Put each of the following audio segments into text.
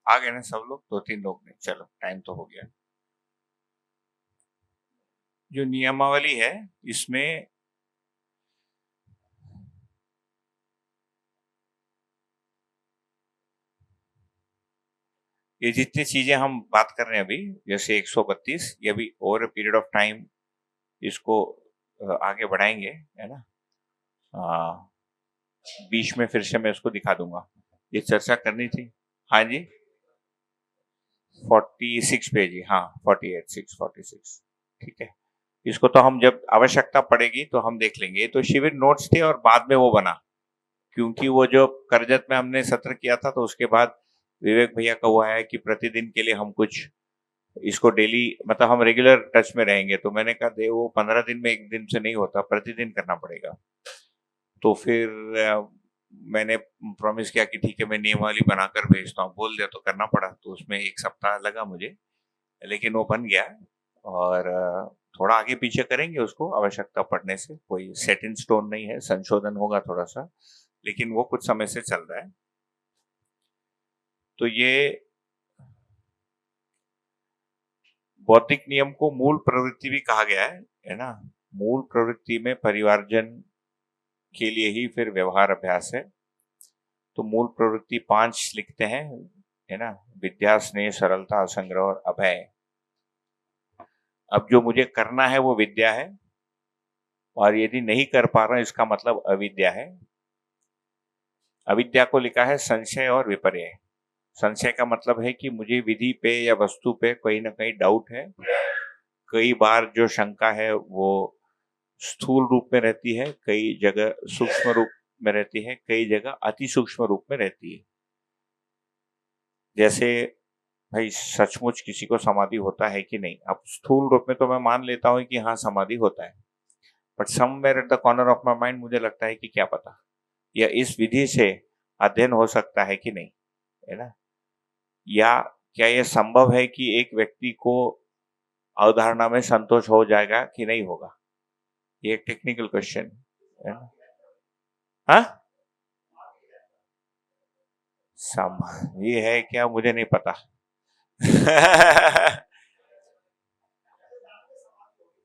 आ गए ना सब लोग? 2-3 लोग नहीं, चलो टाइम तो हो गया। जो नियमावली है इसमें ये जितनी चीजें हम बात कर रहे हैं अभी, जैसे 132, ये भी ओवर पीरियड ऑफ टाइम इसको आगे बढ़ाएंगे, है ना। बीच में फिर से मैं उसको दिखा दूंगा, ये चर्चा करनी थी। हाँ जी, 46 पेज ही, हाँ 46 ठीक है। इसको तो हम जब आवश्यकता पड़ेगी तो हम देख लेंगे। ये तो शिविर नोट्स थे और बाद में वो बना, क्योंकि वो जो करजत में हमने सत्र किया था तो उसके बाद विवेक भैया का हुआ है कि प्रतिदिन के लिए हम कुछ इसको डेली, मतलब हम रेगुलर टच में रहेंगे, तो मैंने कहा दे वो 15 दिन में एक दिन से नहीं होता, प्रतिदिन करना पड़ेगा। तो फिर मैंने प्रॉमिस किया कि ठीक है मैं नियमावली बनाकर भेजता हूँ, बोल दिया तो करना पड़ा, तो उसमें 1 सप्ताह लगा मुझे, लेकिन वो बन गया। और थोड़ा आगे पीछे करेंगे उसको आवश्यकता पड़ने से, कोई सेट इन स्टोन नहीं है, संशोधन होगा थोड़ा सा, लेकिन वो कुछ समय से चल रहा है। तो ये बौद्धिक नियम को मूल प्रवृत्ति भी कहा गया है ना। मूल प्रवृत्ति में परिवारजन के लिए ही फिर व्यवहार अभ्यास है। तो मूल प्रवृत्ति 5 लिखते हैं, है ना। विद्या, स्नेह, सरलता, संग्रह और अभय। अब जो मुझे करना है वो विद्या है, और यदि नहीं कर पा रहा इसका मतलब अविद्या है। अविद्या को लिखा है संशय और विपर्य। संशय का मतलब है कि मुझे विधि पे या वस्तु पे कहीं ना कहीं डाउट है। कई बार जो शंका है वो स्थूल रूप में रहती है, कई जगह सूक्ष्म रूप में रहती है, कई जगह अति सूक्ष्म रूप में रहती है। जैसे भाई सचमुच किसी को समाधि होता है कि नहीं? अब स्थूल रूप में तो मैं मान लेता हूं कि हाँ समाधि होता है, but somewhere at the corner of my mind मुझे लगता है कि क्या पता, या इस विधि से अध्ययन हो सकता है कि नहीं, है ना। या क्या यह संभव है कि एक व्यक्ति को अवधारणा में संतोष हो जाएगा कि नहीं होगा? ये एक टेक्निकल क्वेश्चन है ना। हाँ, सम ये है क्या, मुझे नहीं पता।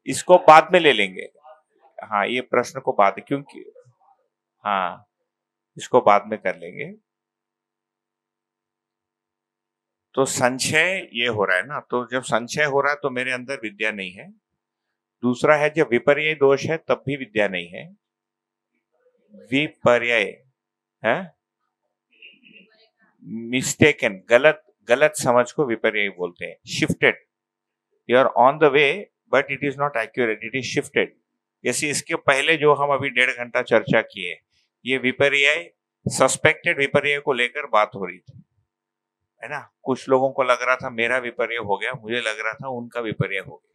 इसको बाद में ले लेंगे। हाँ, ये प्रश्न को बाद, क्योंकि हाँ इसको बाद में कर लेंगे। तो संशय ये हो रहा है ना, तो जब संशय हो रहा है तो मेरे अंदर विद्या नहीं है। दूसरा है जब विपर्य दोष है तब भी विद्या नहीं है। विपर्य है मिस्टेकन, गलत गलत समझ को विपर्य बोलते हैं। Shifted, you are on the way but it is not accurate, it is shifted. जैसे इसके पहले जो हम अभी 1.5 घंटा चर्चा किए, ये विपर्य, सस्पेक्टेड विपर्य को लेकर बात हो रही थी, है ना। कुछ लोगों को लग रहा था मेरा विपर्य हो गया, मुझे लग रहा था उनका विपर्य हो गया,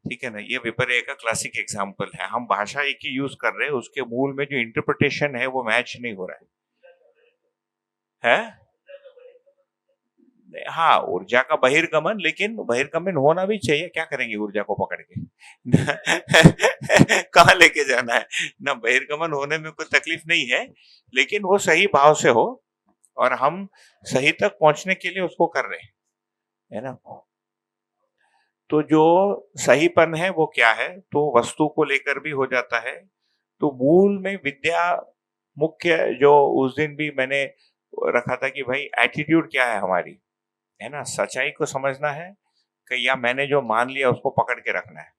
ठीक है ना। ये विपर्य का क्लासिक एग्जाम्पल है। हम भाषा एक ही यूज कर रहे हैं, उसके मूल में जो इंटरप्रिटेशन है वो मैच नहीं हो रहा है। हाँ, ऊर्जा का बहिर्गमन, लेकिन बहिर्गमन होना भी चाहिए, क्या करेंगे ऊर्जा को पकड़ के? कहाँ लेके जाना है ना। बहिर्गमन होने में कोई तकलीफ नहीं है, लेकिन वो सही भाव से हो, और हम सही तक पहुंचने के लिए उसको कर रहे हैं, है ना। तो जो सहीपन है वो क्या है, तो वस्तु को लेकर भी हो जाता है। तो मूल में विद्या मुख्य, जो उस दिन भी मैंने रखा था कि भाई एटीट्यूड क्या है हमारी, है ना। सच्चाई को समझना है कि या मैंने जो मान लिया उसको पकड़ के रखना है।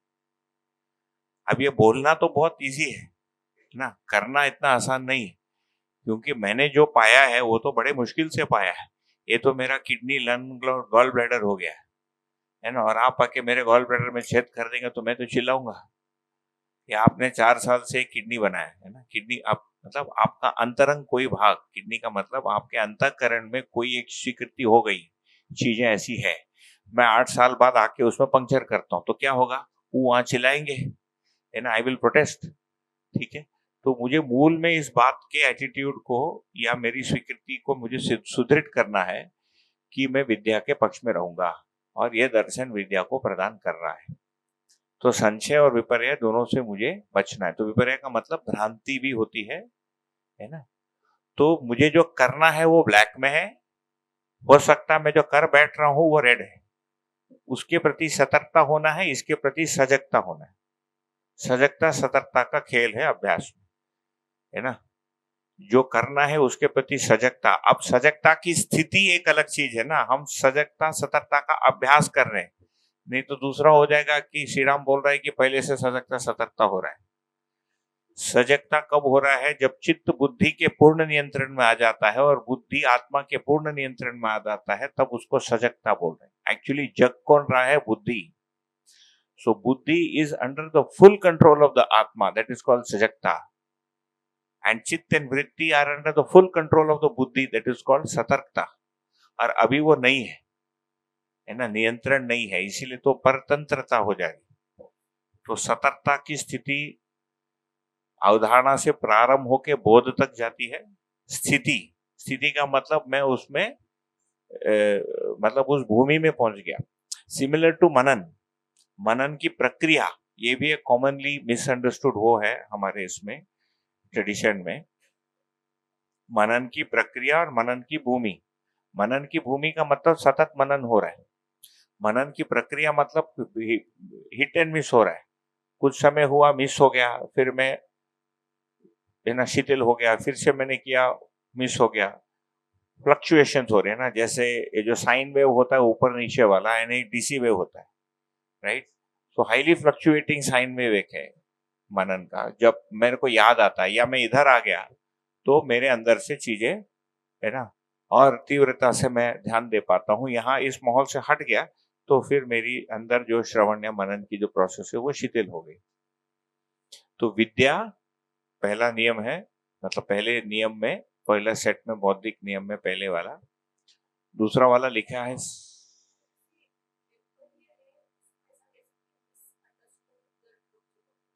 अब ये बोलना तो बहुत इजी है ना, करना इतना आसान नहीं, क्योंकि मैंने जो पाया है वो तो बड़े मुश्किल से पाया है। ये तो मेरा किडनी, लंग और गॉल ब्लैडर हो गया है ना, और आप आके मेरे गॉल ब्लैडर में छेद कर देंगे तो मैं तो चिल्लाऊंगा। या आपने 4 साल से किडनी बनाया है ना, किडनी आप मतलब आपका अंतरंग कोई भाग, किडनी का मतलब आपके अंतःकरण में कोई एक स्वीकृति हो गई, चीजें ऐसी है। मैं 8 साल बाद आके उसमें पंक्चर करता हूँ तो क्या होगा? वो वहां चिल्लाएंगे, है ना, आई विल प्रोटेस्ट, ठीक है। तो मुझे मूल में इस बात के एटीट्यूड को या मेरी स्वीकृति को मुझे सुदृढ़ करना है कि मैं विद्या के पक्ष में रहूंगा, और यह दर्शन विद्या को प्रदान कर रहा है। तो संशय और विपर्य दोनों से मुझे बचना है। तो विपर्य का मतलब भ्रांति भी होती है ना। तो मुझे जो करना है वो ब्लैक में है, हो सकता है मैं जो कर बैठ रहा हूं वो रेड है, उसके प्रति सतर्कता होना है, इसके प्रति सजगता होना है। सजगता सतर्कता का खेल है अभ्यास में, है ना। जो करना है उसके प्रति सजगता। अब सजगता की स्थिति एक अलग चीज है ना, हम सजगता सतर्कता का अभ्यास कर रहे हैं। नहीं तो दूसरा हो जाएगा कि श्री राम बोल रहा है कि पहले से सजगता सतर्कता हो रहा है। सजगता कब हो रहा है? जब चित्त बुद्धि के पूर्ण नियंत्रण में आ जाता है और बुद्धि आत्मा के पूर्ण नियंत्रण में आ जाता है, तब उसको सजगता बोल रहे हैं। एक्चुअली जग कौन रहा है? बुद्धि। So buddhi is under the full control of the atma, that is called sajagta. And chitta and vritti are under the full control of the buddhi, that is called satarkta. और अभी वो नहीं है ना, नियंत्रण नहीं है, इसीलिए तो परतंत्रता हो जाएगी। तो सतर्कता की स्थिति अवधारणा से प्रारंभ होकर बोध तक जाती है। स्थिति, स्थिति का मतलब मैं उसमें मतलब उस भूमि में पहुंच गया। सिमिलर टू मनन, मनन की प्रक्रिया, ये भी एक कॉमनली मिसअंडरस्टूड वो है हमारे इसमें ट्रेडिशन में। मनन की प्रक्रिया और मनन की भूमि। मनन की भूमि का मतलब सतत मनन हो रहा है। मनन की प्रक्रिया मतलब हिट एंड मिस हो रहा है। कुछ समय हुआ, मिस हो गया, फिर मैं ना शिथिल हो गया, फिर से मैंने किया, मिस हो गया। फ्लक्चुएशन हो रहे हैं ना, जैसे ये जो साइन वेव होता है ऊपर नीचे वाला, यानी डीसी वेव होता है, राइट। तो हाईली फ्लक्चुएटिंग साइन वेव एक है मनन का। जब मेरे को याद आता है या मैं इधर आ गया तो मेरे अंदर से चीजें, है ना, और तीव्रता से मैं ध्यान दे पाता हूँ। यहाँ इस माहौल से हट गया तो फिर मेरी अंदर जो श्रवण या मनन की जो प्रोसेस है वो शिथिल हो गई। तो विद्या पहला नियम है, मतलब पहले नियम में, पहला सेट में बौद्धिक नियम में पहले वाला। दूसरा वाला लिखा है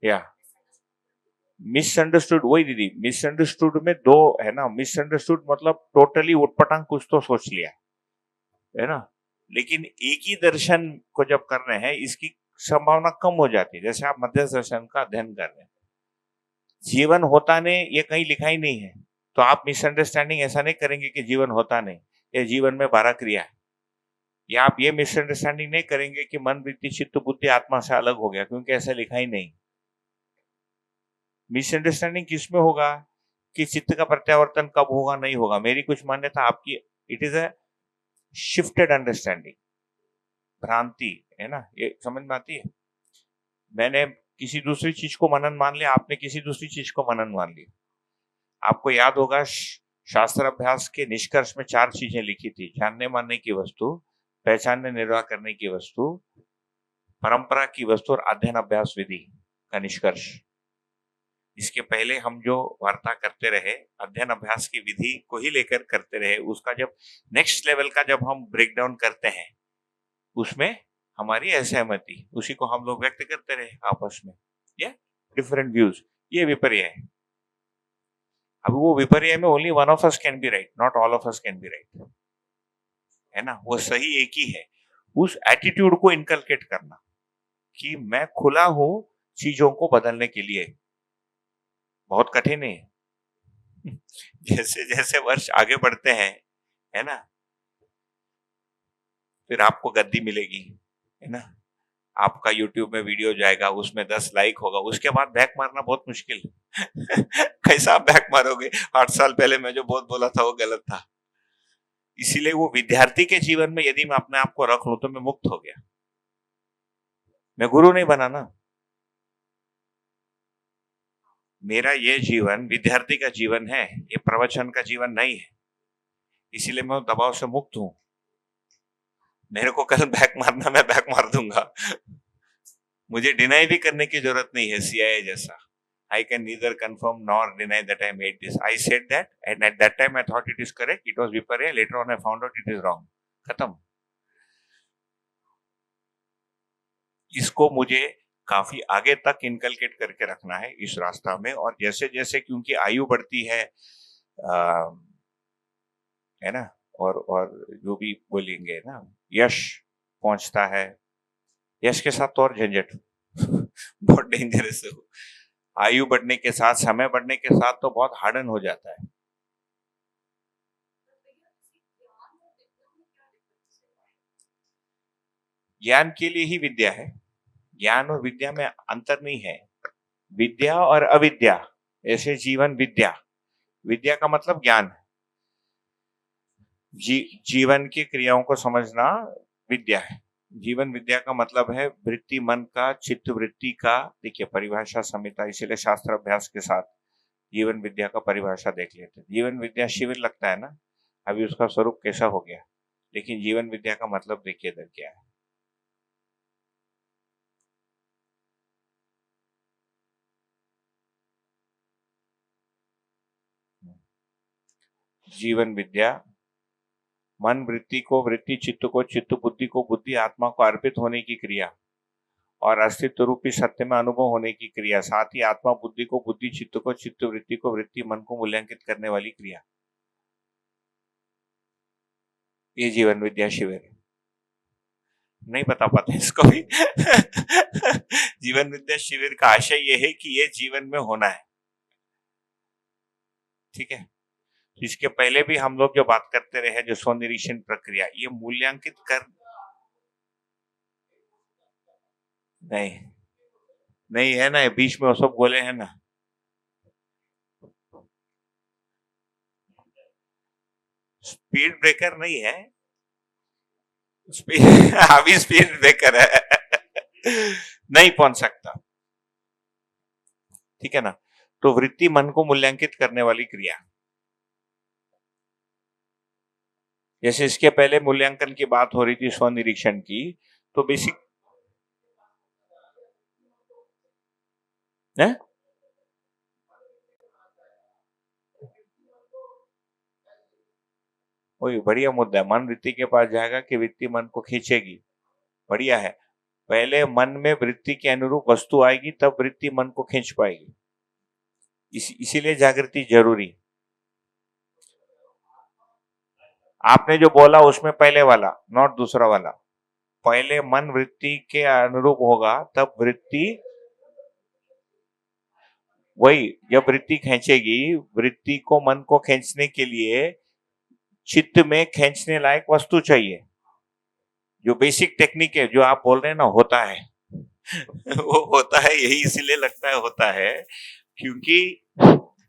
या मिसअंडरस्टूड। वही दीदी, मिसअंडरस्टूड में दो है ना। मिसअंडरस्टूड मतलब टोटली उटपटांग कुछ तो सोच लिया, है ना। लेकिन एक ही दर्शन को जब कर रहे हैं, इसकी संभावना कम हो जाती है। जैसे आप मध्य दर्शन का अध्ययन कर रहे हैं, जीवन होता नहीं, ये कहीं लिखा ही नहीं है, तो आप मिसअंडरस्टैंडिंग ऐसा नहीं करेंगे कि जीवन होता नहीं, ये जीवन में 12 क्रिया है। या आप ये मिसअंडरस्टैंडिंग नहीं करेंगे कि मन, वृत्ति, चित्त, बुद्धि आत्मा से अलग हो गया, क्योंकि ऐसा लिखा ही नहीं। मिसअंडरस्टैंडिंग किसमें होगा कि चित्त का प्रत्यावर्तन कब होगा, नहीं होगा, मेरी कुछ मान्यता, आपकी। It is a shifted understanding, भ्रांति, है ना। ये समझ में आती है। मैंने किसी दूसरी चीज को मनन मान लिया, आपने किसी दूसरी चीज को मनन मान लिया। आपको याद होगा शास्त्र अभ्यास के निष्कर्ष में 4 चीजें लिखी थी: जानने मानने की वस्तु, पहचानने निर्वाह करने की वस्तु, परंपरा की वस्तु और अध्ययन अभ्यास विधि का निष्कर्ष। इसके पहले हम जो वार्ता करते रहे, अध्ययन अभ्यास की विधि को ही लेकर करते रहे, उसका जब नेक्स्ट लेवल का जब हम ब्रेक डाउन करते हैं, उसमें हमारी असहमति, उसी को हम लोग व्यक्त करते रहे आपस में, ये डिफरेंट व्यूज, ये विपर्य है। अब वो विपर्य में only one of us can be right, not all of us can be right, है ना। वो सही एक ही है। उस एटीट्यूड को इनकलकेट करना कि मैं खुला हूं चीजों को बदलने के लिए, बहुत कठिन है। जैसे जैसे वर्ष आगे बढ़ते हैं, है ना, फिर आपको गद्दी मिलेगी, है ना। आपका यूट्यूब में वीडियो जाएगा, उसमें 10 लाइक होगा, उसके बाद बैक मारना बहुत मुश्किल है। कैसा आप बैक मारोगे? 8 साल पहले मैं जो बहुत बोला था वो गलत था। इसीलिए वो विद्यार्थी के जीवन में यदि मैं अपने आप को रख लूं तो मैं मुक्त हो गया, मैं गुरु नहीं बना ना। मेरा ये जीवन विद्यार्थी का जीवन है, ये प्रवचन का जीवन नहीं है। इसीलिए मैं दबाव से मुक्त हूं। मेरे को कल बैक मारना, मैं बैक मार दूंगा। मुझे डिनाई भी करने की जरूरत नहीं है सीआईए जैसा। I can neither confirm nor deny that I made this. I said that, and at that time I thought it is correct. It was viparya. Later on I found out it is wrong. खत्म। इसको मुझे काफी आगे तक inculcate करके रखना है इस रास्ता में। और जैसे जैसे क्योंकि आयु बढ़ती है, है ना, और जो भी बोलेंगे ना, यश पहुंचता है, यश के साथ तो और झंझट बहुत डेंजरस है। आयु बढ़ने के साथ, समय बढ़ने के साथ तो बहुत हार्डन हो जाता है। ज्ञान के लिए ही विद्या है। ज्ञान और विद्या में अंतर नहीं है। विद्या और अविद्या, ऐसे जीवन विद्या, विद्या का मतलब ज्ञान, जीवन की क्रियाओं को समझना विद्या है। जीवन विद्या का मतलब है वृत्ति मन का, चित्त वृत्ति का। देखिए परिभाषा संहिता, इसीलिए शास्त्र अभ्यास के साथ जीवन विद्या का परिभाषा देख लेते हैं। जीवन विद्या शिविर लगता है ना, अभी उसका स्वरूप कैसा हो गया, लेकिन जीवन विद्या का मतलब देखिए इधर क्या है। जीवन विद्या मन वृत्ति को, वृत्ति चित्त को, चित्त बुद्धि को, बुद्धि आत्मा को अर्पित होने की क्रिया और अस्तित्व रूपी सत्य में अनुभव होने की क्रिया, साथ ही आत्मा बुद्धि को, बुद्धि चित्त को, चित्त वृत्ति को, वृत्ति मन को मूल्यांकित करने वाली क्रिया, ये जीवन विद्या शिविर है। नहीं बता पाते इसको भी जीवन विद्या शिविर का आशय यह है कि ये जीवन में होना है, ठीक है। इसके पहले भी हम लोग जो बात करते रहे, जो स्वनिरीक्षण प्रक्रिया, ये मूल्यांकित कर नहीं है ना, बीच में वो सब बोले हैं ना, स्पीड ब्रेकर नहीं है, अभी स्पीड ब्रेकर है नहीं पहुंच सकता, ठीक है ना। तो वृत्ति मन को मूल्यांकित करने वाली क्रिया, जैसे इसके पहले मूल्यांकन की बात हो रही थी स्वनिरीक्षण की, तो बेसिक है वही बढ़िया मुद्दा है। मन वृत्ति के पास जाएगा कि वृत्ति मन को खींचेगी, बढ़िया है। पहले मन में वृत्ति के अनुरूप वस्तु आएगी, तब वृत्ति मन को खींच पाएगी, इसीलिए जागृति जरूरी। आपने जो बोला उसमें पहले वाला, नॉट दूसरा वाला। पहले मन वृत्ति के अनुरूप होगा, तब वृत्ति, वही जब वृत्ति खींचेगी, वृत्ति को मन को खींचने के लिए चित्त में खींचने लायक वस्तु चाहिए, जो बेसिक टेक्निक है, जो आप बोल रहे हैं ना, होता है वो होता है, यही इसीलिए लगता है होता है क्योंकि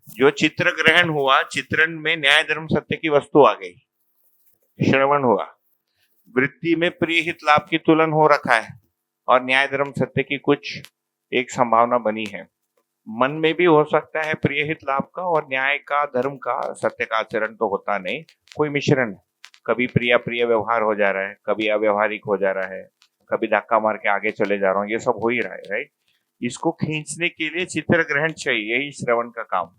जो चित्र ग्रहण हुआ, चित्रण में न्याय धर्म सत्य की वस्तु आ गई, श्रवण हुआ, वृत्ति में प्रिय हित लाभ की तुलन हो रखा है और न्याय धर्म सत्य की कुछ एक संभावना बनी है। मन में भी हो सकता है प्रिय हित लाभ का और न्याय का, धर्म का, सत्य का आचरण तो होता नहीं, कोई मिश्रण है। कभी प्रिय प्रिय व्यवहार हो जा रहा है, कभी अव्यवहारिक हो जा रहा है, कभी धक्का मार के आगे चले जा रहा हूँ, ये सब हो ही रहा है, राइट। इसको खींचने के लिए चित्र ग्रहण चाहिए, यही श्रवण का काम।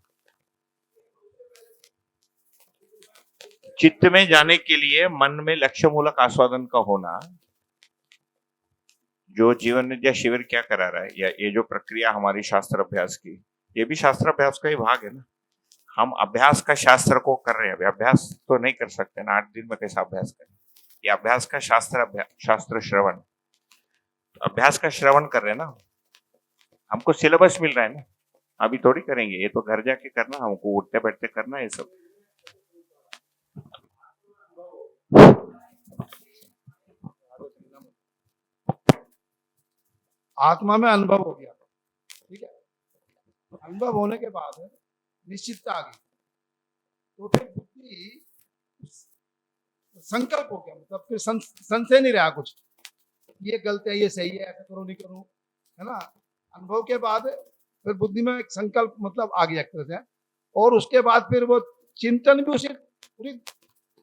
चित्त में जाने के लिए मन में लक्ष्य मूलक आस्वादन का होना, जो जीवन विद्या शिविर क्या करा रहा है, या ये जो प्रक्रिया हमारी शास्त्र अभ्यास की, ये भी शास्त्र अभ्यास का ही भाग है ना। हम अभ्यास का शास्त्र को कर रहे हैं, अभी अभ्यास तो नहीं कर सकते ना, 8 दिन में कैसा अभ्यास करें। ये अभ्यास का शास्त्र श्रवण, अभ्यास का श्रवण कर रहे हैं ना, हमको सिलेबस मिल रहा है ना, अभी थोड़ी करेंगे, ये तो घर जाके करना, हमको उठते बैठते करना, ये सब। आत्मा में अनुभव हो गया, ठीक है। अनुभव होने के बाद निश्चितता आ गई, तो फिर बुद्धि संकल्प हो गया, मतलब फिर संशय नहीं रहा कुछ, ये गलत है, ये सही है, ऐसा करूं नहीं करूं, है ना। अनुभव के बाद फिर बुद्धि में एक संकल्प मतलब आ गया एक तरह से, और उसके बाद फिर वो चिंतन भी उसी पूरी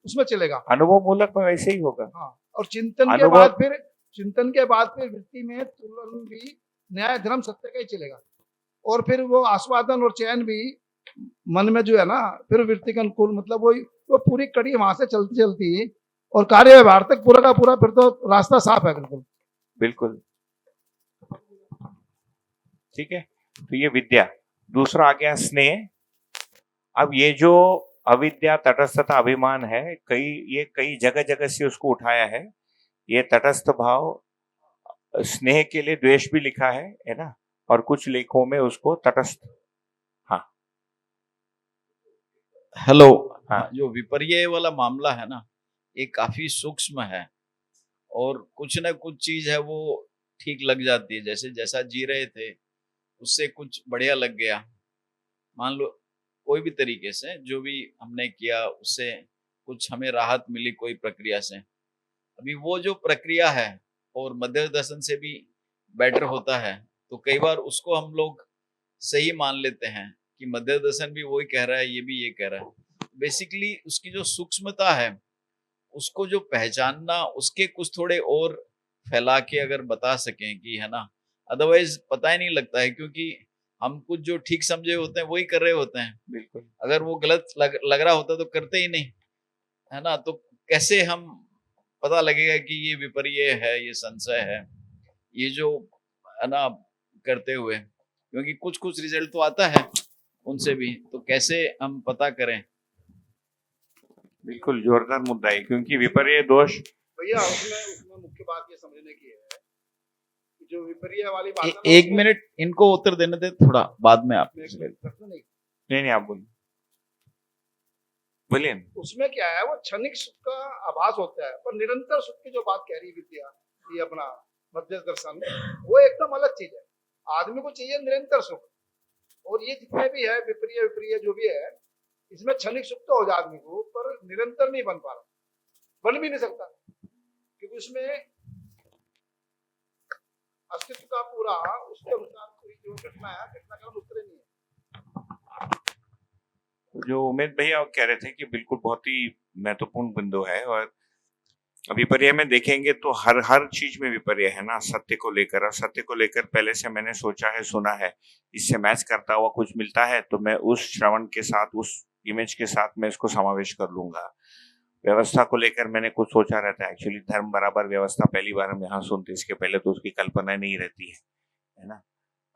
उसमें चलेगा, अनुभव मूलक में वैसे ही होगा। हाँ, और चिंतन के बाद फिर वृत्ति में तुलन भी न्याय धर्म सत्य का ही चलेगा, और फिर वो आस्वादन और चयन भी मन में जो है ना, फिर वृत्ति के अनुकूल, मतलब वो पूरी कड़ी वहां से चलती चलती और कार्य व्यवहार तक पूरा का पूरा फिर तो रास्ता साफ है, बिल्कुल बिल्कुल, ठीक है। तो ये विद्या, दूसरा आ गया स्नेह। अब ये जो अविद्या, तटस्थता, अभिमान है, कई जगह जगह से उसको उठाया है। ये तटस्थ भाव, स्नेह के लिए द्वेष भी लिखा है ना, और कुछ लेखों में उसको तटस्थ, हाँ हेलो, हाँ, जो विपर्य वाला मामला है ना, ये काफी सूक्ष्म है और कुछ ना कुछ चीज है वो ठीक लग जाती है, जैसे जैसा जी रहे थे उससे कुछ बढ़िया लग गया। मान लो कोई भी तरीके से जो भी हमने किया उससे कुछ हमें राहत मिली कोई प्रक्रिया से, अभी वो जो प्रक्रिया है और मध्य दर्शन से भी बेटर होता है, तो कई बार उसको हम लोग सही मान लेते हैं कि मध्य दर्शन भी वही कह रहा है, ये भी ये कह रहा है। बेसिकली उसकी जो सूक्ष्मता है उसको जो पहचानना, उसके कुछ थोड़े और फैला के अगर बता सकें कि है ना, अदरवाइज पता ही नहीं लगता है, क्योंकि हम कुछ जो ठीक समझे होते हैं वही कर रहे होते हैं। बिल्कुल अगर वो गलत लग रहा होता तो करते ही नहीं, है ना। तो कैसे हम पता लगेगा कि ये विपर्य है, ये संशय है, ये जो है ना करते हुए, क्योंकि कुछ कुछ रिजल्ट तो आता है उनसे भी, तो कैसे हम पता करें। बिल्कुल जोरदार मुद्दा है, क्योंकि विपर्य दोष भैया उसमें मुख्य बात ये समझने की है कि जो विपर्य वाली बात है ना, एक मिनट इनको उत्तर देने दे, थोड़ा बाद में आप प्रश्न नहीं, नहीं आप बोलिए। उसमें क्या है, वो क्षणिक सुख का आभास होता है, पर निरंतर सुख की जो बात कह रही विद्या, ये अपना मध्य दर्शन, वो एकदम अलग चीज है। आदमी को चाहिए निरंतर सुख, और ये जितने भी है विपर्य विपर्य जो भी है, इसमें क्षणिक सुख तो हो जाए आदमी को, पर निरंतर नहीं बन पा रहा, बन भी नहीं सकता, क्योंकि उसमें अस्तित्व का पूरा उसके अनुसार कोई जो घटना है, घटनाक्रम उस तरह नहीं है। जो उमेश भैया कह रहे थे कि बिल्कुल बहुत ही महत्वपूर्ण बिंदु है, और विपर्य में देखेंगे तो हर चीज में विपर्य है ना, सत्य को लेकर। और सत्य को लेकर पहले से मैंने सोचा है, सुना है, इससे मैच करता हुआ कुछ मिलता है तो मैं उस श्रवण के साथ, उस इमेज के साथ मैं इसको समावेश कर लूंगा। व्यवस्था को लेकर मैंने कुछ सोचा रहता है, एक्चुअली धर्म बराबर व्यवस्था पहली बार हम यहाँ सुनते, इसके पहले तो उसकी कल्पना नहीं रहती है ना।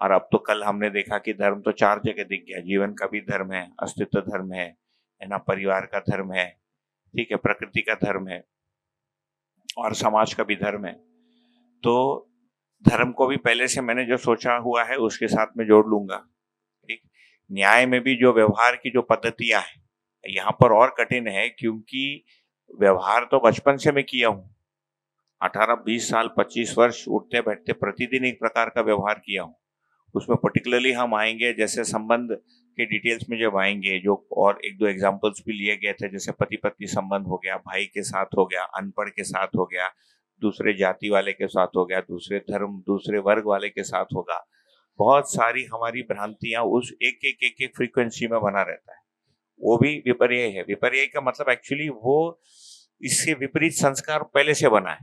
और अब तो कल हमने देखा कि धर्म तो 4 जगह दिख गया, जीवन का भी धर्म है, अस्तित्व धर्म है ना, परिवार का धर्म है, ठीक है, प्रकृति का धर्म है, और समाज का भी धर्म है। तो धर्म को भी पहले से मैंने जो सोचा हुआ है उसके साथ में जोड़ लूंगा, ठीक। न्याय में भी जो व्यवहार की जो पद्धतियां हैं, यहाँ पर और कठिन है, क्योंकि व्यवहार तो बचपन से मैं किया हूँ, 18-20 साल 25 वर्ष उठते बैठते प्रतिदिन एक प्रकार का व्यवहार किया हूँ। उसमें पर्टिकुलरली हम आएंगे, जैसे संबंध के डिटेल्स में जब आएंगे, जो और 1-2 एग्जांपल्स भी लिए गए थे, जैसे पति पत्नी संबंध हो गया, भाई के साथ हो गया, अनपढ़ के साथ हो गया, दूसरे जाति वाले के साथ हो गया, दूसरे धर्म दूसरे वर्ग वाले के साथ होगा। बहुत सारी हमारी भ्रांतियां उस एक फ्रीक्वेंसी में बना रहता है, वो भी विपर्य है। विपर्य का मतलब एक्चुअली वो इससे विपरीत संस्कार पहले से बना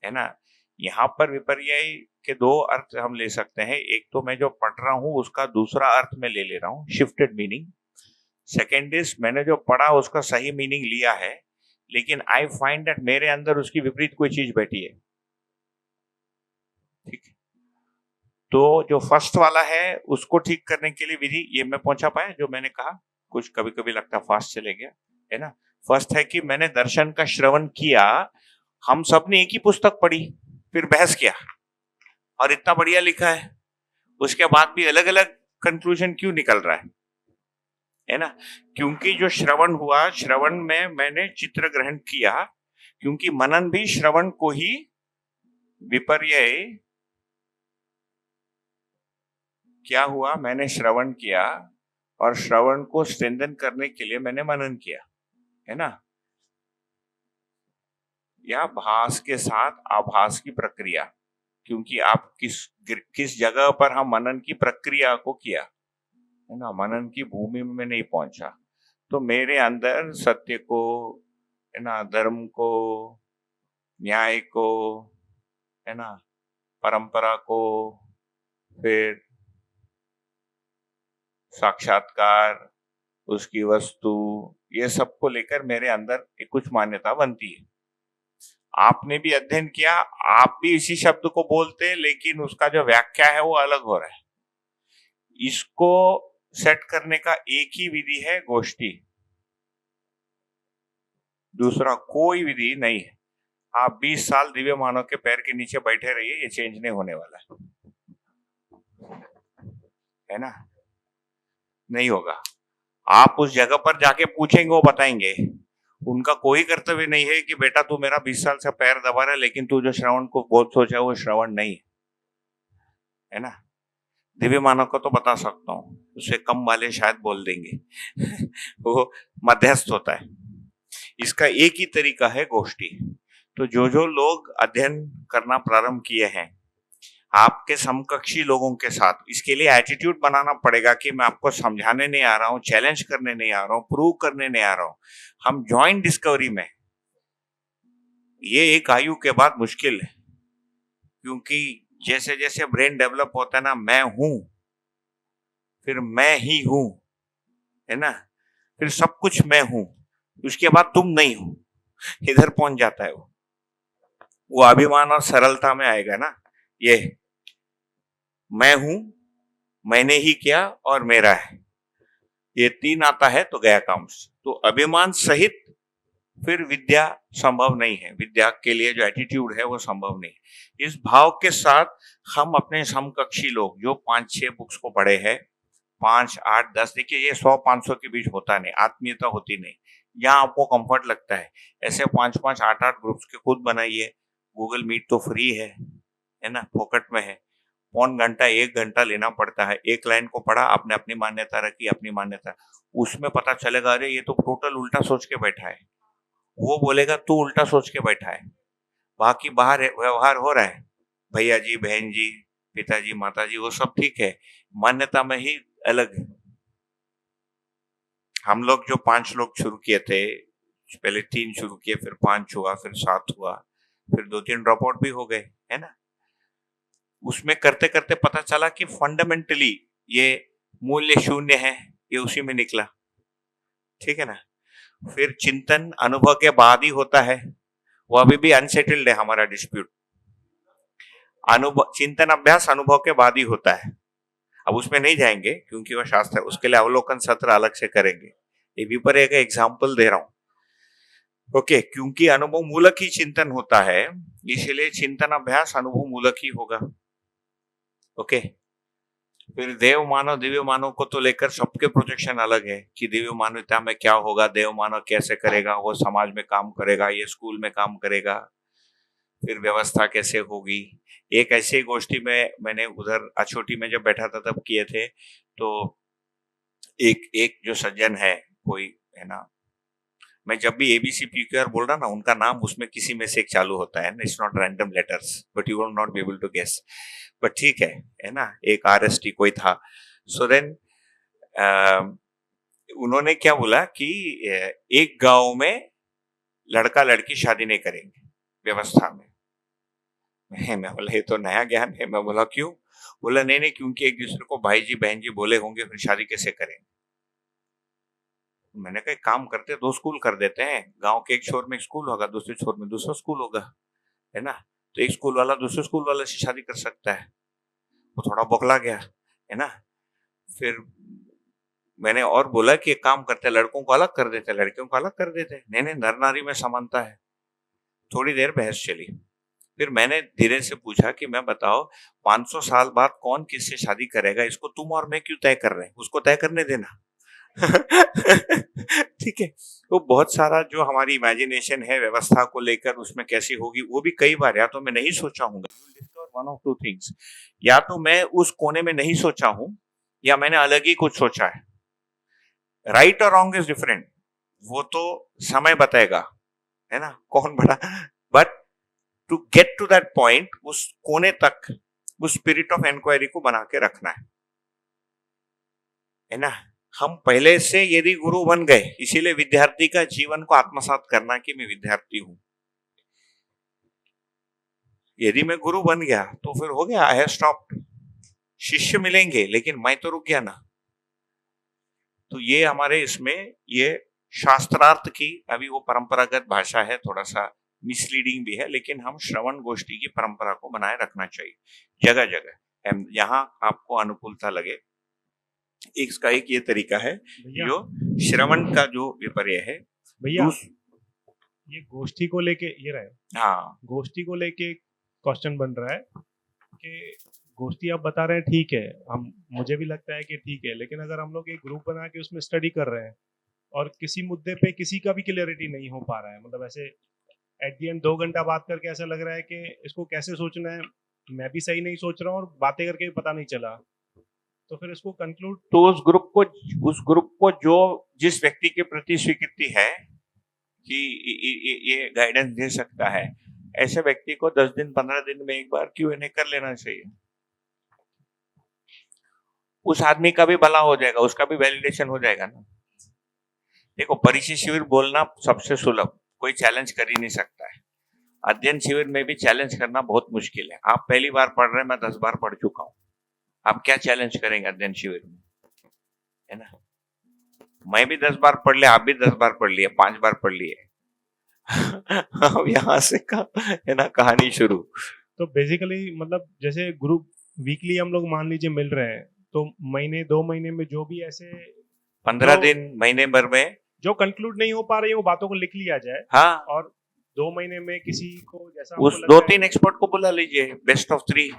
है ना। यहाँ पर विपर्य के 2 अर्थ हम ले सकते हैं, एक तो मैं जो पढ़ रहा हूँ उसका दूसरा अर्थ में ले रहा हूँ, शिफ्टेड मीनिंग। सेकेंड इज मैंने जो पढ़ा उसका सही मीनिंग लिया है, लेकिन आई फाइंड दैट मेरे अंदर उसकी विपरीत कोई चीज बैठी है, ठीक। तो जो फर्स्ट वाला है उसको ठीक करने के लिए विधि, ये मैं पहुंचा पाया जो मैंने कहा, कुछ कभी कभी लगता फास्ट चले गया, है ना। फर्स्ट है कि मैंने दर्शन का श्रवण किया, हम सब ने एक ही पुस्तक पढ़ी, फिर बहस किया, और इतना बढ़िया लिखा है, उसके बाद भी अलग अलग कंक्लूजन क्यों निकल रहा है ना। क्योंकि जो श्रवण हुआ, श्रवण में मैंने चित्र ग्रहण किया, क्योंकि मनन भी श्रवण को ही विपर्य क्या हुआ, मैंने श्रवण किया और श्रवण को स्ट्रेंथन करने के लिए मैंने मनन किया, है ना। या भास के साथ आभास की प्रक्रिया, क्योंकि आप किस जगह पर हम मनन की प्रक्रिया को किया, है ना, मनन की भूमि में नहीं पहुंचा, तो मेरे अंदर सत्य को, है ना, धर्म को, न्याय को, है ना, परंपरा को, फिर साक्षात्कार, उसकी वस्तु, ये सब को लेकर मेरे अंदर एक कुछ मान्यता बनती है। आपने भी अध्ययन किया, आप भी इसी शब्द को बोलते, लेकिन उसका जो व्याख्या है वो अलग हो रहा है। इसको सेट करने का एक ही विधि है, गोष्ठी, दूसरा कोई विधि नहीं है। आप 20 साल दिव्य मानव के पैर के नीचे बैठे रहिए, ये चेंज नहीं होने वाला है ना, नहीं होगा। आप उस जगह पर जाके पूछेंगे, वो बताएंगे, उनका कोई कर्तव्य नहीं है कि बेटा तू मेरा 20 साल से पैर दबा रहा है, लेकिन तू जो श्रवण को बहुत सोचा वो श्रवण नहीं है ना। दिव्य मानव को तो बता सकता हूँ, उससे कम वाले शायद बोल देंगे वो मध्यस्थ होता है। इसका एक ही तरीका है गोष्ठी। तो जो लोग अध्ययन करना प्रारंभ किए हैं आपके समकक्षी लोगों के साथ, इसके लिए एटीट्यूड बनाना पड़ेगा कि मैं आपको समझाने नहीं आ रहा हूँ, चैलेंज करने नहीं आ रहा हूँ, प्रूव करने नहीं आ रहा हूँ। हम जॉइंट डिस्कवरी में, ये एक आयु के बाद मुश्किल है, क्योंकि जैसे जैसे ब्रेन डेवलप होता है ना, मैं हूं, फिर मैं ही हूं, है ना, फिर सब कुछ मैं हूं, उसके बाद तुम नहीं हो, इधर पहुंच जाता है वो अभिमान और सरलता में आएगा ना। ये मैं हूं, मैंने ही किया और मेरा है, ये तीन आता है तो गया काम। तो अभिमान सहित फिर विद्या संभव नहीं है। विद्या के लिए जो एटीट्यूड है वो संभव नहीं। इस भाव के साथ हम अपने समकक्षी लोग जो 5-6 बुक्स को पढ़े हैं, 5, 8, 10, देखिए ये 100-500 के बीच होता नहीं, आत्मीयता होती नहीं। यहाँ आपको कंफर्ट लगता है ऐसे 5-5, 8-8 ग्रुप्स के खुद बनाइए। गूगल मीट तो फ्री है ना, फोकट में है। पौन घंटा 1 घंटा लेना पड़ता है। एक लाइन को पढ़ा, आपने अपनी मान्यता रखी, अपनी मान्यता, उसमें पता चलेगा अरे ये तो टोटल उल्टा सोच के बैठा है। वो बोलेगा तू उल्टा सोच के बैठा है, बाकी बाहर व्यवहार हो रहा है, भैया जी, बहन जी, पिताजी, माताजी, वो सब ठीक है, मान्यता में ही अलग है। हम लोग जो 5 लोग शुरू किए थे, पहले 3 शुरू किए, फिर 5 हुआ, फिर 7 हुआ, फिर 2-3 ड्रॉप आउट भी हो गए, है ना। उसमें करते करते पता चला कि फंडामेंटली ये मूल्य शून्य है, ये उसी में निकला, ठीक है ना। फिर चिंतन अनुभव के बाद ही होता है, वो अभी भी अनसेटल्ड है हमारा डिस्प्यूट। अनुभव, चिंतन अभ्यास अनुभव के बाद ही होता है। अब उसमें नहीं जाएंगे क्योंकि वो शास्त्र है, उसके लिए अवलोकन सत्र अलग से करेंगे। ये भी पर एक एग्जाम्पल दे रहा हूं, ओके। क्योंकि अनुभव मूलक ही चिंतन होता है, इसलिए चिंतन अभ्यास अनुभव मूलक ही होगा, ओके। फिर देव मानव दिव्य मानव को तो लेकर सबके प्रोजेक्शन अलग है कि दिव्य मानवता में क्या होगा, देव मानव कैसे करेगा, वो समाज में काम करेगा, ये स्कूल में काम करेगा, फिर व्यवस्था कैसे होगी। एक ऐसी गोष्ठी में मैंने उधर अछोटी में जब बैठा था तब किए थे, तो एक जो सज्जन है कोई, है ना, मैं जब भी एबीसी पीक्यूआर बोल रहा ना, उनका नाम उसमें किसी में से एक चालू होता है, it's not random letters but you will not be able to guess, but ठीक है ना, एक आरएसटी कोई था। सो देन उन्होंने क्या बोला कि एक गांव में लड़का लड़की शादी नहीं करेंगे व्यवस्था में। मैं बोला ये तो नया ज्ञान है। मैं बोला क्यों? बोला नहीं नहीं, क्योंकि एक दूसरे को भाई जी बहन जी बोले होंगे, फिर शादी कैसे करेंगे। मैंने कहा काम करते 2 स्कूल कर देते हैं, गांव के एक छोर में एक स्कूल होगा, दूसरे छोर में दूसरा स्कूल होगा, है ना, तो एक स्कूल वाला दूसरे स्कूल वाले से शादी कर सकता है। वो थोड़ा बौखला गया, है ना। फिर मैंने और बोला कि एक काम करते, लड़कों को अलग कर देते, लड़कियों को अलग कर देते। नहीं नहीं, नर नारी में समानता है। थोड़ी देर बहस चली, फिर मैंने धीरे से पूछा कि मैं बताओ 500 साल बाद कौन किससे शादी करेगा, इसको तुम और मैं क्यों तय कर रहे हैं, उसको तय करने देना। ठीक है। तो बहुत सारा जो हमारी इमेजिनेशन है व्यवस्था को लेकर, उसमें कैसी होगी, वो भी कई बार या तो मैं नहीं सोचा हूँ, वन ऑफ 2 थिंग्स, या तो मैं उस कोने में नहीं सोचा हूं या मैंने अलग ही कुछ सोचा है। राइट और रॉन्ग इज डिफरेंट, वो तो समय बताएगा, है ना, कौन बड़ा। But to get to that point, उस कोने तक उस स्पिरिट ऑफ इंक्वायरी को बना के रखना है ना। हम पहले से यदि गुरु बन गए, इसीलिए विद्यार्थी का जीवन को आत्मसात करना कि मैं विद्यार्थी हूं। यदि मैं गुरु बन गया तो फिर हो गया, आई हैव स्टॉप्ड। शिष्य मिलेंगे लेकिन मैं तो रुक गया ना। तो ये हमारे इसमें ये शास्त्रार्थ की अभी वो परंपरागत भाषा है, थोड़ा सा मिसलीडिंग भी है, लेकिन हम श्रवण गोष्ठी की परंपरा को बनाए रखना चाहिए जगह जगह, जहां आपको अनुकूलता लगे। इसका एक ये तरीका है जो श्रवण का जो विपर्य है भैया। ये गोष्ठी को लेके ये रहे, हाँ, गोष्ठी को लेके क्वेश्चन बन रहा है कि गोष्ठी आप बता रहे हैं ठीक है, हम मुझे भी लगता है कि ठीक है, लेकिन अगर हम लोग एक ग्रुप बना के उसमें स्टडी कर रहे हैं और किसी मुद्दे पे किसी का भी क्लियरिटी नहीं हो पा रहा है। मतलब ऐसे एट दी एंड 2 घंटा बात करके ऐसा लग रहा है कि इसको कैसे सोचना है, मैं भी सही नहीं सोच रहा हूँ और बातें करके भी पता नहीं चला। तो फिर इसको कंक्लूड तो उस ग्रुप को जो जिस व्यक्ति के प्रति स्वीकृति है कि ये गाइडेंस दे सकता है, ऐसे व्यक्ति को 10 दिन 15 दिन में एक बार Q&A कर लेना चाहिए। उस आदमी का भी भला हो जाएगा, उसका भी वैलिडेशन हो जाएगा ना। देखो, परिचय शिविर बोलना सबसे सुलभ, कोई चैलेंज कर ही नहीं सकता है। अध्ययन शिविर में भी चैलेंज करना बहुत मुश्किल है। आप पहली बार पढ़ रहे हैं, मैं 10 बार पढ़ चुका हूं। आप क्या चैलेंज करेंगे अध्ययन शिविर में, है ना? मैं भी 10 बार पढ़ लिया, आप भी 10 बार पढ़ लिए, 5 बार पढ़ लिए। अब यहाँ से है ना कहानी शुरू। तो बेसिकली मतलब जैसे ग्रुप वीकली हम लोग मान लीजिए मिल रहे हैं, तो महीने 2 महीने में जो भी ऐसे 15 दिन महीने भर में जो कंक्लूड नहीं हो पा रही है वो बातों को लिख लिया जाए। हाँ, और 2 महीने में किसी को जैसा उस 2-3 एक्सपर्ट को बुला लीजिए, बेस्ट ऑफ 3,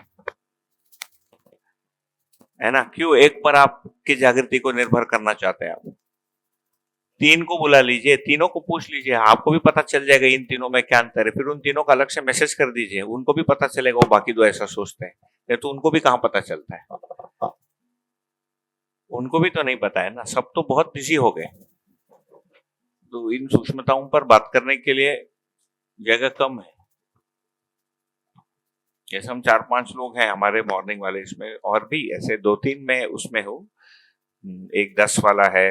है ना? क्यों एक पर आपकी जागृति को निर्भर करना चाहते हैं आप? 3 को बुला लीजिए, तीनों को पूछ लीजिए, आपको भी पता चल जाएगा इन तीनों में क्या अंतर है। फिर उन तीनों का अलग से मैसेज कर दीजिए, उनको भी पता चलेगा वो बाकी 2 ऐसा सोचते हैं। नहीं तो उनको भी कहां पता चलता है, उनको भी तो नहीं पता है ना। सब तो बहुत बिजी हो गए, तो इन सूक्ष्मताओं पर बात करने के लिए जगह कम है। जैसे हम 4-5 लोग हैं हमारे मॉर्निंग वाले, इसमें और भी ऐसे 2-3 में उसमें हूँ, एक 10 वाला है,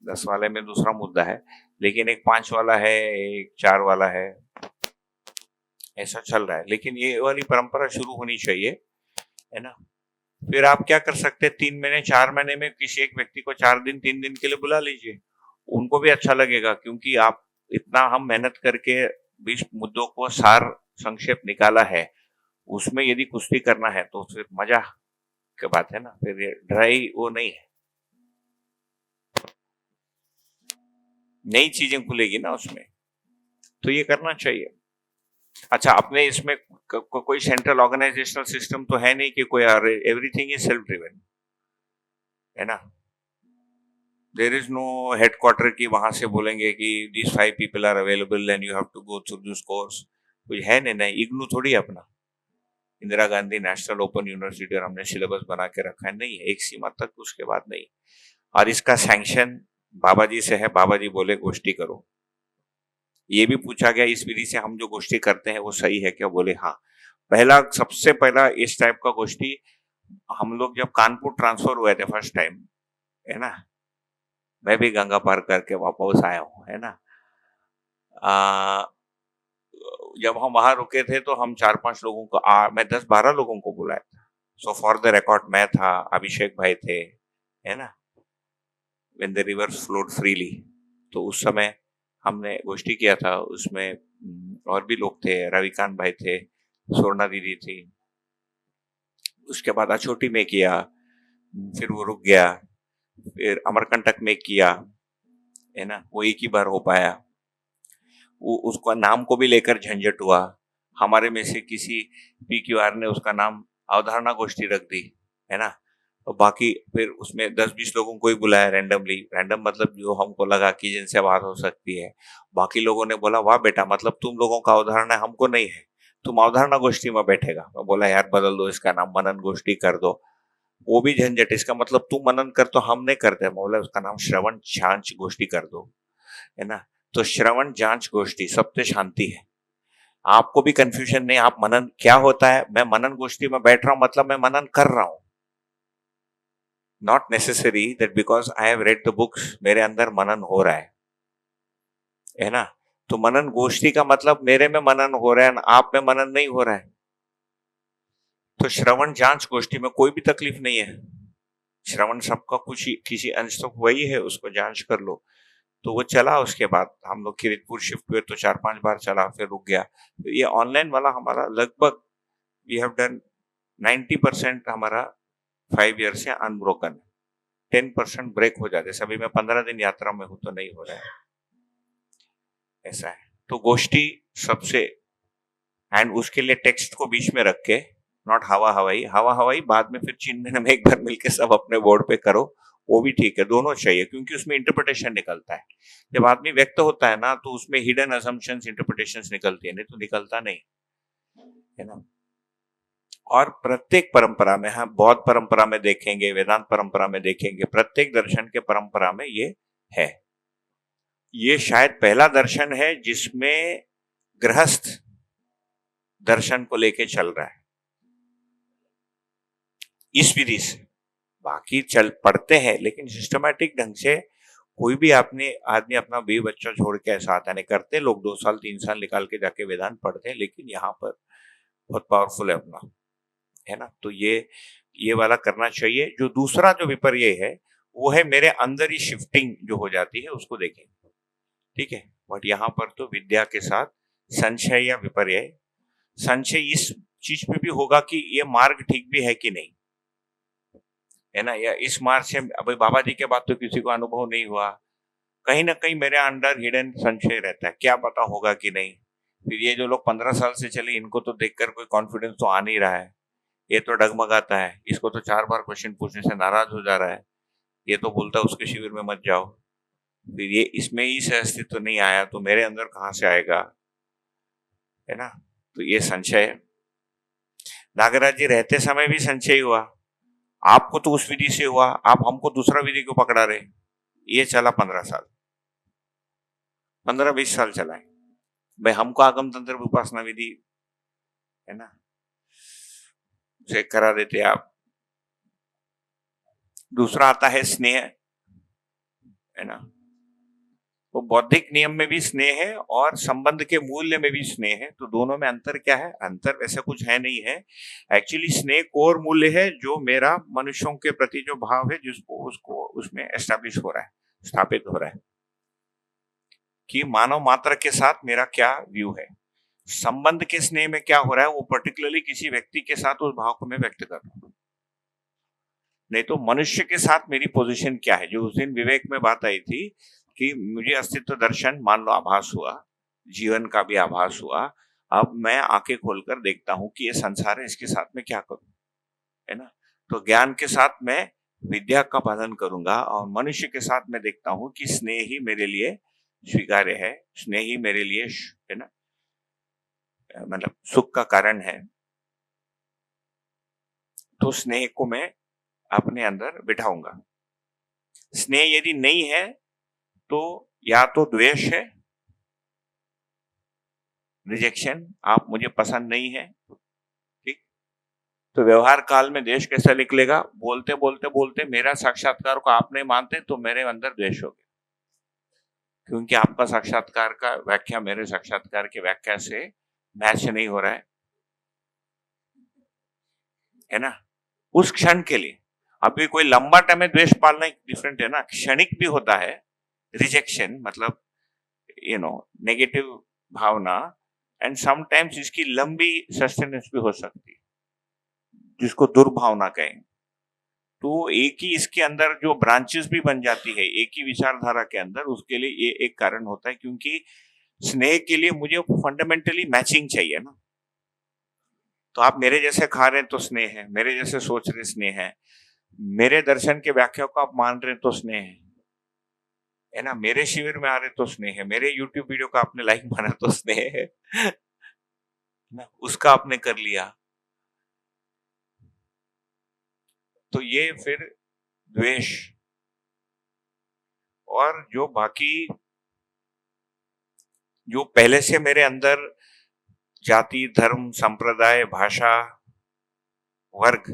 10 वाले में दूसरा मुद्दा है, लेकिन एक 5 वाला है, एक 4 वाला है, ऐसा चल रहा है। लेकिन ये वाली परंपरा शुरू होनी चाहिए, है ना? फिर आप क्या कर सकते हैं, 3 महीने 4 महीने में किसी एक व्यक्ति को 4 दिन 3 दिन के लिए बुला लीजिए, उनको भी अच्छा लगेगा। क्योंकि आप इतना हम मेहनत करके 20 मुद्दों को सार संक्षेप निकाला है, उसमें यदि कुश्ती करना है तो फिर मजा की बात है ना, फिर ये ड्राई वो नहीं है, नई चीजें खुलेगी ना उसमें, तो ये करना चाहिए। अच्छा, अपने इसमें कोई सेंट्रल ऑर्गेनाइजेशनल सिस्टम तो है नहीं कि कोई, एवरीथिंग इज सेल्फ ड्रिवन, है ना? देयर इज नो हेडक्वार्टर की वहां से बोलेंगे कि this 5 people are available and you have to go through this course, कुछ है नहीं। इग्नू थोड़ी अपना Indira Gandhi National Open University और हमने सिलेबस बना के रखा है, नहीं है, एक सीमा तक, उसके बाद नहीं। और इसका सैंक्शन बाबा जी से है, बाबा जी बोले गोष्ठी करो। ये भी पूछा गया इस विधि से हम जो गोष्ठी करते हैं वो सही है क्या, बोले हाँ। सबसे पहला इस टाइप का गोष्ठी हम लोग जब कानपुर ट्रांसफर हुए थे फर्स्ट टाइम, है ना, मैं भी गंगा पार करके वापस आया हूँ, है ना। जब हम वहां रुके थे तो हम 4-5 लोगों को मैं 10-12 लोगों को बुलाया था। सो फॉर द रिकॉर्ड मैं था, अभिषेक भाई थे, है ना, when the river flowed freely, तो उस समय हमने गोष्ठी किया था। उसमें और भी लोग थे, रविकांत भाई थे, स्वर्णा दीदी थी। उसके बाद अछोटी में किया, फिर वो रुक गया, फिर अमरकंटक में किया, है ना, वो एक ही बार हो पाया। वो उसका नाम को भी लेकर झंझट हुआ। हमारे में से किसी PQR ने उसका नाम अवधारणा गोष्ठी रख दी, है ना। तो बाकी फिर उसमें 10-20 लोगों को ही बुलाया रैंडमली, रैंडम मतलब जो हमको लगा कि जिनसे बात हो सकती है। बाकी लोगों ने बोला वाह बेटा, मतलब तुम लोगों का अवधारणा हमको नहीं है, तुम अवधारणा गोष्ठी में बैठेगा। मैं बोला यार बदल दो इसका नाम, मनन गोष्ठी कर दो। वो भी झंझट, इसका मतलब तू मनन कर तो हम नहीं करते। बोला उसका नाम श्रवण जांच गोष्ठी कर दो, है ना। तो श्रवण जांच गोष्ठी सबसे शांति है, आपको भी कंफ्यूजन नहीं। आप मनन क्या होता है, मैं मनन गोष्ठी में बैठ रहा हूं मतलब मैं मनन कर रहा हूं, not necessary that because I have read the books मेरे अंदर मनन हो रहा है ना। तो मनन गोष्ठी का मतलब मेरे में मनन हो रहा है, आप में मनन नहीं हो रहा है। तो श्रवण जांच गोष्ठी में कोई भी तकलीफ नहीं है, श्रवण सबका कुछ किसी अंश तक वही है, उसको जांच कर लो। तो वो चला। उसके बाद हम लोग किरतपुर शिफ्ट हुए तो 4-5 बार चला, फिर रुक गया। तो ये ऑनलाइन वाला हमारा लगभग वी हैव डन 90% हमारा 5 ईयर से अनब्रोकन, 10% ब्रेक हो जाते। सभी में 15 दिन यात्रा में हूं तो नहीं हो रहा है, ऐसा है। तो गोष्ठी सबसे, एंड उसके लिए टेक्स्ट को बीच में रख के, नॉट हवा हवाई बाद में फिर 3 महीने में एक बार मिलके सब अपने बोर्ड पे करो, वो भी ठीक है, दोनों चाहिए, क्योंकि उसमें इंटरप्रिटेशन निकलता है। जब आदमी व्यक्त होता है ना तो उसमें हिडन असम्पशंस, इंटरप्रिटेशंस निकलती है, नहीं तो निकलता नहीं है ना। और प्रत्येक परंपरा में, हम बौद्ध परंपरा में देखेंगे, वेदांत परंपरा में देखेंगे, प्रत्येक दर्शन के परंपरा में ये है। ये शायद पहला दर्शन है जिसमें गृहस्थ दर्शन को लेके चल रहा है इस विधि से। बाकी चल पढ़ते हैं लेकिन सिस्टमैटिक ढंग से कोई भी आदमी अपना बीवी बच्चा छोड़ के ऐसा आता नहीं करते। लोग 2 साल 3 साल निकाल के जाके वेदांत पढ़ते हैं, लेकिन यहाँ पर बहुत पावरफुल है अपना, है ना। तो ये वाला करना चाहिए। जो दूसरा जो विपर्य है वो है मेरे अंदर ही शिफ्टिंग जो हो जाती है, उसको देखेंगे, ठीक है। बट यहाँ पर तो विद्या के साथ संशय या विपर्य, संशय इस चीज पे भी होगा कि ये मार्ग ठीक भी है कि नहीं, है ना। या इस मार्ग से अभी बाबा जी के बाद तो किसी को अनुभव नहीं हुआ, कहीं ना कहीं मेरे अंदर हिडन संशय रहता है, क्या पता होगा कि नहीं। फिर ये जो लोग 15 साल से चले, इनको तो देखकर कोई कॉन्फिडेंस तो आ नहीं रहा है, ये तो डगमगाता है, इसको तो 4 बार क्वेश्चन पूछने से नाराज हो जा रहा है, ये तो बोलता है उसके शिविर में मत जाओ। फिर ये इसमें ही से अस्तित्व नहीं आया तो मेरे अंदर कहाँ से आएगा, है ना। तो ये संशय है। नागराज जी रहते समय भी संशय हुआ, आपको तो उस विधि से हुआ, आप हमको दूसरा विधि क्यों पकड़ा रहे। ये चला 15 साल, 15-20 साल चला है भाई। हमको आगम तंत्र उपासना विधि, है ना, चेक करा देते आप। दूसरा आता है स्नेह, है ना। वो बौद्धिक नियम में भी स्नेह है और संबंध के मूल्य में भी स्नेह है। तो दोनों में अंतर क्या है, अंतर वैसा कुछ है नहीं है। एक्चुअली स्नेह कोर मूल्य है, जो मेरा मनुष्यों के प्रति जो भाव है, जिसको उसको उसमें एस्टैब्लिश हो रहा है, स्थापित हो रहा है कि मानव मात्र के साथ मेरा क्या व्यू है। संबंध के स्नेह में क्या हो रहा है, वो पर्टिकुलरली किसी व्यक्ति के साथ उस भाव को मैं व्यक्त कर रहा हूं, नहीं तो मनुष्य के साथ मेरी पोजीशन क्या है। जो उस दिन विवेक में बात आई थी कि मुझे अस्तित्व दर्शन मान लो आभास हुआ, जीवन का भी आभास हुआ, अब मैं आंखें खोलकर देखता हूं कि ये संसार है, इसके साथ में क्या करूं, है ना। तो ज्ञान के साथ मैं विद्या का पालन करूंगा और मनुष्य के साथ मैं देखता हूं कि स्नेह ही मेरे लिए स्वीकार्य है, स्नेह ही मेरे लिए, है ना, मतलब सुख का कारण है। तो स्नेह को मैं अपने अंदर बिठाऊंगा। स्नेह यदि नहीं है तो या तो द्वेष है, रिजेक्शन, आप मुझे पसंद नहीं है, ठीक। तो व्यवहार काल में द्वेष कैसे निकलेगा, बोलते बोलते बोलते मेरा साक्षात्कार को आप नहीं मानते तो मेरे अंदर द्वेष हो गया, क्योंकि आपका साक्षात्कार का व्याख्या मेरे साक्षात्कार की व्याख्या से मैच नहीं हो रहा है ना। उस क्षण के लिए अभी कोई लंबा टाइम में द्वेष पालना डिफरेंट है ना, क्षणिक भी होता है रिजेक्शन, मतलब नेगेटिव भावना, एंड समटाइम्स इसकी लंबी सस्टेनेंस भी हो सकती है, जिसको दुर्भावना कहें। तो एक ही इसके अंदर जो ब्रांचेस भी बन जाती है एक ही विचारधारा के अंदर, उसके लिए ये एक कारण होता है, क्योंकि स्नेह के लिए मुझे फंडामेंटली मैचिंग चाहिए ना। तो आप मेरे जैसे खा रहे हैं तो स्नेह है, मेरे जैसे सोच रहे स्नेह है, मेरे दर्शन के व्याख्या को आप मान रहे हैं तो स्नेह है ना, मेरे शिविर में आ रहे तो स्नेह है, मेरे यूट्यूब वीडियो का आपने लाइक माना तो स्नेह है ना, उसका आपने कर लिया। तो ये फिर द्वेष। और जो बाकी जो पहले से मेरे अंदर जाति, धर्म, संप्रदाय, भाषा, वर्ग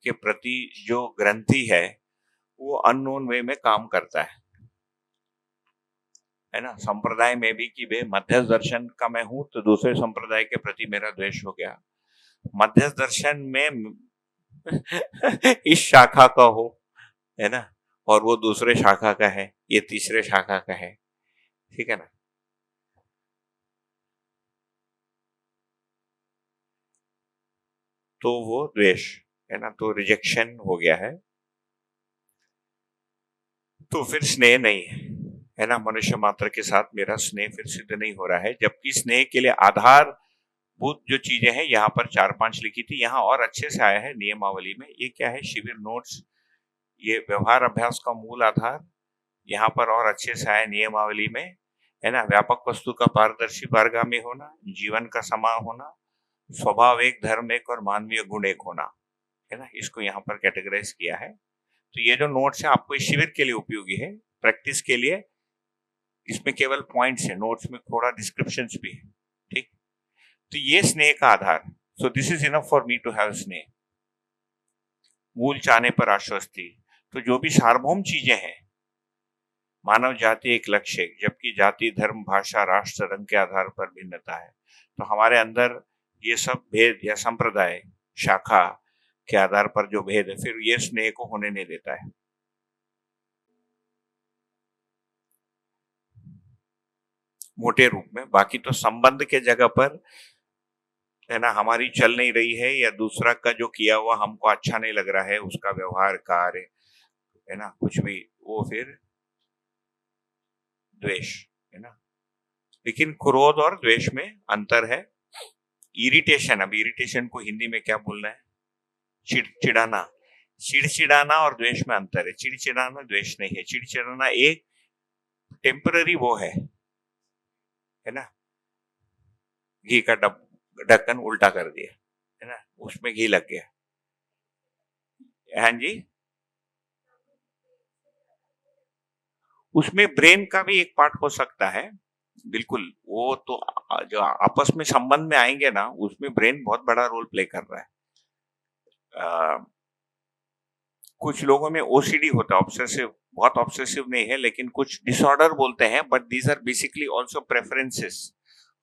के प्रति जो ग्रंथि है वो अननोन वे में काम करता है ना। संप्रदाय में भी कि वे मध्यस्थ दर्शन का मैं हूं तो दूसरे संप्रदाय के प्रति मेरा द्वेष हो गया। मध्यस्थ दर्शन में इस शाखा का हो, है ना, और वो दूसरे शाखा का है, ये तीसरे शाखा का है, ठीक है ना। तो वो द्वेष है ना, तो रिजेक्शन हो गया है। तो फिर स्नेह नहीं है ना, मनुष्य मात्र के साथ मेरा स्नेह फिर सिद्ध नहीं हो रहा है। जबकि स्नेह के लिए आधारभूत जो चीजें हैं यहाँ पर 4-5 लिखी थी, यहाँ और अच्छे से आया है नियमावली में। ये क्या है, शिविर नोट्स ये व्यवहार अभ्यास का मूल आधार यहाँ पर और अच्छे से आए नियमावली में, है ना। व्यापक वस्तु का पारदर्शी पारगामी होना, जीवन का समान होना, स्वभाव एक, धर्म एक और मानवीय गुण एक होना, है ना। इसको यहाँ पर कैटेगराइज किया है। तो ये जो नोट्स है आपको इस शिविर के लिए उपयोगी है, प्रैक्टिस के लिए इसमें केवल पॉइंट्स है, नोट्स में थोड़ा डिस्क्रिप्शंस भी है, ठीक। तो ये स्नेह का आधार, so this is enough for me to have sneh. मूल चाहने पर आश्वस्ति, तो जो भी सार्वभौम चीजें हैं, मानव जाति एक लक्ष्य, जबकि जाति, धर्म, भाषा, राष्ट्र, रंग के आधार पर भिन्नता है। तो हमारे अंदर ये सब भेद या संप्रदाय, शाखा के आधार पर जो भेद है, फिर ये स्नेह को होने नहीं देता है। मोटे रूप में बाकी तो संबंध के जगह पर, है ना, हमारी चल नहीं रही है या दूसरा का जो किया हुआ हमको अच्छा नहीं लग रहा है, उसका व्यवहार, कार्य, है ना, कुछ भी, वो फिर द्वेष, है ना। लेकिन क्रोध और द्वेष में अंतर है। इरिटेशन, अब इरिटेशन को हिंदी में क्या बोलना है? चिड़चिड़ाना। चिड़चिड़ाना और द्वेष में अंतर है। चिड़चिड़ाना द्वेष नहीं है। चिड़चिड़ाना एक टेम्पररी वो है ना। घी का ढक्कन उल्टा कर दिया, है ना, उसमें घी लग गया। हाँ जी, उसमें ब्रेन का भी एक पार्ट हो सकता है, बिल्कुल। वो तो जो आपस में संबंध में आएंगे ना, उसमें ब्रेन बहुत बड़ा रोल प्ले कर रहा है। कुछ लोगों में ओसीडी होता है, ऑब्सेसिव, बहुत ऑब्सेसिव नहीं है, लेकिन कुछ डिसऑर्डर बोलते हैं, but these are basically also preferences,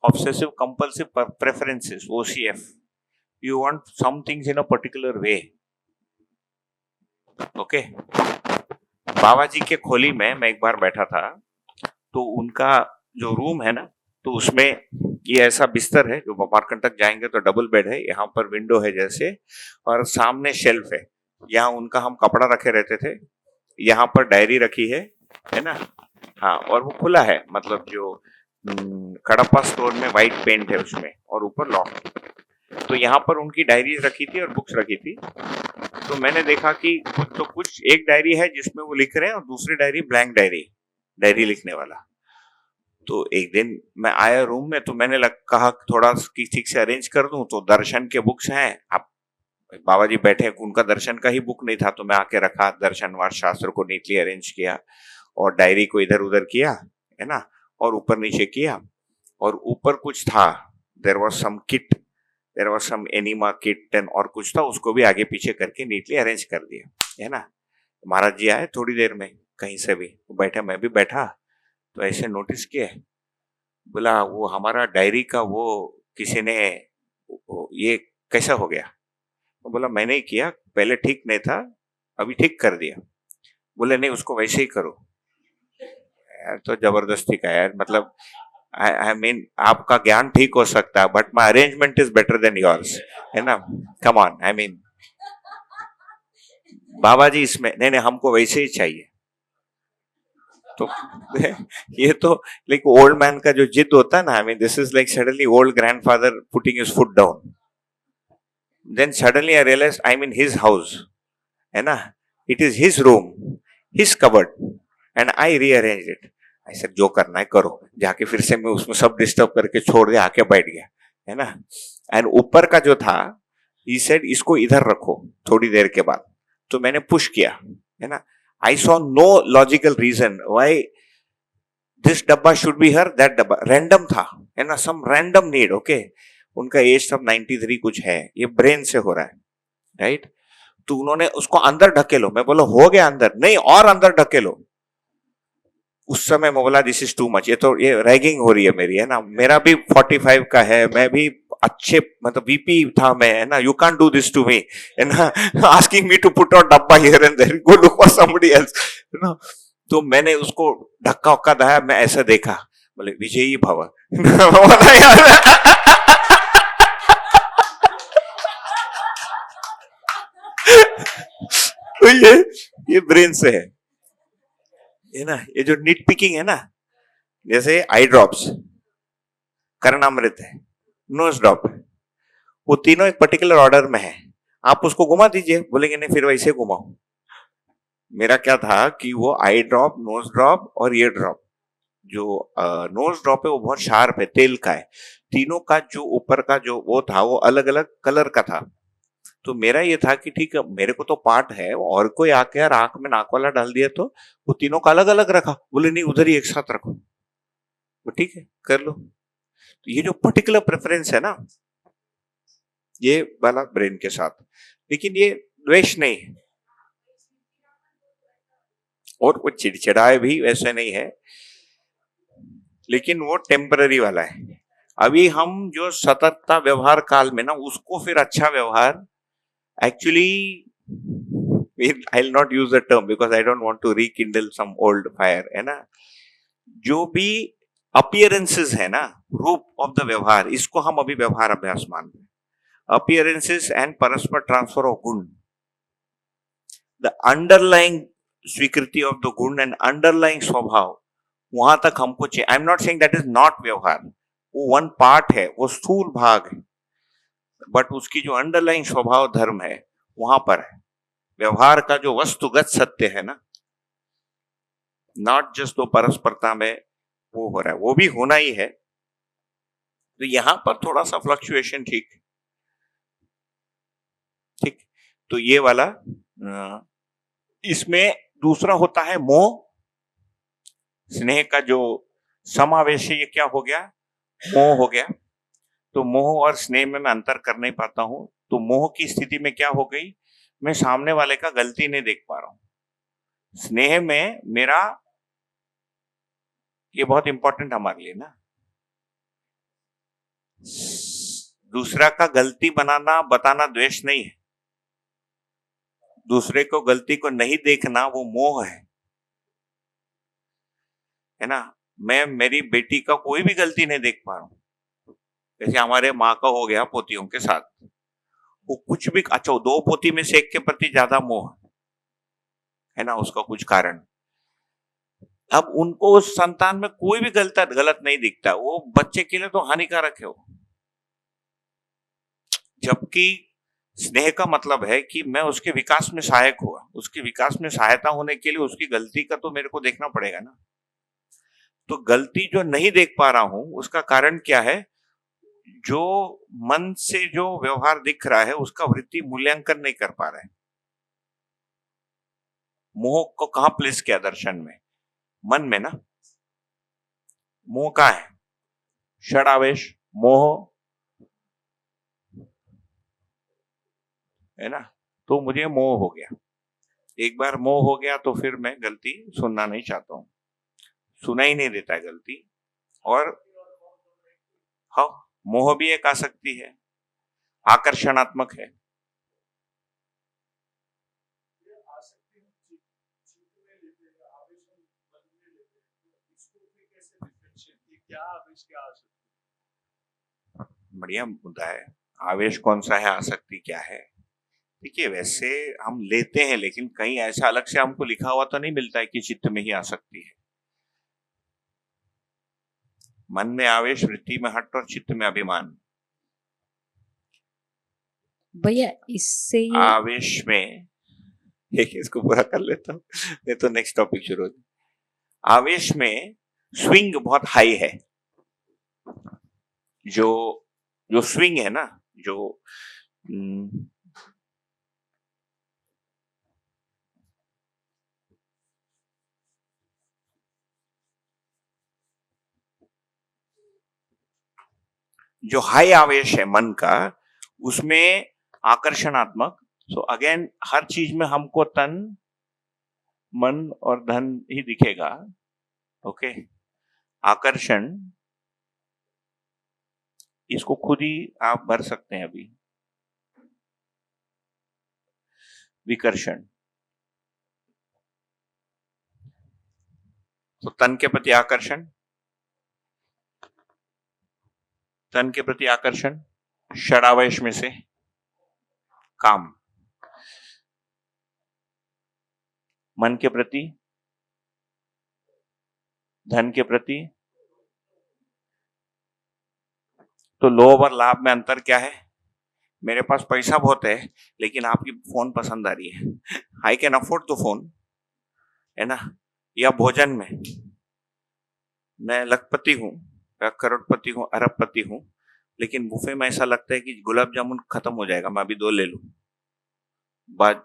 obsessive compulsive preferences, OCF. You want some things in a particular way, okay. बाबा जी के खोली में मैं एक बार बैठा था, तो उनका जो रूम है ना, तो उसमें ये ऐसा बिस्तर है, जो मार्कंटक जाएंगे तो डबल बेड है, यहाँ पर विंडो है जैसे, और सामने शेल्फ है, यहाँ उनका हम कपड़ा रखे रहते थे, यहाँ पर डायरी रखी है ना, हाँ, और वो खुला है, मतलब जो कड़प्पा स्टोर में व्हाइट पेंट है उसमें, और ऊपर लॉक। तो यहाँ पर उनकी डायरी रखी थी और बुक्स रखी थी। तो मैंने देखा कि कुछ एक डायरी है जिसमें वो लिख रहे हैं, और दूसरी डायरी ब्लैंक डायरी लिखने वाला। तो एक दिन मैं आया रूम में, तो मैंने कहा थोड़ा ठीक से अरेंज कर दूं, तो दर्शन के बुक्स हैं, आप बाबा जी बैठे, उनका दर्शन का ही बुक नहीं था, तो मैं आके रखा, दर्शनवाद शास्त्र को नीटली अरेंज किया, और डायरी को इधर उधर किया, है ना, और ऊपर नीचे किया, और ऊपर कुछ था, there was some kit, there was some enema kit and और कुछ था, उसको भी आगे पीछे करके नीटली अरेंज कर दिया, है ना। महाराज जी आए थोड़ी देर में कहीं से भी, बैठे, मैं भी बैठा, तो ऐसे नोटिस किए, बोला वो हमारा डायरी का वो किसी ने ये कैसा हो गया? तो बोला मैंने ही किया, पहले ठीक नहीं था, अभी ठीक कर दिया। बोले नहीं, उसको वैसे ही करो। यार तो जबरदस्ती का यार, मतलब आई मीन आपका ज्ञान ठीक हो सकता है, but my arrangement is better than yours, है ना। कम ऑन, आई मीन बाबा जी इसमें नहीं, हमको वैसे ही चाहिए। तो ये तो लाइक ओल्ड मैन का जो जिद होता है ना, I mean this is like suddenly old grandfather putting his foot down, then suddenly I realise I mean his house, है ना, it is his room, his cupboard, and I rearrange it. ऐसा जो करना है करो, जाके फिर से मैं उसमें सब डिस्टर्ब करके छोड़ दिया, आके बैठ गया, है ना। एंड ऊपर का जो था, ही सेड इसको इधर रखो थोड़ी देर के बाद, तो मैंने पुश किया, है ना। I saw no logical reason why this डब्बा should be here, that डब्बा random था, है ना, some random need, okay। उनका एज सब 93 कुछ है, ये ब्रेन से हो रहा है, राइट। तो उन्होंने उसको अंदर ढकेलो, मैं बोला हो गया अंदर, नहीं और अंदर ढकेलो। उस समय मैं बोला दिस इज टू मच, ये रैगिंग हो रही है मेरी, है ना, मेरा भी 45 का है, मैं भी अच्छे मतलब वीपी था मैं, है ना, you can't do this to me, है ना, asking me to put out dabba here and there, go look for somebody else, है ना। तो मैंने उसको धक्का वक्का दिया, मैं ऐसा देखा, बोले विजयी भव। तो ये ब्रेन से है ना। ये जो निट पिकिंग है ना, जैसे आई ड्रॉप्स, कर्णामृत है, नोज ड्रॉप, वो तीनों एक पर्टिकुलर ऑर्डर में है, आप उसको घुमा दीजिए, बोलेंगे नहीं फिर वैसे घुमाओ, मेरा क्या था कि वो आई ड्रॉप, नोज ड्रॉप और ईयर ड्रॉप, जो नोज ड्रॉप है वो बहुत शार्प है, तेल का है, तीनों का जो ऊपर का जो वो था वो अलग अलग कलर का था। तो मेरा ये था कि ठीक है, मेरे को तो पार्ट है, और कोई आके यार आंख में नाक वाला डाल दिया तो वो तीनों का अलग अलग रखा। बोले नहीं, उधर ही एक साथ रखो। वो ठीक है, कर लो। तो ये जो पर्टिकुलर प्रेफरेंस है ना, ये वाला ब्रेन के साथ, लेकिन ये द्वेष नहीं है, और वो चिड़चिड़ाए भी वैसे नहीं है, लेकिन वो टेम्पररी वाला है। अभी हम जो सतर्कता व्यवहार काल में ना, उसको फिर अच्छा व्यवहार, actually I'll not use the term because I don't want to rekindle some old fire, है ना। जो भी appearances है ना, रूप ऑफ द व्यवहार, इसको हम अभी व्यवहार अभ्यास मान रहे हैं। appearances and परस्पर ट्रांसफर ऑफ गुण, द अंडरलाइंग स्वीकृति ऑफ द गुण एंड अंडरलाइंग स्वभाव, वहां तक हमको चाहिए। आई am not saying that is not व्यवहार, वो वन पार्ट है, वो स्थूल भाग है, बट उसकी जो अंडरलाइंग स्वभाव धर्म है वहां पर है। व्यवहार का जो वस्तुगत सत्य है ना, नॉट जस्ट वो परस्परता में वो हो रहा है, वो भी होना ही है। तो यहां पर थोड़ा सा फ्लक्चुएशन, ठीक ठीक। तो ये वाला इसमें दूसरा होता है मोह, स्नेह का जो समावेश है, ये क्या हो गया, मोह हो गया। तो मोह और स्नेह में मैं अंतर कर नहीं पाता हूं। तो मोह की स्थिति में क्या हो गई, मैं सामने वाले का गलती नहीं देख पा रहा हूं। स्नेह में मेरा, ये बहुत इंपॉर्टेंट हमारे लिए ना, दूसरा का गलती बनाना बताना द्वेष नहीं है, दूसरे को गलती को नहीं देखना वो मोह है ना। मैं मेरी बेटी का कोई भी गलती नहीं देख पा रहा हूं, जैसे हमारे माँ का हो गया पोतियों के साथ, वो कुछ भी, अच्छा दो पोती में से एक के प्रति ज्यादा मोह है ना, उसका कुछ कारण। अब उनको उस संतान में कोई भी गलत नहीं दिखता, वो बच्चे के लिए तो हानिकारक है वो। जबकि स्नेह का मतलब है कि मैं उसके विकास में सहायक हुआ, उसके विकास में सहायता होने के लिए उसकी गलती का तो मेरे को देखना पड़ेगा ना। तो गलती जो नहीं देख पा रहा हूं उसका कारण क्या है, जो मन से जो व्यवहार दिख रहा है उसका वृत्ति मूल्यांकन नहीं कर पा रहा है। मोह को कहां प्लेस किया दर्शन में, मन में ना। मोह का है षडावेश, मोह है ना। तो मुझे मोह हो गया, एक बार मोह हो गया तो फिर मैं गलती सुनना नहीं चाहता हूं, सुना ही नहीं देता है गलती। और हाँ, मोह भी एक आसक्ति है, आकर्षणात्मक है। बढ़िया मुद्दा है, आवेश कौन सा है, आसक्ति क्या है। देखिए वैसे हम लेते हैं, लेकिन कहीं ऐसा अलग से हमको लिखा हुआ तो नहीं मिलता है कि चित्त में ही आसक्ति है। मन में आवेश, वृत्ति में हट और चित्त में अभिमान। भैया इससे ये आवेश में, एक इसको पूरा कर लेता हूँ नहीं तो नेक्स्ट टॉपिक शुरू होता। आवेश में स्विंग बहुत हाई है, जो जो स्विंग है ना, जो जो हाई आवेश है मन का, उसमें आकर्षणात्मक। सो अगेन हर चीज में हमको तन, मन और धन ही दिखेगा। ओके, आकर्षण, इसको खुद ही आप भर सकते हैं अभी। विकर्षण, तो तन के प्रति आकर्षण, तन के प्रति आकर्षण, षडावेश में से काम, मन के प्रति, धन के प्रति। तो लोभ और लाभ में अंतर क्या है, मेरे पास पैसा बहुत है लेकिन आपकी फोन पसंद आ रही है, I can afford the phone, है ना, या भोजन में मैं लखपति हूँ या करोड़पति हूँ, अरबपति हूँ, लेकिन बुफे में ऐसा लगता है कि गुलाब जामुन खत्म हो जाएगा, मैं अभी 2 ले लूं, बाद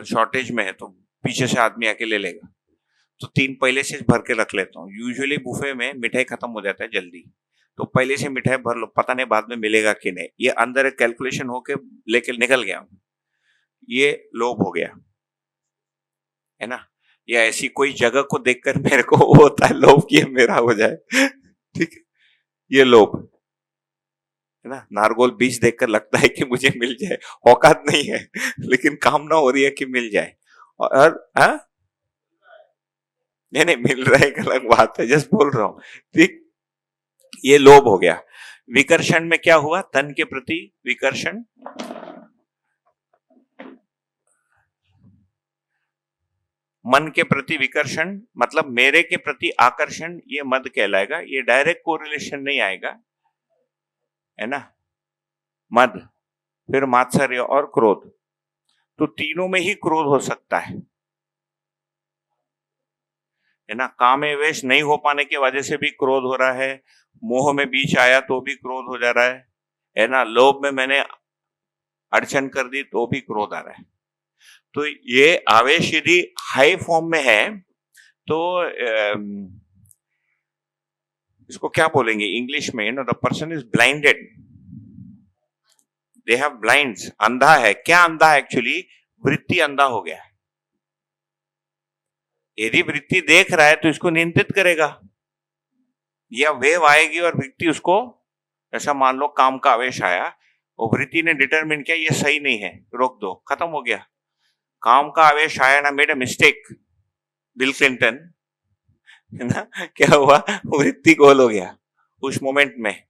शॉर्टेज में है तो पीछे से आदमी आके ले लेगा, तो 3 पहले से भर के रख लेता हूँ। यूजुअली बुफे में मिठाई खत्म हो जाता है जल्दी, तो पहले से मिठाई भर लो, पता नहीं बाद में मिलेगा कि नहीं, ये अंदर एक कैलकुलेशन होके लेके निकल गया, ये लोभ हो गया, है ना। या ऐसी कोई जगह को देखकर मेरे को वो होता है लोभ कि ये मेरा हो जाए, ठीक है, ये लोभ है ना। नारगोल बीच देखकर लगता है कि मुझे मिल जाए, औकात नहीं है लेकिन कामना हो रही है कि मिल जाए, और हाँ नहीं मिल रहा है एक अलग बात है, जस्ट बोल रहा हूं, ठीक, ये लोभ हो गया। विकर्षण में क्या हुआ, तन के प्रति विकर्षण, मन के प्रति विकर्षण मतलब मेरे के प्रति आकर्षण, ये मद कहलाएगा। ये डायरेक्ट कोरिलेशन नहीं आएगा, है ना। मद, फिर मात्सर्य और क्रोध, तो तीनों में ही क्रोध हो सकता है ना। कामेवेश नहीं हो पाने की वजह से भी क्रोध हो रहा है, मोह में बीच आया तो भी क्रोध हो जा रहा है ना। लोभ में मैंने अड़चन कर दी तो भी क्रोध आ रहा है। तो ये आवेश यदि हाई फॉर्म में है तो इसको क्या बोलेंगे इंग्लिश में, the person is blinded, they have blinds, अंधा है। क्या अंधा है एक्चुअली, वृत्ति अंधा हो गया है। यदि वृत्ति देख रहा है तो इसको नियंत्रित करेगा, या वेव आएगी और वृत्ति उसको, ऐसा मान लो काम का आवेश आया और वृत्ति ने डिटरमिन किया ये सही नहीं है, रोक दो, खत्म हो गया। काम का आवेश आया ना, made a mistake, bill Clinton, है ना, क्या हुआ, वृत्ति गोल हो गया उस मोमेंट में।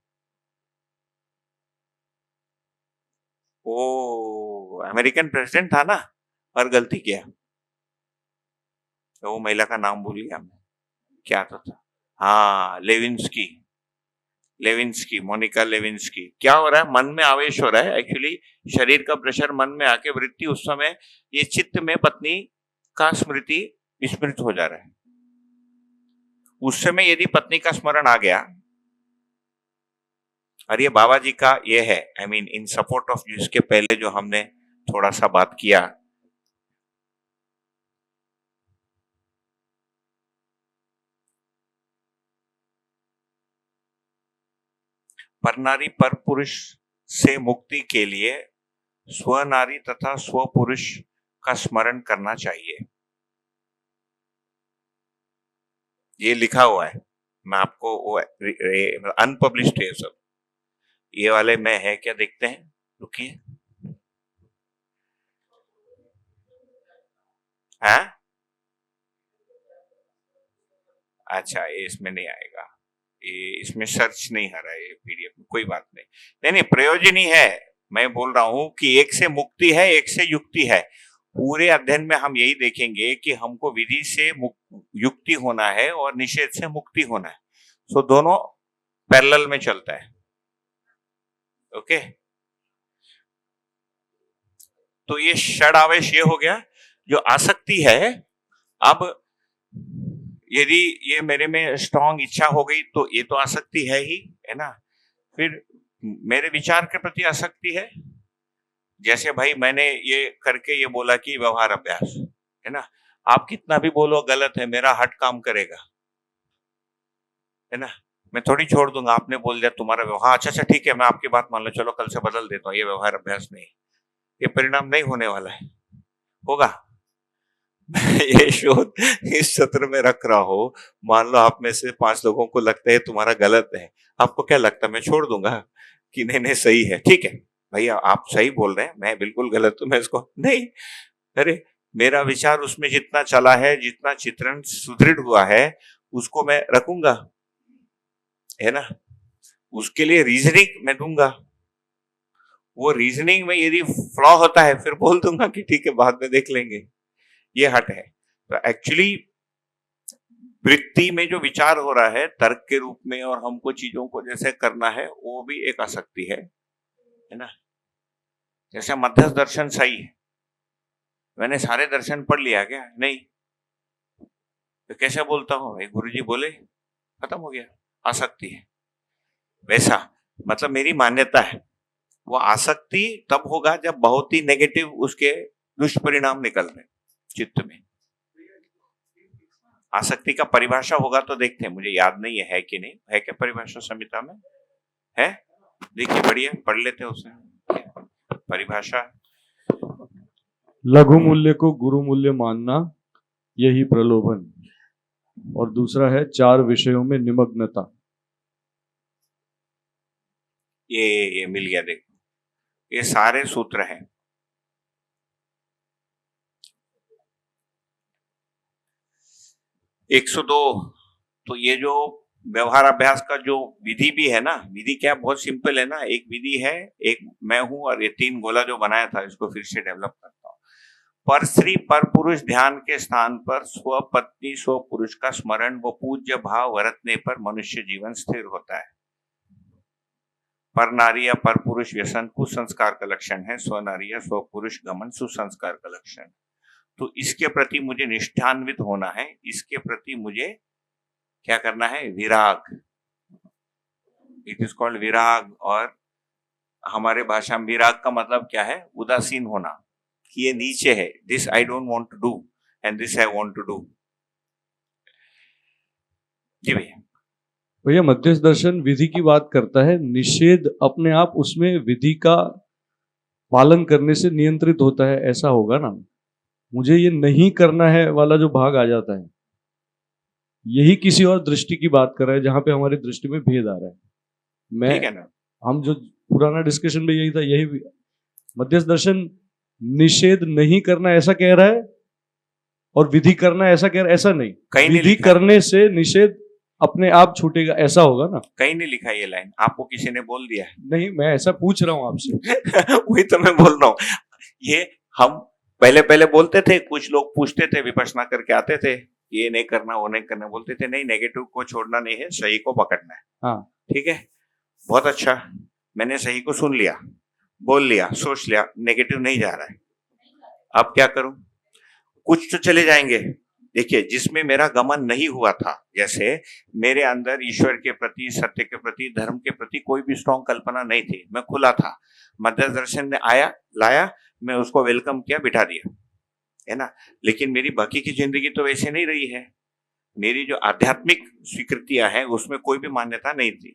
वो अमेरिकन प्रेसिडेंट था ना, और गलती किया, तो वो महिला का नाम भूल गया मैं, क्या तो था, हाँ लेविंस्की, मोनिका लेविंस्की। क्या हो रहा है, मन में आवेश हो रहा है, एक्चुअली शरीर का प्रेशर मन में आके वृत्ति उस समय ये चित्त में पत्नी का स्मृति विस्मृत हो जा रहा है। उस समय यदि पत्नी का स्मरण आ गया, और ये बाबा जी का ये है, I mean in support of जिसके पहले जो हमने थोड़ा सा बात किया, परनारी पर पुरुष से मुक्ति के लिए स्वनारी तथा स्व पुरुष का स्मरण करना चाहिए। ये लिखा हुआ है, मैं आपको वो अनपब्लिश्ड है सब, ये वाले में है क्या, देखते हैं, रुकिए। हाँ अच्छा, ये इसमें नहीं आएगा, ये इसमें सर्च नहीं आ रहा है, ये पीडीएफ में, कोई बात नहीं, नहीं प्रयोजन ही है। मैं बोल रहा हूं कि एक से मुक्ति है, एक से युक्ति है। पूरे अध्ययन में हम यही देखेंगे कि हमको विधि से युक्ति होना है और निषेध से मुक्ति होना है, सो दोनों पैरेलल में चलता है। ओके, तो ये षड आवेश ये हो गया जो आसक्ति है। अब यदि ये मेरे में स्ट्रांग इच्छा हो गई तो ये तो आसक्ति है ही, है ना। फिर मेरे विचार के प्रति आसक्ति है, जैसे भाई मैंने ये करके ये बोला कि व्यवहार अभ्यास, है ना, आप कितना भी बोलो गलत है, मेरा हट काम करेगा, है ना। मैं थोड़ी छोड़ दूंगा, आपने बोल दिया तुम्हारा व्यवहार, अच्छा ठीक है मैं आपकी बात मान लो, चलो कल से बदल देता हूँ, ये व्यवहार अभ्यास नहीं, ये परिणाम नहीं होने वाला है, होगा। ये शोध इस सत्र में रख रहा हो, मान लो आप में से 5 लोगों को लगता है तुम्हारा गलत है, आपको क्या लगता है मैं छोड़ दूंगा कि नहीं सही है, ठीक है भैया आप सही बोल रहे हैं, मैं बिल्कुल गलत हूं, मैं इसको नहीं, अरे मेरा विचार उसमें जितना चला है, जितना चित्रण सुदृढ़ हुआ है उसको मैं रखूंगा, है ना, उसके लिए रीजनिंग मैं दूंगा। वो रीजनिंग में यदि फ्लॉ होता है फिर बोल दूंगा कि ठीक है बाद में देख लेंगे, ये हट है। तो एक्चुअली वृत्ति में जो विचार हो रहा है तर्क के रूप में और हमको चीजों को जैसे करना है, वो भी एक आसक्ति है ना। जैसे मध्यस्थ दर्शन सही है, मैंने सारे दर्शन पढ़ लिया क्या, नहीं, तो कैसे बोलता हूँ, एक गुरुजी बोले, खत्म हो गया, आसक्ति है। वैसा मतलब मेरी मान्यता है, वो आसक्ति तब होगा जब बहुत ही नेगेटिव उसके दुष्परिणाम निकल रहे चित्त में। आसक्ति का परिभाषा होगा तो देखते हैं, मुझे याद नहीं है कि नहीं है, क्या परिभाषा संहिता में है? देखिए, बढ़िया पढ़ लेते हैं उसे परिभाषा। लघु मूल्य को गुरु मूल्य मानना, यही प्रलोभन। और दूसरा है 4 विषयों में निमग्नता। ये मिल गया, देखो ये सारे सूत्र हैं। एक 102। तो ये जो व्यवहार अभ्यास का जो विधि भी है ना, विधि क्या बहुत सिंपल है ना, एक विधि है, एक मैं हूं, और ये 3 गोला जो बनाया था इसको फिर से डेवलप करता हूं। पर स्त्री पर पुरुष ध्यान के स्थान पर स्व पत्नी स्व पुरुष का स्मरण व पूज्य भाव बरतने पर मनुष्य जीवन स्थिर होता है। पर नारी या पर पुरुष व्यसन कुसंस्कार का लक्षण है, स्व नारी या स्व पुरुष गमन सुसंस्कार का लक्षण है। तो इसके प्रति मुझे निष्ठान्वित होना है, इसके प्रति मुझे क्या करना है, विराग। इट इज कॉल्ड विराग। और हमारे भाषा में विराग का मतलब क्या है, उदासीन होना, कि ये नीचे है, this I don't want to do and this I want to do. जी भैया। भैया, मध्यस्थ दर्शन विधि की बात करता है, निषेध अपने आप उसमें विधि का पालन करने से नियंत्रित होता है, ऐसा होगा ना? मुझे ये नहीं करना है वाला जो भाग आ जाता है, यही किसी और दृष्टि की बात कर रहा है, जहां पे हमारी दृष्टि में भेद आ रहा है। ठीक है ना? हम जो पुराना डिस्कशन में यही था, यही मध्यस्थ दर्शन निषेध नहीं करना ऐसा कह रहा है, और विधि करना ऐसा कह रहा है, ऐसा नहीं। कहीं विधि करने से निषेध अपने आप छूटेगा, ऐसा होगा ना? कहीं नहीं लिखा ये लाइन, आपको किसी ने बोल दिया है? नहीं, मैं ऐसा पूछ रहा हूं आपसे। वही तो मैं बोल रहा हूँ। ये हम पहले बोलते थे, कुछ लोग पूछते थे, विपश्यना करके आते थे, ये नहीं करना वो नहीं करना, बोलते थे नहीं, नेगेटिव को छोड़ना नहीं है, सही को पकड़ना है। हाँ, ठीक है, बहुत अच्छा, मैंने सही को सुन लिया, बोल लिया, सोच लिया, नेगेटिव नहीं जा रहा है, अब क्या करूं? कुछ तो चले जाएंगे। देखिए, जिसमें मेरा गमन नहीं हुआ था, जैसे मेरे अंदर ईश्वर के प्रति, सत्य के प्रति, धर्म के प्रति कोई भी स्ट्रॉन्ग कल्पना नहीं थी, मैं खुला था, मध्यस्थ दर्शन ने आया, लाया, मैं उसको वेलकम किया, बिठा दिया, है ना। लेकिन मेरी बाकी की जिंदगी तो वैसे नहीं रही है। मेरी जो आध्यात्मिक स्वीकृतियां हैं उसमें कोई भी मान्यता नहीं थी।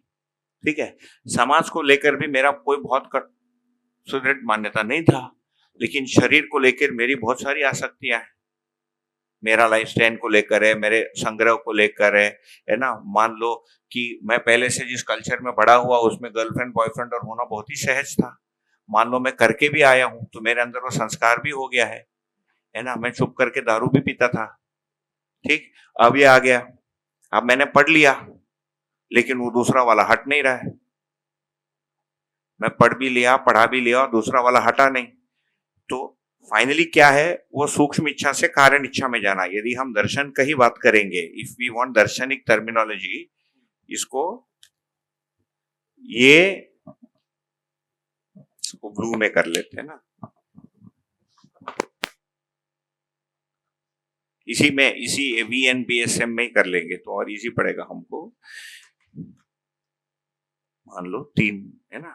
ठीक है, समाज को लेकर भी मेरा कोई बहुत सुदृढ़ मान्यता नहीं था, लेकिन शरीर को लेकर मेरी बहुत सारी आसक्तियां हैं। मेरा लाइफ स्टाइल को लेकर है, मेरे संग्रह को लेकर है ना। मान लो कि मैं पहले से जिस कल्चर में बड़ा हुआ उसमें गर्लफ्रेंड बॉयफ्रेंड और होना बहुत ही सहज था। मान लो मैं करके भी आया हूं तो मेरे अंदर वो संस्कार भी हो गया है ना। मैं चुप करके दारू भी पीता था, ठीक, अब ये आ गया, अब मैंने पढ़ लिया, लेकिन वो दूसरा वाला हट नहीं रहा है। मैं पढ़ भी लिया, पढ़ा भी लिया और दूसरा वाला हटा नहीं। तो फाइनली क्या है, वो सूक्ष्म इच्छा से कारण इच्छा में जाना। यदि हम दर्शन का ही बात करेंगे, इफ वी वांट दर्शनिक टर्मिनोलॉजी, इसको ब्लू में कर लेते हैं ना, इसी VNBSM में ही कर लेंगे तो और इजी पड़ेगा हमको। मान लो 3 है ना,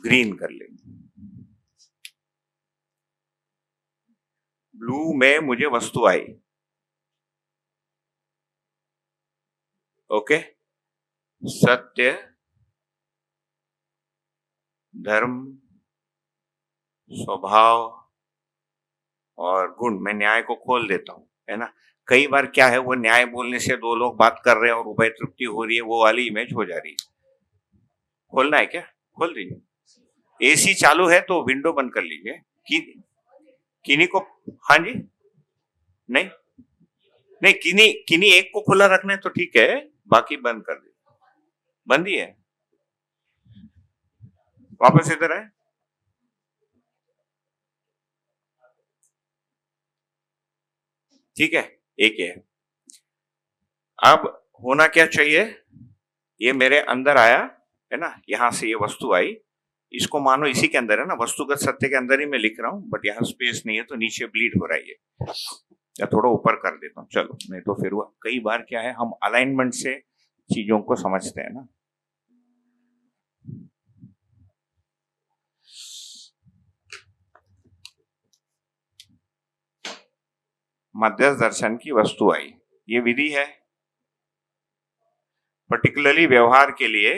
ग्रीन कर लेंगे। ब्लू में मुझे वस्तु आई, ओके, सत्य, धर्म, स्वभाव और गुण। मैं न्याय को खोल देता हूं, है ना। कई बार क्या है, वो न्याय बोलने से 2 लोग बात कर रहे हैं और उभय तृप्ति हो रही है, वो वाली इमेज हो जा रही है। खोलना है क्या? खोल दीजिए। AC चालू है तो विंडो बंद कर लीजिए। किन्हीं को, हाँ जी, नहीं नहीं, किन्हीं एक को खुला रखना है तो ठीक है, बाकी बंद कर दीजिए। बंद ही है, वापस इधर है। ठीक है, एक है। अब होना क्या चाहिए, ये मेरे अंदर आया है ना, यहां से ये वस्तु आई, इसको मानो इसी के अंदर है ना, वस्तुगत सत्य के अंदर ही मैं लिख रहा हूं, बट यहां स्पेस नहीं है तो नीचे ब्लीड हो रहा है ये। या थोड़ा ऊपर कर देता हूँ, चलो, नहीं तो फिर हुआ। कई बार क्या है, हम अलाइनमेंट से चीजों को समझते हैं ना। मध्यस्थ दर्शन की वस्तु आई, ये विधि है पर्टिकुलरली व्यवहार के लिए,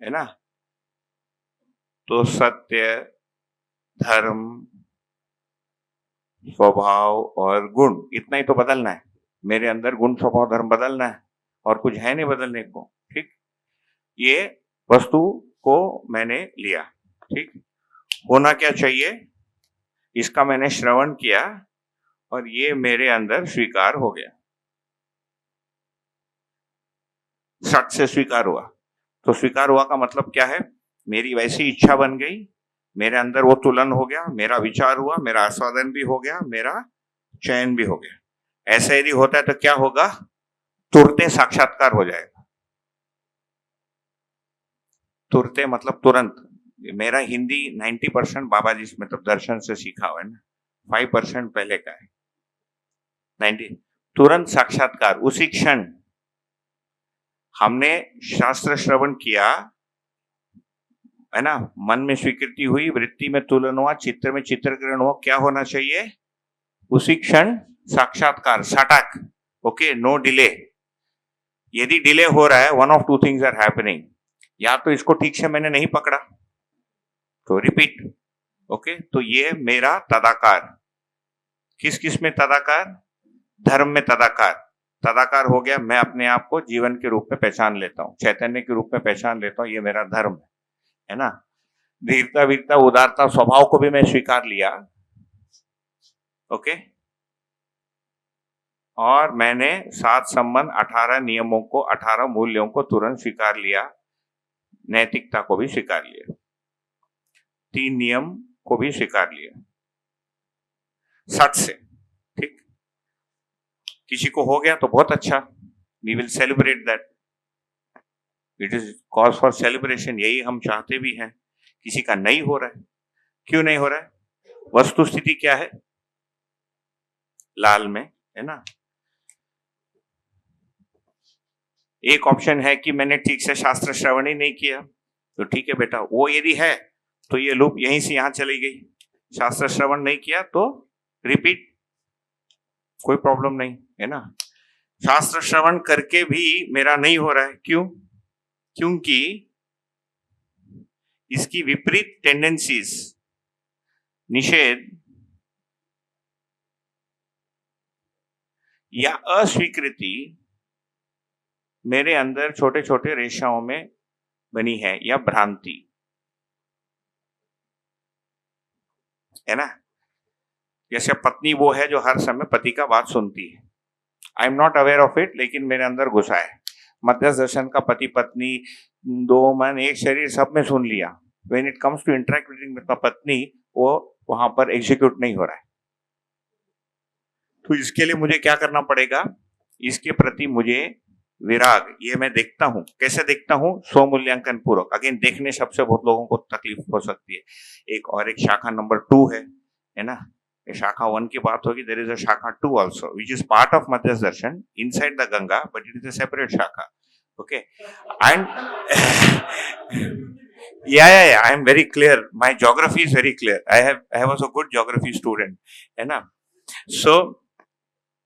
है ना। तो सत्य, धर्म, स्वभाव और गुण, इतना ही तो बदलना है। मेरे अंदर गुण, स्वभाव, धर्म बदलना है, और कुछ है नहीं बदलने को। ठीक, ये वस्तु को मैंने लिया। ठीक, होना क्या चाहिए, इसका मैंने श्रवण किया और ये मेरे अंदर स्वीकार हो गया, सट से स्वीकार हुआ। तो स्वीकार हुआ का मतलब क्या है, मेरी वैसी इच्छा बन गई, मेरे अंदर वो तुलन हो गया, मेरा विचार हुआ, मेरा आस्वादन भी हो गया, मेरा चयन भी हो गया। ऐसा यदि होता है तो क्या होगा, तुरते साक्षात्कार हो जाएगा। तुरते मतलब तुरंत। मेरा हिंदी 90% बाबा जी मतलब दर्शन से सीखा हुआ है ना, 5% पहले का है। 90 तुरंत साक्षात्कार, उसी क्षण हमने शास्त्र श्रवण किया, है ना, मन में स्वीकृति हुई, वृत्ति में तुलन हुआ, चित्र में चित्रग्रहण हुआ, क्या होना चाहिए, उसी क्षण साक्षात्कार, सटाक। Okay, no delay. यदि डिले हो रहा है, one of two things are happening, या तो इसको ठीक से मैंने नहीं पकड़ा, तो रिपीट। ओके, तो ये मेरा तदाकार। किस किस में तदाकार, धर्म में तदाकार। तदाकार हो गया, मैं अपने आप को जीवन के रूप में पहचान लेता हूं, चैतन्य के रूप में पहचान लेता हूं, ये मेरा धर्म है ना। धीरता, वीरता, उदारता, स्वभाव को भी मैं स्वीकार लिया। ओके, और मैंने 7 संबंध, 18 नियमों को, 18 मूल्यों को तुरंत स्वीकार लिया, नैतिकता को भी स्वीकार लिया, 3 नियम को भी स्वीकार लिया, सट से। ठीक, किसी को हो गया तो बहुत अच्छा, we will celebrate that, it is cause for celebration, यही हम चाहते भी हैं। किसी का नहीं हो रहा है, क्यों नहीं हो रहा है, वस्तु स्थिति क्या है, लाल में, है ना। एक ऑप्शन है कि मैंने ठीक से शास्त्र श्रवण ही नहीं किया, तो ठीक है बेटा, वो यदि है तो ये लूप यहीं से यहां चली गई। शास्त्र श्रवण नहीं किया तो रिपीट, कोई प्रॉब्लम नहीं, है ना। शास्त्र श्रवण करके भी मेरा नहीं हो रहा है, क्यों, क्योंकि इसकी विपरीत टेंडेंसीज, निषेध या अस्वीकृति मेरे अंदर छोटे छोटे रेशाओं में बनी है, या भ्रांति, है ना। जैसे पत्नी वो है जो हर समय पति का बात सुनती है, आई am not aware of it, लेकिन मेरे अंदर घुसा है। मध्यस्थ दर्शन का पति पत्नी, 2 मन, 1 शरीर, सब में सुन लिया। When it comes to interacting with patni, वो वहां पर एग्जीक्यूट नहीं हो रहा है। तो इसके लिए मुझे क्या करना पड़ेगा, इसके प्रति मुझे विराग, ये मैं देखता हूं, कैसे देखता हूं, स्वमूल्यांकन पूर्वक। अगेन, देखने शब्द से बहुत लोगों को तकलीफ हो सकती है। एक और एक शाखा नंबर 2 है ना। ये शाखा 1 की बात होगी, there is a shakha 2 also which is part of Madhyasth Darshan inside the Ganga, but it is a separate shakha. Okay, and yeah, I am very clear, my geography is very clear, I was a good geography student, है ना। So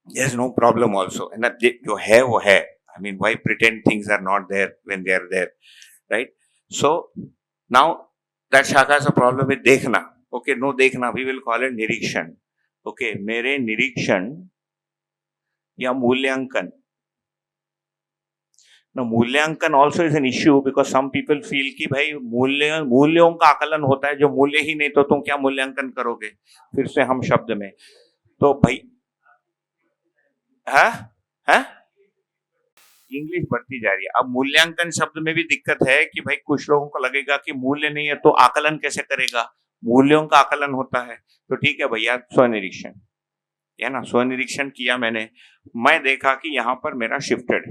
there is no problem also, है ना। जो है वो है, I mean, why pretend things are not there when they are there, right? So now that shaka has a problem with देखना। Okay, no देखना, we will call it निरीक्षण। Okay, मेरे निरीक्षण या मूल्यांकन। Now, मूल्यांकन also is an issue because some people feel कि भाई मूल्यों का आकलन होता है, जो मूल्य ही नहीं तो तुम क्या मूल्यांकन करोगे। फिर से हम शब्द में, तो भाई है इंग्लिश बढ़ती जा रही है। अब मूल्यांकन शब्द में भी दिक्कत है कि भाई कुछ लोगों को लगेगा कि मूल्य नहीं है तो आकलन कैसे करेगा, मूल्यों का आकलन होता है। तो ठीक है भैया, स्वनिरीक्षण, है ना। स्वनिरीक्षण किया मैंने, मैं देखा कि यहाँ पर मेरा शिफ्टेड,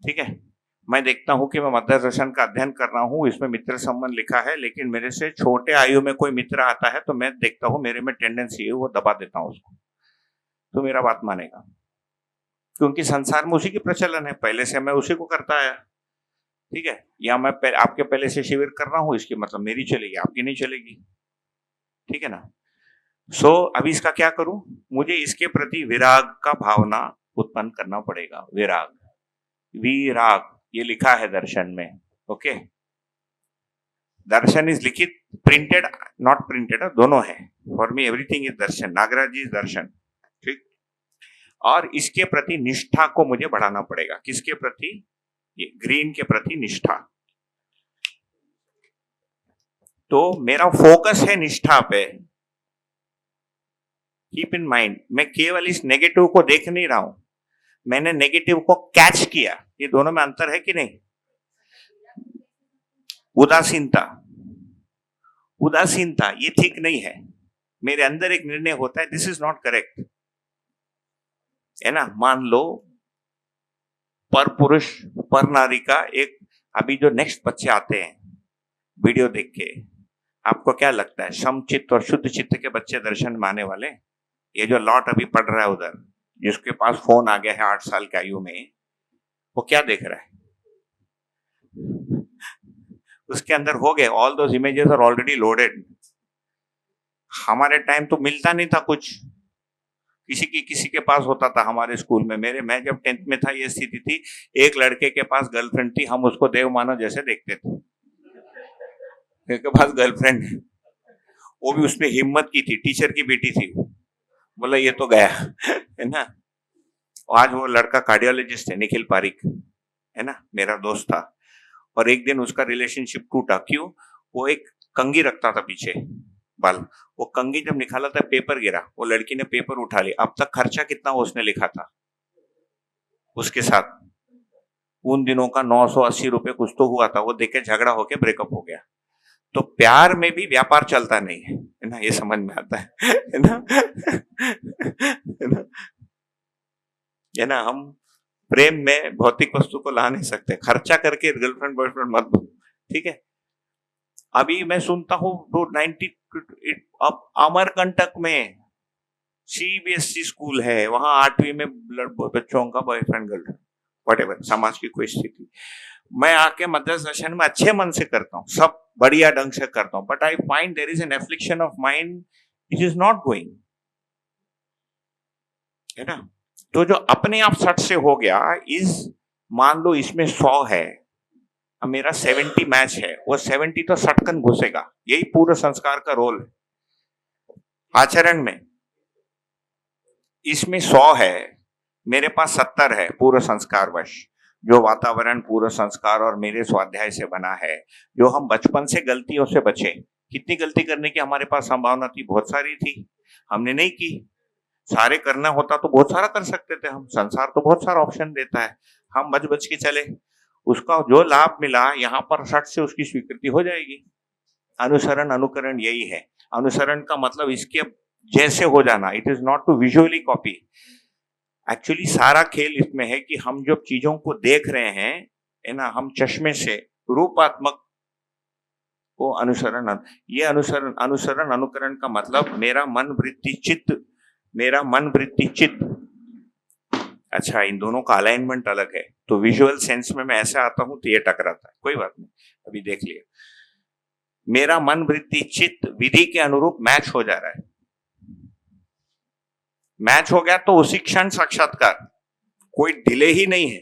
ठीक है, मैं देखता हूं कि मैं मध्य दर्शन का अध्ययन कर रहा हूं, इसमें मित्र संबंध लिखा है, लेकिन मेरे से छोटे आयु में कोई मित्र आता है तो मैं देखता हूं मेरे में टेंडेंसी है वो दबा देता हूं उसको, तो मेरा बात मानेगा, क्योंकि संसार में उसी की प्रचलन है, पहले से मैं उसी को करता आया। ठीक है, या मैं आपके पहले से शिविर कर रहा हूं, इसकी मतलब मेरी चलेगी, आपकी नहीं चलेगी। ठीक है ना। अब इसका क्या करूं? मुझे इसके प्रति विराग का भावना उत्पन्न करना पड़ेगा। विराग, विराग ये लिखा है दर्शन में। ओके, दर्शन इज लिखित, प्रिंटेड नॉट प्रिंटेड, दोनों है। For me everything is Darshan, Nagraj ji is Darshan. ठीक, और इसके प्रति निष्ठा को मुझे बढ़ाना पड़ेगा। किसके प्रति? ये ग्रीन के प्रति निष्ठा। तो मेरा फोकस है निष्ठा पे। कीप इन माइंड, मैं केवल इस नेगेटिव को देख नहीं रहा हूं, मैंने नेगेटिव को कैच किया। ये दोनों में अंतर है कि नहीं? उदासीनता, उदासीनता ये ठीक नहीं है। मेरे अंदर एक निर्णय होता है, दिस इज नॉट करेक्ट, है ना। मान लो पर पुरुष पर नारी का एक, अभी जो नेक्स्ट बच्चे आते हैं वीडियो देख के, आपको क्या लगता है? समचित्त और शुद्ध चित्त के बच्चे दर्शन में आने वाले? ये जो लॉट अभी पढ़ रहा है उधर, जिसके पास फोन आ गया है 8 साल की आयु में, वो क्या देख रहा है? उसके अंदर हो गए, all those images are already loaded. हमारे टाइम तो मिलता नहीं था कुछ, किसी के पास होता था। हमारे स्कूल में, मैं जब 10th में था, ये स्थिति थी, एक लड़के के पास गर्लफ्रेंड थी, हम उसको देव मानव जैसे देखते थे, के पास गर्लफ्रेंड है, वो भी उसने हिम्मत की थी, टीचर की बेटी थी, बोला ये तो गया है ना। आज वो लड़का कार्डियोलॉजिस्ट है, निखिल पारिक, है ना, मेरा दोस्त था। और एक दिन उसका रिलेशनशिप टूटा। क्यों? वो एक कंघी रखता था पीछे बाल, वो कंघी जब निकाला था पेपर गिरा, वो लड़की ने पेपर उठा लिया। अब तक खर्चा कितना उसने लिखा था उसके साथ, उन दिनों का 980 रुपए कुछ तो हुआ था। वो देख के झगड़ा होके ब्रेकअप हो गया। तो प्यार में भी व्यापार चलता नहीं है ना, ये समझ में आता है ना, है ना। हम प्रेम में भौतिक वस्तु को ला नहीं सकते, खर्चा करके गर्लफ्रेंड बॉयफ्रेंड मत दो। ठीक है, अभी मैं सुनता हूँ तो 90 अमरकंटक में CBSE स्कूल है, वहां 8वीं में बच्चों का बॉयफ्रेंड गर्लफ्रेंड, व्हाटएवर, समाज की कोई स्थिति। मैं आके मध्य दर्शन में अच्छे मन से करता हूँ, सब बढ़िया ढंग से करता हूँ, but I find there is an affliction of mind, it is not going, है ना। तो जो अपने आप सट से हो गया, मान लो इसमें 100 है, अब मेरा 70 मैच है, वो 70 तो सटकन घुसेगा। यही पूरे संस्कार का रोल है आचरण में। इसमें 100 है, मेरे पास 70 है पूर्व संस्कार वश, जो वातावरण पूर्व संस्कार और मेरे स्वाध्याय से बना है, जो हम बचपन से गलतियों से बचे। कितनी गलती करने की हमारे पास संभावना थी? बहुत सारी थी, हमने नहीं की। सारे करना होता तो बहुत सारा कर सकते थे हम, संसार तो बहुत सारा ऑप्शन देता है, हम बच बच के चले, उसका जो लाभ मिला यहाँ पर सट से उसकी स्वीकृति हो जाएगी। अनुसरण अनुकरण यही है। अनुसरण का मतलब इसके जैसे हो जाना, it is not to visually copy. Actually सारा खेल इसमें है कि हम जो चीजों को देख रहे हैं, है ना, हम चश्मे से रूपात्मक को अनुसरण, ये अनुसरण अनुसरण अनुकरण का मतलब मेरा मन वृत्ति चित्त, मेरा मन वृत्ति चित्त। अच्छा, इन दोनों का अलाइनमेंट अलग है, तो विजुअल सेंस में मैं ऐसे आता हूं तो ये टकराता है, कोई बात नहीं, अभी देख लिया। मेरा मन वृत्ति चित्त विधि के अनुरूप मैच हो जा रहा है, मैच हो गया तो उसी क्षण साक्षात्कार, कोई डिले ही नहीं है।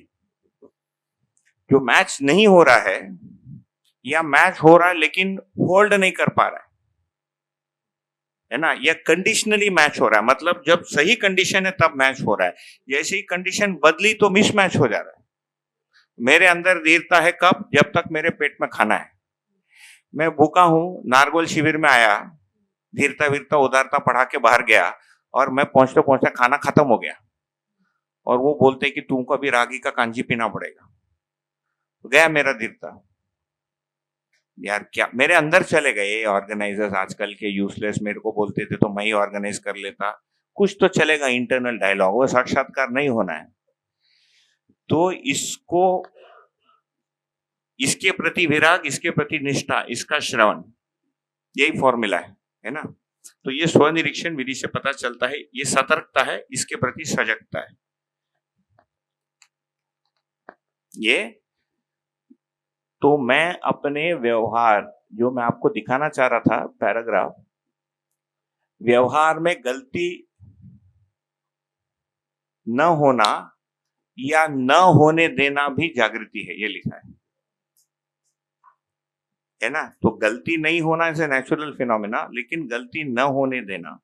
जो मैच नहीं हो रहा है या मैच हो रहा है लेकिन होल्ड नहीं कर पा रहा है ना, या कंडीशनली मैच हो रहा है, मतलब जब सही कंडीशन है तब मैच हो रहा है, जैसे ही कंडीशन बदली तो मिस मैच हो जा रहा है। मेरे अंदर धीरता है कब? जब तक मेरे पेट में खाना है। मैं भूखा हूं, नारगोल शिविर में आया, धीरता वीरता उदारता पढ़ा के बाहर गया, और मैं पहुंचते पहुंचते खाना खत्म हो गया, और वो बोलते कि तुमको अभी रागी का कांजी पीना पड़ेगा। तो गया मेरा धीरता। यार क्या मेरे अंदर चले गए ऑर्गेनाइजर्स आजकल के यूजलेस, मेरे को बोलते थे तो मैं ही ऑर्गेनाइज कर लेता, कुछ तो चलेगा इंटरनल डायलॉग, वो साक्षात्कार नहीं होना है। तो इसको इसके प्रति विराग, इसके प्रति निष्ठा, इसका श्रवण, यही फॉर्मूला है ना। तो ये स्वनिरीक्षण विधि से पता चलता है, ये सतर्कता है, इसके प्रति सजगता है। ये तो मैं अपने व्यवहार, जो मैं आपको दिखाना चाह रहा था पैराग्राफ, व्यवहार में गलती न होना या न होने देना भी जागृति है, ये लिखा है ना। तो गलती नहीं होना इज ए नेचुरल फिनोमेना, लेकिन गलती न होने देना,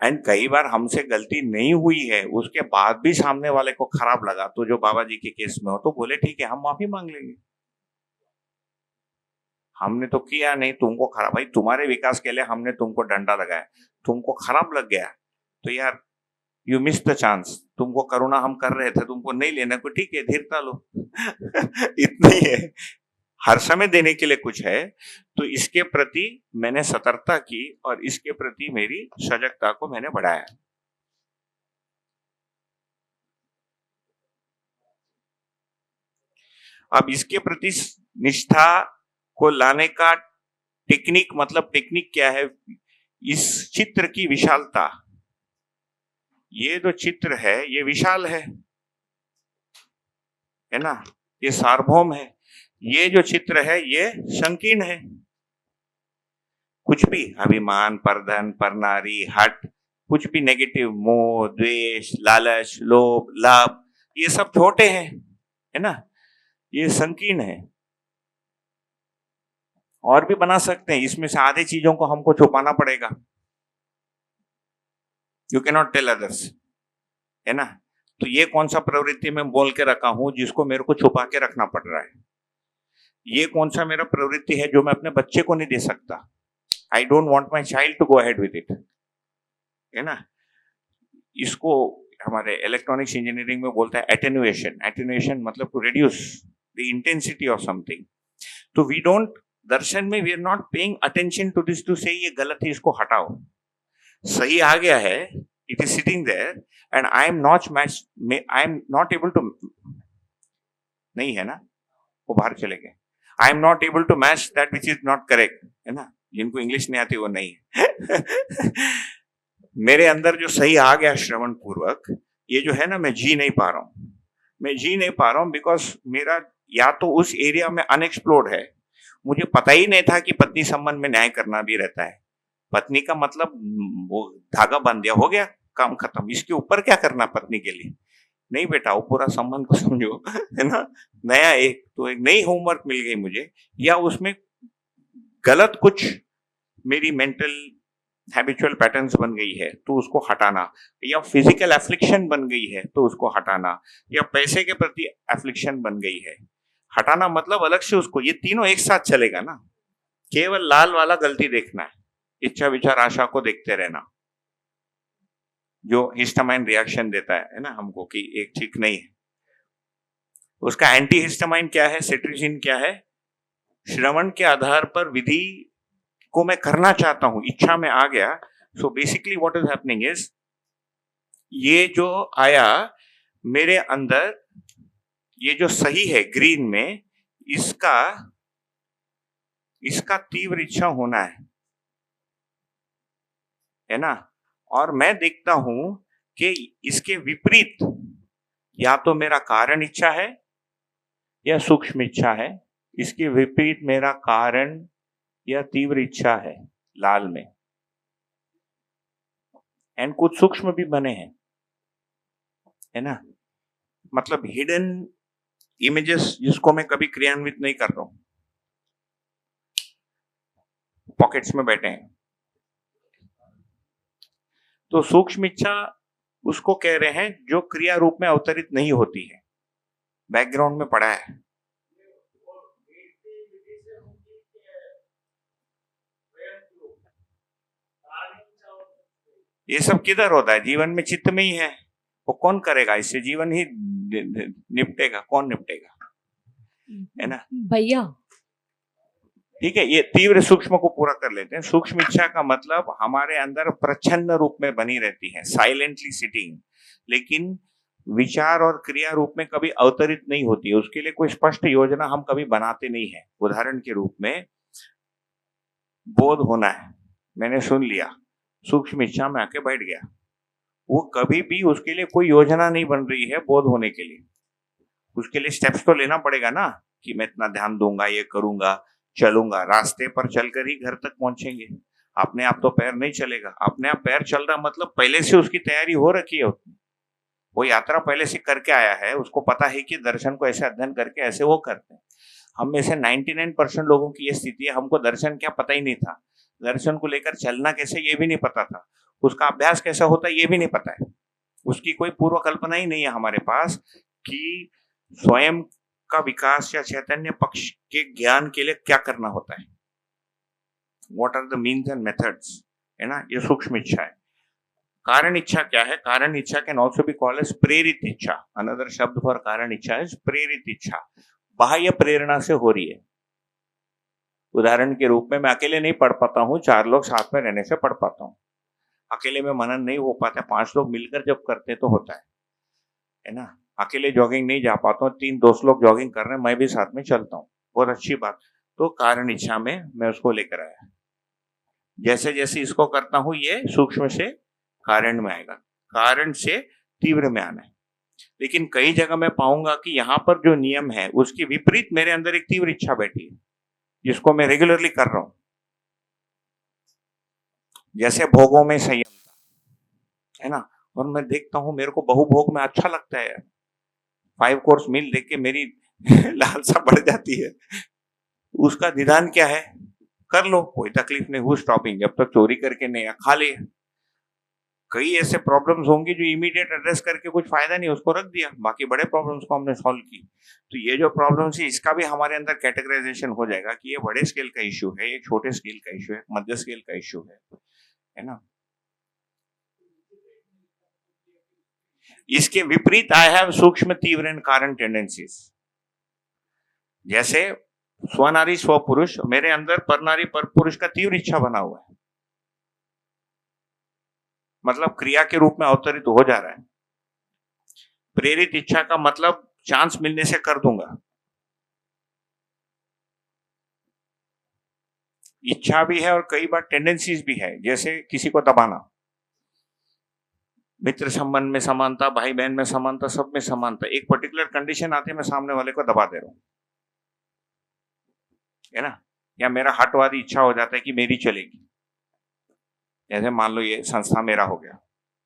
एंड कई बार हमसे गलती नहीं हुई है उसके बाद भी सामने वाले को खराब लगा, तो जो बाबा जी के केस में हो तो बोले ठीक है हम माफी मांग लेंगे, हमने तो किया नहीं, तुमको खराब, भाई तुम्हारे विकास के लिए हमने तुमको डंडा लगाया, तुमको खराब लग गया तो यार यू मिस द चांस, तुमको करुणा हम कर रहे थे, तुमको नहीं लेना को, ठीक है धीरता लो। इतना ही है, हर समय देने के लिए कुछ है, तो इसके प्रति मैंने सतर्कता की और इसके प्रति मेरी सजगता को मैंने बढ़ाया। अब इसके प्रति निष्ठा को लाने का टेक्निक, मतलब टेक्निक क्या है, इस चित्र की विशालता, ये जो चित्र है ये विशाल है ना, ये सार्वभौम है, ये जो चित्र है ये संकीर्ण है। कुछ भी अभिमान, परधन, परनारी, हट, कुछ भी नेगेटिव, मोह, द्वेष, लालच, लोभ, लाभ, ये सब छोटे हैं, है ना, ये संकीर्ण है। और भी बना सकते हैं, इसमें से आधे चीजों को हमको छुपाना पड़ेगा, you can not tell others, है ना। तो ये कौन सा प्रवृत्ति में बोल के रखा हूं जिसको मेरे को छुपा के रखना पड़ रहा है, ये कौन सा मेरा प्रवृत्ति है जो मैं अपने बच्चे को नहीं दे सकता, I don't want my child to go ahead with it, है ना। इसको हमारे इलेक्ट्रॉनिक्स इंजीनियरिंग में बोलता है एटेन्युएशन। एटेन्युएशन मतलब to reduce the intensity of something. तो वी डोंट, दर्शन में we are not paying attention to this to say ये गलत है इसको हटाओ, सही आ गया है, it is sitting there and I am not able to, नहीं है ना, वो बाहर चले गए, I am not able to match that which is not correct, है ना, जिनको इंग्लिश नहीं आती वो नहीं है। मेरे अंदर जो सही आ गया श्रवण पूर्वक, ये जो है ना, मैं जी नहीं पा रहा हूं, मैं जी नहीं पा रहा हूं बिकॉज मेरा या तो उस एरिया में अनएक्सप्लोर्ड है, मुझे पता ही नहीं था कि पत्नी संबंध में न्याय करना भी रहता है। पत्नी का मतलब वो धागा बांध दिया, हो गया काम खत्म, इसके ऊपर क्या करना पत्नी के लिए, नहीं बेटा वो पूरा संबंध को समझो, है ना। नया एक नई होमवर्क मिल गई मुझे, या उसमें गलत कुछ मेरी मेंटल हैबिचुअल पैटर्न्स बन गई है तो उसको हटाना, या फिजिकल एफ्लिक्शन बन गई है तो उसको हटाना, या पैसे के प्रति एफ्लिक्शन बन गई है, हटाना मतलब अलग से उसको, ये तीनों एक साथ चलेगा ना। केवल लाल वाला गलती देखना है, इच्छा विचार आशा को देखते रहना, जो हिस्टामाइन रिएक्शन देता है ना हमको कि एक ठीक नहीं है। उसका एंटी हिस्टामाइन क्या है, सेट्रिजिन क्या है, श्रवण के आधार पर विधि को मैं करना चाहता हूं, इच्छा में आ गया। So basically what is happening is, ये जो आया मेरे अंदर, ये जो सही है ग्रीन में, इसका तीव्र इच्छा होना है ना। और मैं देखता हूं कि इसके विपरीत या तो मेरा कारण इच्छा है या सूक्ष्म इच्छा है, इसके विपरीत मेरा कारण या तीव्र इच्छा है लाल में, एंड कुछ सूक्ष्म भी बने हैं, है ना, मतलब हिडन इमेजेस जिसको मैं कभी क्रियान्वित नहीं कर रहा हूं, पॉकेट्स में बैठे हैं। तो सूक्ष्म इच्छा उसको कह रहे हैं जो क्रिया रूप में अवतरित नहीं होती है, बैकग्राउंड में पड़ा है। ये सब किधर होता है, जीवन में चित्त में ही है, वो कौन करेगा, इससे जीवन ही निपटेगा, कौन निपटेगा, है ना भैया। ठीक है, ये तीव्र सूक्ष्म को पूरा कर लेते हैं। सूक्ष्म इच्छा का मतलब हमारे अंदर प्रच्छन्न रूप में बनी रहती है, साइलेंटली सिटिंग, लेकिन विचार और क्रिया रूप में कभी अवतरित नहीं होती, उसके लिए कोई स्पष्ट योजना हम कभी बनाते नहीं है। उदाहरण के रूप में बोध होना है, मैंने सुन लिया, सूक्ष्म इच्छा में आके बैठ गया, वो कभी भी उसके लिए कोई योजना नहीं बन रही है बोध होने के लिए। उसके लिए स्टेप्स तो लेना पड़ेगा ना, कि मैं इतना ध्यान दूंगा, ये करूंगा, चलूंगा, रास्ते पर चलकर ही घर तक पहुंचेंगे। अपने आप तो पैर नहीं चलेगा। अपने आप पैर चल रहा मतलब पहले से उसकी तैयारी हो रखी है, वो यात्रा पहले से करके आया है, उसको पता है कि दर्शन को ऐसे अध्ययन करके ऐसे वो करते हैं। हम में से 99% लोगों की ये स्थिति है, हमको दर्शन क्या पता ही नहीं था, दर्शन को लेकर चलना कैसे ये भी नहीं पता था, उसका अभ्यास कैसा होता है ये भी नहीं पता है, उसकी कोई पूर्व कल्पना ही नहीं है हमारे पास कि स्वयं का विकास या चैतन्य पक्ष के ज्ञान के लिए क्या करना होता है, what are the means and methods, है ना। ये सूक्ष्म इच्छा है। कारण इच्छा क्या है? Karan ichha can also be called as prerit ichha. Another शब्द फॉर कारण इच्छा इज प्रेरित इच्छा, बाह्य प्रेरणा से हो रही है। उदाहरण के रूप में मैं अकेले नहीं पढ़ पाता हूँ, 4 लोग साथ में रहने से पढ़ पाता हूँ। अकेले में मनन नहीं हो पाता, 5 लोग मिलकर जब करते तो होता है ना। अकेले जॉगिंग नहीं जा पाता हूँ, 3 दोस्त लोग जॉगिंग कर रहे हैं, मैं भी साथ में चलता हूँ, बहुत अच्छी बात। तो कारण इच्छा में मैं उसको लेकर आया। जैसे जैसे इसको करता हूँ ये सूक्ष्म से कारण में आएगा, कारण से तीव्र में आना है। लेकिन कई जगह मैं पाऊंगा कि यहाँ पर जो नियम है उसके विपरीत मेरे अंदर एक तीव्र इच्छा बैठी है, जिसको मैं रेगुलरली कर रहा हूं। जैसे भोगों में संयम था, है ना, और मैं देखता हूं मेरे को बहुभोग में अच्छा लगता है, 5 कोर्स मील देख के मेरी लालसा बढ़ जाती है। उसका निदान क्या है? कर लो, कोई तकलीफ नहीं, हु स्टॉपिंग, जब तक चोरी करके नहीं या खा ले। कई ऐसे प्रॉब्लम्स होंगे जो इमीडिएट एड्रेस करके कुछ फायदा नहीं, उसको रख दिया, बाकी बड़े प्रॉब्लम्स को हमने सॉल्व की। तो ये जो प्रॉब्लम्स है इसका भी हमारे अंदर कैटेगराइजेशन हो जाएगा कि ये बड़े स्केल का इश्यू है, ये छोटे स्केल का इश्यू है, मध्य स्केल का इश्यू है ना। इसके विपरीत आई हैव सूक्ष्म तीव्र एंड कारण टेंडेंसीज। जैसे स्वनारी स्वपुरुष, मेरे अंदर परनारी पर पुरुष का तीव्र इच्छा बना हुआ है, मतलब क्रिया के रूप में अवतरित हो जा रहा है। प्रेरित इच्छा का मतलब चांस मिलने से कर दूंगा। इच्छा भी है और कई बार टेंडेंसीज भी है, जैसे किसी को दबाना, मित्र संबंध में समानता, भाई बहन में समानता, सब में समानता। एक पर्टिकुलर कंडीशन आती है, मैं सामने वाले को दबा दे रहा हूं, है ना। या मेरा हटवादी इच्छा हो जाता है कि मेरी चलेगी। जैसे मान लो ये संस्था मेरा हो गया,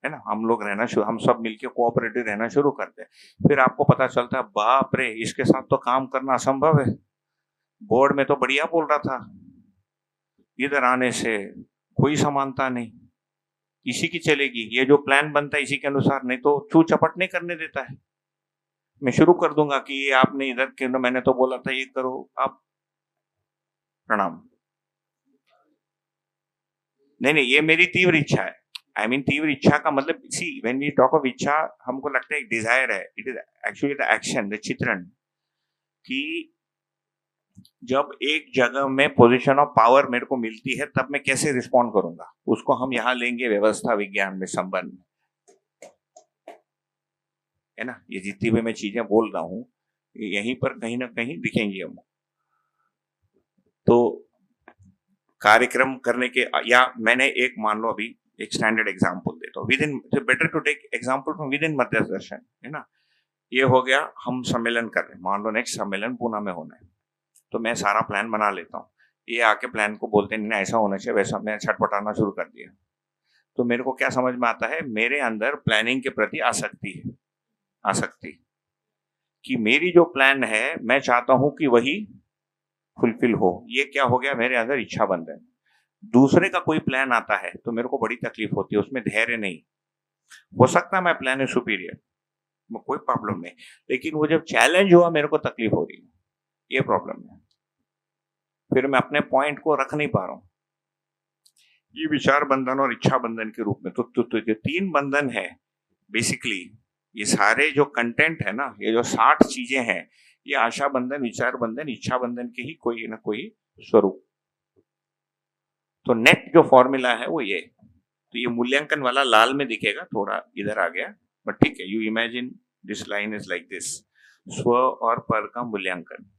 है ना, हम लोग रहना शुरू, हम सब मिलके कोऑपरेटिव रहना शुरू करते हैं। फिर आपको पता चलता है बाप रे, इसके साथ तो काम करना असंभव है। बोर्ड में तो बढ़िया बोल रहा था, इधर आने से कोई समानता नहीं, इसी की चलेगी, ये जो प्लान बनता है इसी के अनुसार, नहीं तो छू चपट नहीं करने देता है। मैं शुरू कर दूंगा कि ये आपने इधर के, मैंने तो बोला था ये करो, आप प्रणाम। नहीं, ये मेरी तीव्र इच्छा है। आई मीन तीव्र इच्छा का मतलब, see when we talk of ichha, हमको लगता है एक डिजायर है, it is actually the action, the chitran, कि जब एक जगह में पोजीशन ऑफ पावर मेरे को मिलती है तब मैं कैसे रिस्पॉन्ड करूंगा, उसको हम यहां लेंगे व्यवस्था विज्ञान में संबंध, है ना। ये जितनी भी मैं चीजें बोल रहा हूं यहीं पर कहीं ना कहीं दिखेंगी हम। तो कार्यक्रम करने के, या मैंने एक, मान लो अभी एक स्टैंडर्ड एग्जांपल देता हूँ, within, better to take example from within Madhya Darshan, है ना। ये हो गया, हम सम्मेलन कर रहे हैं, मान लो नेक्स्ट सम्मेलन पूना में होना है, तो मैं सारा प्लान बना लेता हूँ। ये आके प्लान को बोलते नहीं ऐसा होना चाहिए वैसा, मैं छटपटाना शुरू कर दिया। तो मेरे को क्या समझ में आता है, मेरे अंदर प्लानिंग के प्रति आसक्ति है, आसक्ति कि मेरी जो प्लान है मैं चाहता हूं कि वही फुलफिल हो। ये क्या हो गया, मेरे अंदर इच्छा बंधन। दूसरे का कोई प्लान आता है तो मेरे को बड़ी तकलीफ होती है, उसमें धैर्य नहीं। हो सकता है मैं प्लान है सुपीरियर, कोई प्रॉब्लम नहीं, लेकिन वो जब चैलेंज हुआ मेरे को तकलीफ हो रही है, ये प्रॉब्लम है। फिर मैं अपने पॉइंट को रख नहीं पा रहा हूं। ये विचार बंधन और इच्छा बंधन के रूप में तो 3 बंधन है बेसिकली। ये सारे जो कंटेंट है ना, ये जो 60 चीजें हैं, ये आशा बंधन, विचार बंधन, इच्छा बंधन के ही कोई ना कोई स्वरूप। तो नेट जो फॉर्मूला है वो ये। तो ये मूल्यांकन वाला लाल में दिखेगा, थोड़ा इधर आ गया, बट ठीक है, you imagine this line is like this, स्व और पर का मूल्यांकन।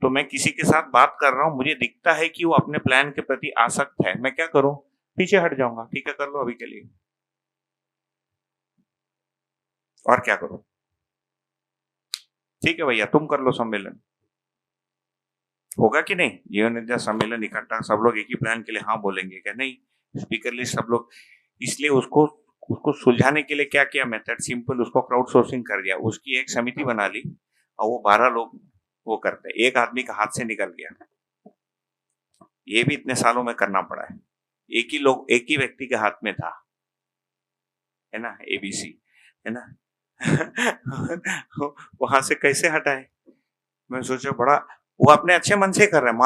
तो मैं किसी के साथ बात कर रहा हूं, मुझे दिखता है कि वो अपने प्लान के प्रति आसक्त है, मैं क्या करूं? पीछे हट जाऊंगा, ठीक है कर लो अभी के लिए, और क्या करूं? ठीक है भैया तुम कर लो सम्मेलन। होगा कि नहीं? जीवन विद्या सम्मेलन इकट्ठा सब लोग एक ही प्लान के लिए हाँ बोलेंगे क्या? नहीं, स्पीकर लिस्ट सब लोग। इसलिए उसको उसको सुलझाने के लिए क्या किया मेथड? सिंपल, उसको क्राउड सोर्सिंग कर दिया, उसकी एक समिति बना ली और वो 12 लोग वो करते, एक आदमी का हाथ से निकल गया। ये भी इतने सालों में करना पड़ा है, एक ही व्यक्ति के हाथ में था, है ना, एबीसी, है ना। वहां से कैसे हटाए? मैं सोचा बड़ा, वो अपने अच्छे मन से कर रहे हैं,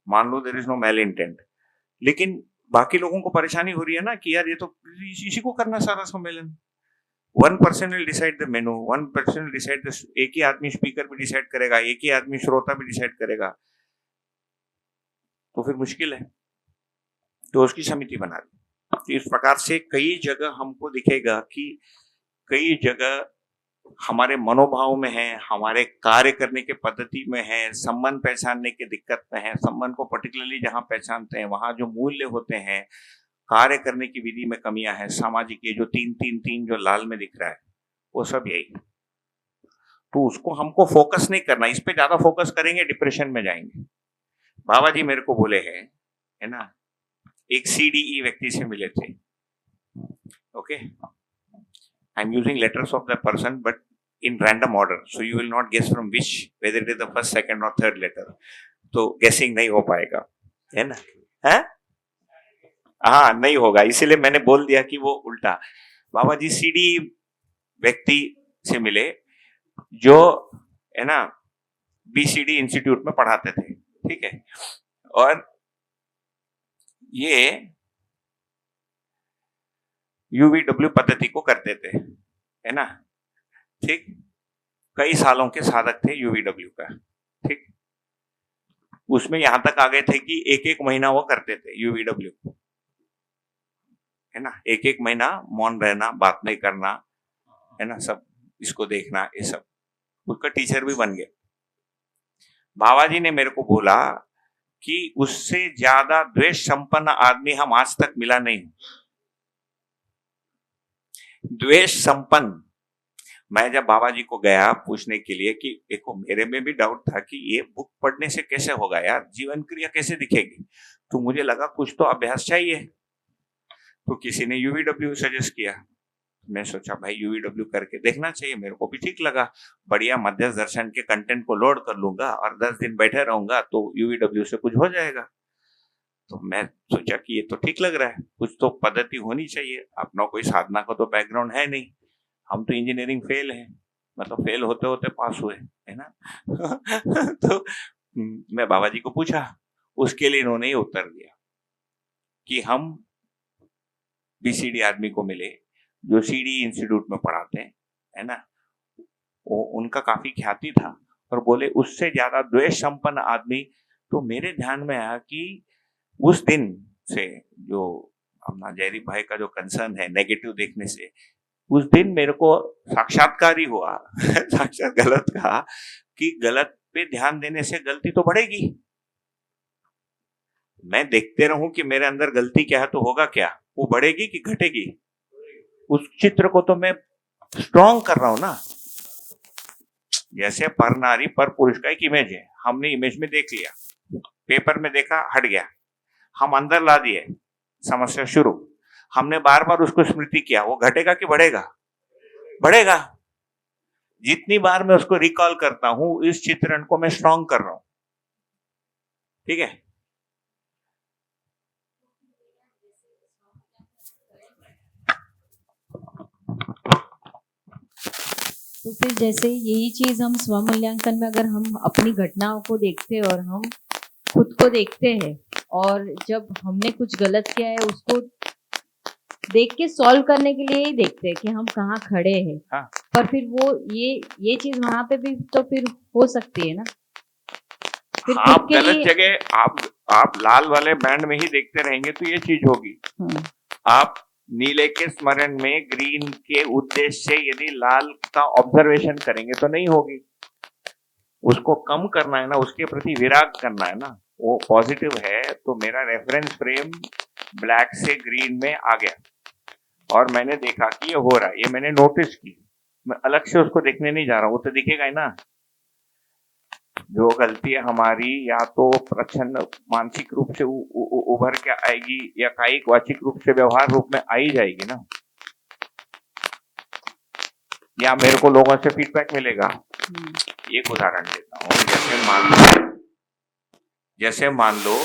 मान लो there is no mal intent, लेकिन बाकी लोगों को परेशानी हो रही है ना कि यार ये तो इसी को करना सारा सम्मेलन। 1% will decide the menu, 1% will decide the, एक ही आदमी स्पीकर भी डिसाइड करेगा, एक ही आदमी श्रोता भी डिसाइड करेगा, तो फिर मुश्किल है। तो उसकी समिति बना दी। तो इस प्रकार से कई जगह हमको दिखेगा कि कई जगह हमारे मनोभाव में है, हमारे कार्य करने के पद्धति में है, संबंध पहचानने की दिक्कत में है। संबंध को पर्टिकुलरली जहां पहचानते हैं वहां जो मूल्य होते हैं, कार्य करने की विधि में कमियां हैं, सामाजिक, ये जो 3-3-3 जो लाल में दिख रहा है वो सब यही। तो उसको हमको फोकस नहीं करना, इस पे ज्यादा फोकस करेंगे डिप्रेशन में जाएंगे। बाबा जी मेरे को बोले हैं, है ना, एक CDE व्यक्ति से मिले थे, okay, I am using letters of the person but in random order, so you will not guess from which whether it is the first, second और थर्ड लेटर, तो गेसिंग नहीं हो पाएगा, है ना, है हाँ नहीं होगा, इसीलिए मैंने बोल दिया कि वो उल्टा। बाबा जी CDE व्यक्ति से मिले जो, है ना, BCD इंस्टीट्यूट में पढ़ाते थे, ठीक है, और ये UVW पद्धति को करते थे, है ना, ठीक, कई सालों के साधक थे UVW का, ठीक, उसमें यहां तक आ गए थे कि एक महीना वो करते थे UVW, है ना, एक महीना मौन रहना, बात नहीं करना, है ना, सब इसको देखना, ये सब, उसका टीचर भी बन गए। बाबा जी ने मेरे को बोला कि उससे ज्यादा द्वेष संपन्न आदमी हम आज तक मिला नहीं। द्वेष संपन्न। मैं जब बाबा जी को गया पूछने के लिए कि देखो मेरे में भी डाउट था कि ये बुक पढ़ने से कैसे होगा यार, जीवन क्रिया कैसे दिखेगी, तो मुझे लगा कुछ तो अभ्यास चाहिए, तो किसी ने UVW सजेस्ट किया। मैं सोचा भाई UVW करके देखना चाहिए, मेरे को भी ठीक लगा, बढ़िया मध्यस्थ दर्शन के कंटेंट को लोड कर लूंगा और 10 दिन बैठे रहूंगा तो UVW से कुछ हो जाएगा। तो मैं सोचा कि ये तो ठीक लग रहा है, कुछ तो पद्धति होनी चाहिए, अपना कोई साधना का तो बैकग्राउंड है नहीं, हम तो इंजीनियरिंग फेल है, मतलब फेल होते होते पास हुए, है ना। तो मैं बाबा जी को पूछा, उसके लिए इन्होंने उत्तर दिया कि हम BCD आदमी को मिले जो CDE इंस्टीट्यूट में पढ़ाते हैं, है ना, वो उनका काफी ख्याति था, और बोले उससे ज्यादा द्वेष संपन्न आदमी। तो मेरे ध्यान में आया कि उस दिन से जो अपना जयदीप भाई का जो कंसर्न है नेगेटिव देखने से, उस दिन मेरे को साक्षात्कार ही हुआ साक्षात गलत कहा कि गलत पे ध्यान देने से गलती तो बढ़ेगी। मैं देखते रहूं कि मेरे अंदर गलती क्या है तो होगा क्या, वो बढ़ेगी कि घटेगी? उस चित्र को तो मैं स्ट्रॉन्ग कर रहा हूं ना। जैसे पर नारी पर पुरुष का एक इमेज है, हमने इमेज में देख लिया, पेपर में देखा, हट गया, हम अंदर ला दिए, समस्या शुरू। हमने बार बार उसको स्मृति किया, वो घटेगा कि बढ़ेगा? बढ़ेगा। जितनी बार मैं उसको रिकॉल करता हूं, इस चित्रण को मैं स्ट्रॉन्ग कर रहा हूं, ठीक है। तो फिर जैसे यही चीज हम स्वमूल्यांकन में अगर हम अपनी घटनाओं को देखते हैं और हम खुद को देखते हैं, और जब हमने कुछ गलत किया है उसको देख के सॉल्व करने के लिए ही देखते हैं कि हम कहाँ खड़े हैं। हाँ। पर फिर वो ये चीज वहां पे भी तो फिर हो सकती है ना। फिर आप गलत जगह आप लाल वाले बैंड में ही देखते रहेंगे तो ये चीज होगी। आप नीले के स्मरण में ग्रीन के उद्देश्य से यदि लाल का ऑब्जर्वेशन करेंगे तो नहीं होगी। उसको कम करना है ना, उसके प्रति विराग करना है ना। वो पॉजिटिव है तो मेरा रेफरेंस फ्रेम ब्लैक से ग्रीन में आ गया और मैंने देखा कि ये हो रहा है, ये मैंने नोटिस की। मैं अलग से उसको देखने नहीं जा रहा, वो तो दिखेगा ही ना। जो गलती है हमारी या तो प्रच्छन्न मानसिक रूप से उभर के आएगी या कायिक वाचिक रूप से व्यवहार रूप में आई जाएगी ना, या मेरे को लोगों से फीडबैक मिलेगा। एक उदाहरण देता हूँ, जैसे मान लो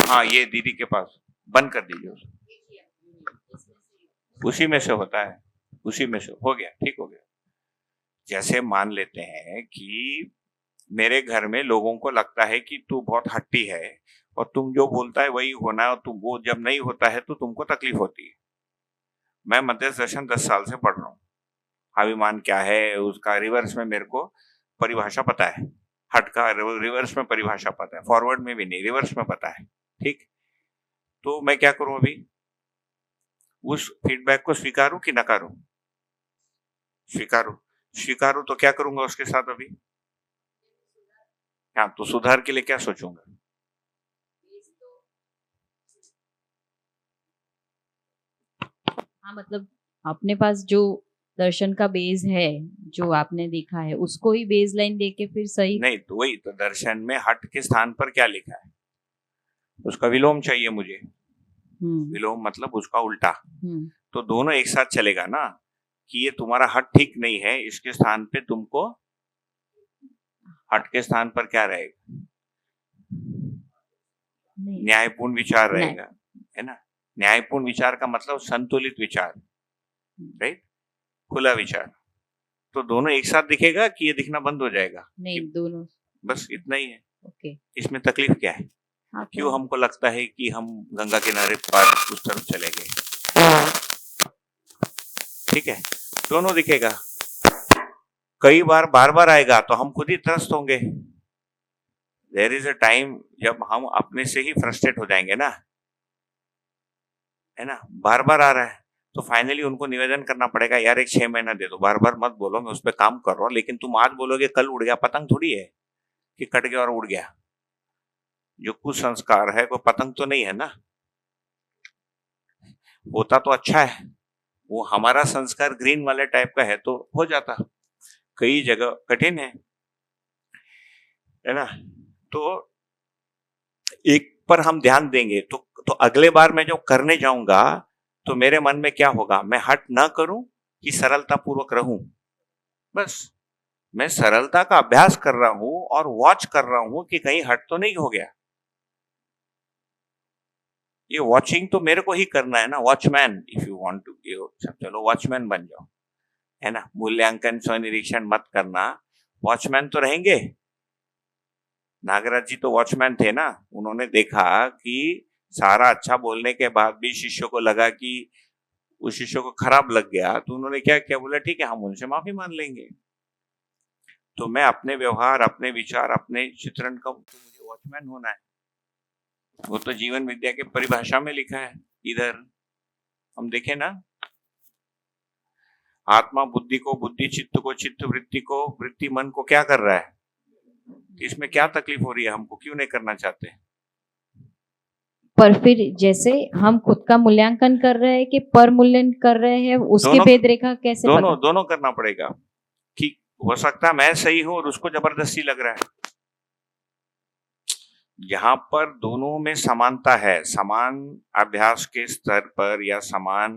हाँ ये दीदी के पास बंद कर दीजिए, उसी में से होता है, उसी में से हो गया, ठीक हो गया। जैसे मान लेते हैं कि मेरे घर में लोगों को लगता है कि तू बहुत हट्टी है और तुम जो बोलता है वही होना है, और तुम वो जब नहीं होता है तो तुमको तकलीफ होती है। मैं मध्यस्थ दर्शन 10 साल से पढ़ रहा हूँ। अभिमान क्या है उसका रिवर्स में मेरे को परिभाषा पता है, हट का रिवर्स में परिभाषा पता है, फॉरवर्ड में भी नहीं, रिवर्स में पता है। ठीक, तो मैं क्या करूं अभी? उस फीडबैक को स्वीकारूं कि नकारूं? स्वीकारूं तो क्या करूंगा उसके साथ अभी? हाँ, तो सुधार के लिए क्या सोचूंगा? हाँ, मतलब अपने पास जो दर्शन का बेस है, जो आपने देखा है, उसको ही बेस लाइन देके फिर सही नहीं, तो वही तो दर्शन में हट के स्थान पर क्या लिखा है उसका विलोम चाहिए मुझे। विलोम मतलब उसका उल्टा। तो दोनों एक साथ चलेगा ना, कि ये तुम्हारा हट ठीक नहीं है, इसके स्थान पे तुमको हट के स्थान पर क्या रहेगा? न्यायपूर्ण विचार रहेगा, है ना। न्यायपूर्ण विचार का मतलब संतुलित विचार, राइट, खुला विचार। तो दोनों एक साथ दिखेगा कि ये दिखना बंद हो जाएगा? नहीं, दोनों बस इतना ही है। ओके। इसमें तकलीफ क्या है? क्यों हमको लगता है कि हम गंगा किनारे पार उस तरफ चले गए? ठीक है, दोनों दिखेगा। कई बार बार बार आएगा तो हम खुद ही त्रस्त होंगे। देयर इज अ टाइम जब हम अपने से ही फ्रस्ट्रेट हो जाएंगे ना, है ना। बार बार आ रहा है तो फाइनली उनको निवेदन करना पड़ेगा, यार एक 6 महीना दे दो, बार बार मत बोलो, मैं उस पर काम कर रहा हूँ। लेकिन तुम आज बोलोगे कल उड़ गया, पतंग थोड़ी है कि कट गया और उड़ गया। जो कुसंस्कार है वो पतंग तो नहीं है ना, होता तो अच्छा है। वो हमारा संस्कार ग्रीन वाले टाइप का है तो हो जाता, कई जगह कठिन है ना। तो एक पर हम ध्यान देंगे तो अगले बार मैं जो करने जाऊंगा तो मेरे मन में क्या होगा? मैं हट ना करूं कि सरलता पूर्वक रहूं? बस मैं सरलता का अभ्यास कर रहा हूं और वॉच कर रहा हूं कि कहीं हट तो नहीं हो गया। ये वॉचिंग तो मेरे को ही करना है ना, watchman. If you want to, चलो वॉचमैन बन जाओ, है ना। मूल्यांकन स्वनिरीक्षण मत करना, वॉचमैन तो रहेंगे। नागराज जी तो वॉचमैन थे ना, उन्होंने देखा कि सारा अच्छा बोलने के बाद भी शिष्यों को लगा कि उस शिष्य को खराब लग गया, तो उन्होंने क्या किया? बोला ठीक है, हम उनसे माफी मान लेंगे। तो मैं अपने व्यवहार, अपने विचार, अपने चित्रण का मुझे वॉचमैन होना है। वो तो जीवन विद्या के परिभाषा में लिखा है। इधर हम देखें ना, आत्मा बुद्धि को, बुद्धि चित्त को, चित्त वृत्ति को, वृत्ति मन को क्या कर रहा है? इसमें क्या तकलीफ हो रही है हमको? क्यों नहीं करना चाहते? पर फिर जैसे हम खुद का मूल्यांकन कर रहे हैं कि पर मूल्यांकन कर रहे हैं, उसकी भेद रेखा कैसे? दोनों करना पड़ेगा। कि हो सकता है मैं सही हूं और उसको जबरदस्ती लग रहा है। यहाँ पर दोनों में समानता है, समान अभ्यास के स्तर पर या समान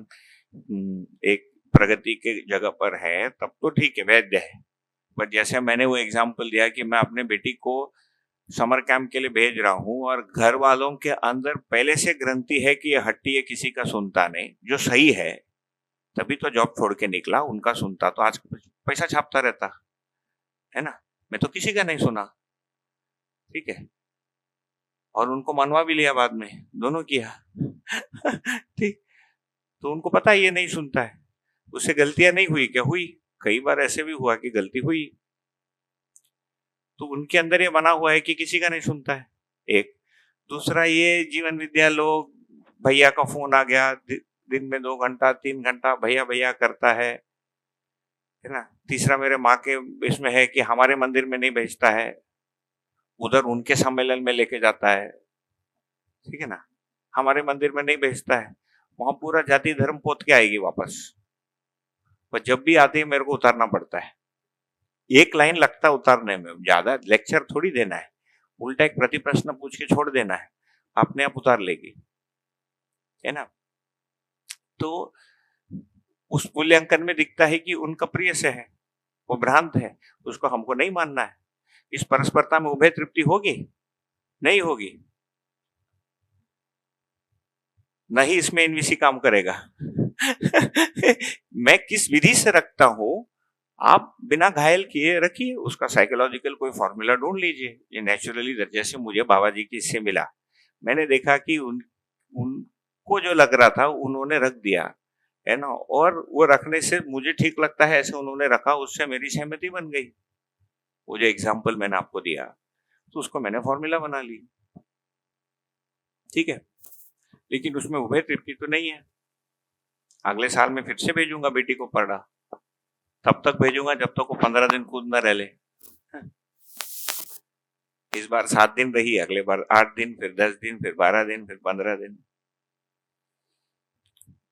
एक प्रगति के जगह पर है, तब तो ठीक है, वैध है। बट जैसे मैंने वो एग्जाम्पल दिया कि मैं अपने बेटी को समर कैंप के लिए भेज रहा हूं और घर वालों के अंदर पहले से ग्रंथि है कि ये हट्टी है, किसी का सुनता नहीं, जो सही है, तभी तो जॉब छोड़ के निकला। उनका सुनता तो आज पैसा छापता रहता, है ना। मैं तो किसी का नहीं सुना, ठीक है, और उनको मनवा भी लिया बाद में, दोनों किया ठीक। तो उनको पता है ये नहीं सुनता है, उससे गलतियां नहीं हुई क्या? हुई। कई बार ऐसे भी हुआ कि गलती हुई, तो उनके अंदर ये बना हुआ है कि किसी का नहीं सुनता है। एक दूसरा, ये जीवन विद्या लोग, भैया का फोन आ गया, दिन में 2 घंटा 3 घंटा भैया भैया करता है ना। तीसरा मेरे माँ के इसमें है कि हमारे मंदिर में नहीं भेजता है, उधर उनके सम्मेलन में लेके जाता है, ठीक है ना। हमारे मंदिर में नहीं भेजता है, वहां पूरा जाति धर्म पोत के आएगी वापस। पर जब भी आती है मेरे को उतारना पड़ता है, एक लाइन लगता है उतारने में, ज्यादा लेक्चर थोड़ी देना है, उल्टा एक प्रति प्रश्न पूछ के छोड़ देना है, अपने आप उतार लेगी, है ना। तो उस मूल्यांकन में दिखता है कि उनका प्रिय से है, वो भ्रांत है, उसको हमको नहीं मानना है। इस परस्परता में उभय तृप्ति होगी? नहीं होगी, नहीं इसमें एनवीसी काम करेगा। मैं किस विधि से रखता हूं, आप बिना घायल किए रखिए, उसका साइकोलॉजिकल कोई फॉर्मूला ढूंढ लीजिए। ये नेचुरली, जैसे मुझे बाबा जी की इससे मिला, मैंने देखा कि उनको जो लग रहा था उन्होंने रख दिया, है ना, और वो रखने से मुझे ठीक लगता है ऐसे उन्होंने रखा, उससे मेरी सहमति बन गई। वो जो एग्जाम्पल मैंने आपको दिया, तो उसको मैंने फॉर्मूला बना ली, ठीक है। लेकिन उसमें उभय तृप्ति तो नहीं है। अगले साल में फिर से भेजूंगा बेटी को पढ़ा, तब तक भेजूंगा जब तक वो 15 दिन कूद न रह ले। इस बार 7 दिन रही, अगले बार 8 दिन, फिर 10 दिन, फिर 12 दिन, फिर 15 दिन।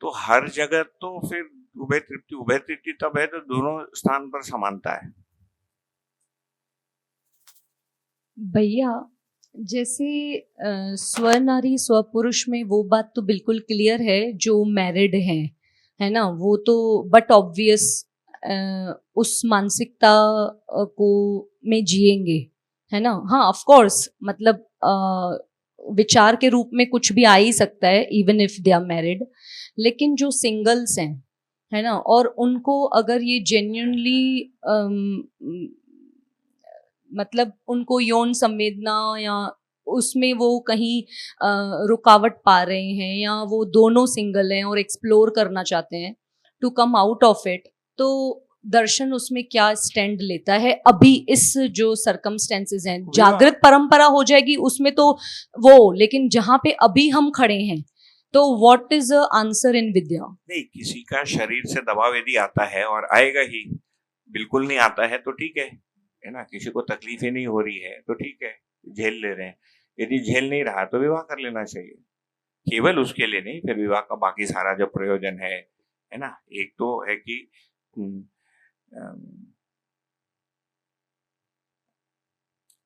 तो हर जगह तो फिर उभय तृप्ति तब है तो दोनों स्थान पर समानता है। भैया जैसे स्वनारी स्वपुरुष में वो बात तो बिल्कुल क्लियर है, जो मैरिड हैं, है ना, वो तो बट ऑब्वियस उस मानसिकता को में जिएंगे, है ना। हाँ ऑफ कोर्स, मतलब विचार के रूप में कुछ भी आ ही सकता है even if they are married. लेकिन जो सिंगल्स हैं, है ना, और उनको अगर ये जेन्युइनली मतलब उनको यौन संवेदना या उसमें वो कहीं रुकावट पा रहे हैं, या वो दोनों सिंगल हैं और एक्सप्लोर करना चाहते हैं to come out of it, तो दर्शन उसमें क्या स्टैंड लेता है अभी इस जो सर्कमस्टेंसेस हैं? जागृत परंपरा हो जाएगी उसमें तो वो, लेकिन जहां पे अभी हम खड़े हैं, तो what is the answer in vidya? नहीं, किसी का शरीर से दबाव यदि आता है, और आएगा ही, बिल्कुल नहीं आता है तो ठीक है ना, किसी को तकलीफ ही नहीं हो रही है तो ठीक है, झेल ले रहे हैं। यदि झेल नहीं रहा तो विवाह कर लेना चाहिए, केवल उसके लिए नहीं, फिर विवाह का बाकी सारा जो प्रयोजन है ना। एक तो है कि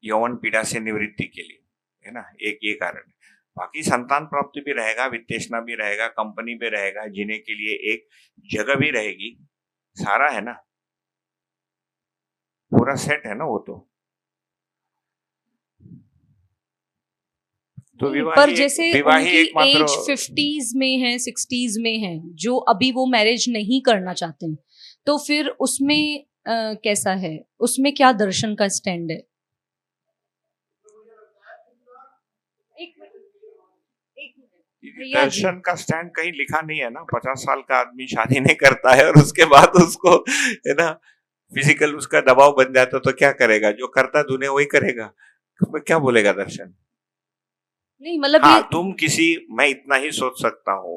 यौवन पीड़ा से निवृत्ति के लिए, है ना, एक ये कारण है। बाकी संतान प्राप्ति भी रहेगा, वित्तेषणा भी रहेगा, कंपनी भी रहेगा, जीने के लिए एक जगह भी रहेगी, सारा है ना, पूरा सेट है ना वो तो पर जैसे उनकी एज 50s में है, 60s में है, जो अभी वो मैरिज नहीं करना चाहते हैं, तो फिर उसमें कैसा है, उसमें क्या दर्शन का स्टैंड है? दर्शन का स्टैंड कहीं लिखा नहीं है ना। 50 साल का आदमी शादी नहीं करता है और उसके बाद उसको, है ना, फिजिकल उसका दबाव बन जाता तो क्या करेगा? जो करता दुनिया वही करेगा, तो क्या बोलेगा दर्शन? नहीं मतलब हाँ, तुम किसी, मैं इतना ही सोच सकता हूँ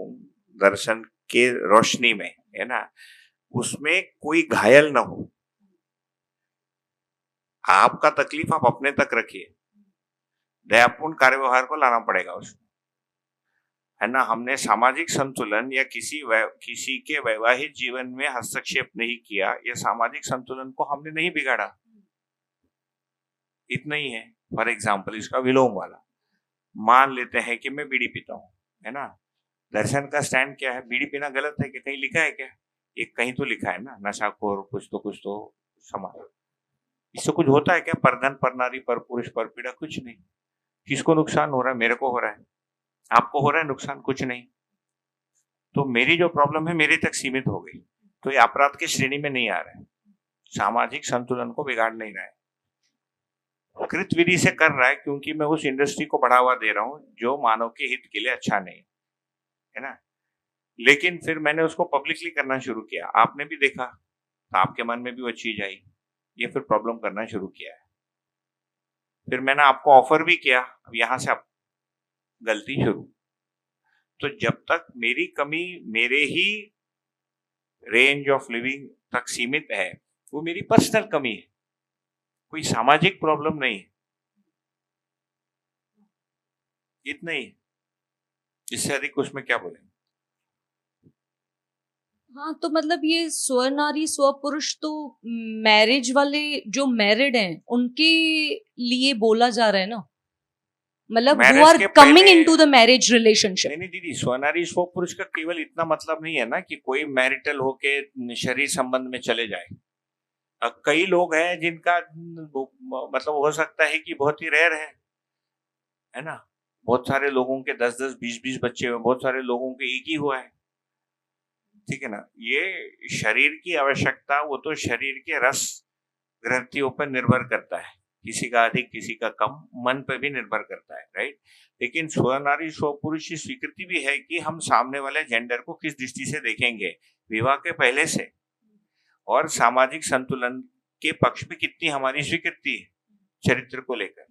दर्शन के रोशनी में, है ना, उसमें कोई घायल ना हो। आपका तकलीफ आप अपने तक रखिए, दयापूर्ण कार्य व्यवहार को लाना पड़ेगा उसमें, है ना। हमने सामाजिक संतुलन या किसी के वैवाहिक जीवन में हस्तक्षेप नहीं किया, या सामाजिक संतुलन को हमने नहीं बिगाड़ा, इतना ही है। फॉर एग्जाम्पल इसका विलोम वाला, मान लेते हैं कि मैं बीड़ी पीता हूँ, है ना, दर्शन का स्टैंड क्या है? बीड़ी पीना गलत है कि कहीं लिखा है क्या? एक कहीं तो लिखा है ना, नशाखोर कुछ तो समाज, इससे कुछ होता है क्या? परधन, पर नारी, पर पुरुष, पर पीड़ा, कुछ नहीं। किसको नुकसान हो रहा है? मेरे को हो रहा है, आपको हो रहा है नुकसान, कुछ नहीं। तो मेरी जो प्रॉब्लम है मेरे तक सीमित हो गई, तो ये अपराध की श्रेणी में नहीं आ रहा है, सामाजिक संतुलन को बिगाड़ नहीं रहा है, कृत विधि से कर रहा है, क्योंकि मैं उस इंडस्ट्री को बढ़ावा दे रहा हूं जो मानव के हित के लिए अच्छा नहीं है ना। लेकिन फिर मैंने उसको पब्लिकली करना शुरू किया, आपने भी देखा, तो आपके मन में भी वो चीज आई, ये फिर प्रॉब्लम करना शुरू किया है। फिर मैंने आपको ऑफर भी किया, अब यहां से आप गलती शुरू। तो जब तक मेरी कमी मेरे ही रेंज ऑफ लिविंग तक सीमित है, वो मेरी पर्सनल कमी है, कोई सामाजिक प्रॉब्लम नहीं है, इतना ही। इससे अधिक उसमें क्या बोले। हाँ, तो मतलब ये स्वनारी स्वपुरुष तो मैरिज वाले जो मैरिड हैं उनके लिए बोला जा रहा है ना, मतलब हु Marriage आर के कमिंग पहले- इनटू द मैरिज रिलेशनशिप। नहीं दीदी, स्वनारी स्वपुरुष का केवल इतना मतलब नहीं है ना कि कोई मैरिटल होके शरीर संबंध में चले जाए। कई लोग हैं जिनका मतलब हो सकता है कि बहुत ही रेयर है ना। बहुत सारे लोगों के 10-10, 20-20 बच्चे हुए, बहुत सारे लोगों के एक ही हुआ है, ठीक है ना। ये शरीर की आवश्यकता, वो तो शरीर के रस ग्रंथियों पर निर्भर करता है, किसी का अधिक किसी का कम, मन पर भी निर्भर करता है, राइट। लेकिन स्वनारी स्वपुरुष की स्वीकृति भी है कि हम सामने वाले जेंडर को किस दृष्टि से देखेंगे विवाह के पहले से, और सामाजिक संतुलन के पक्ष में कितनी हमारी स्वीकृति है चरित्र को लेकर।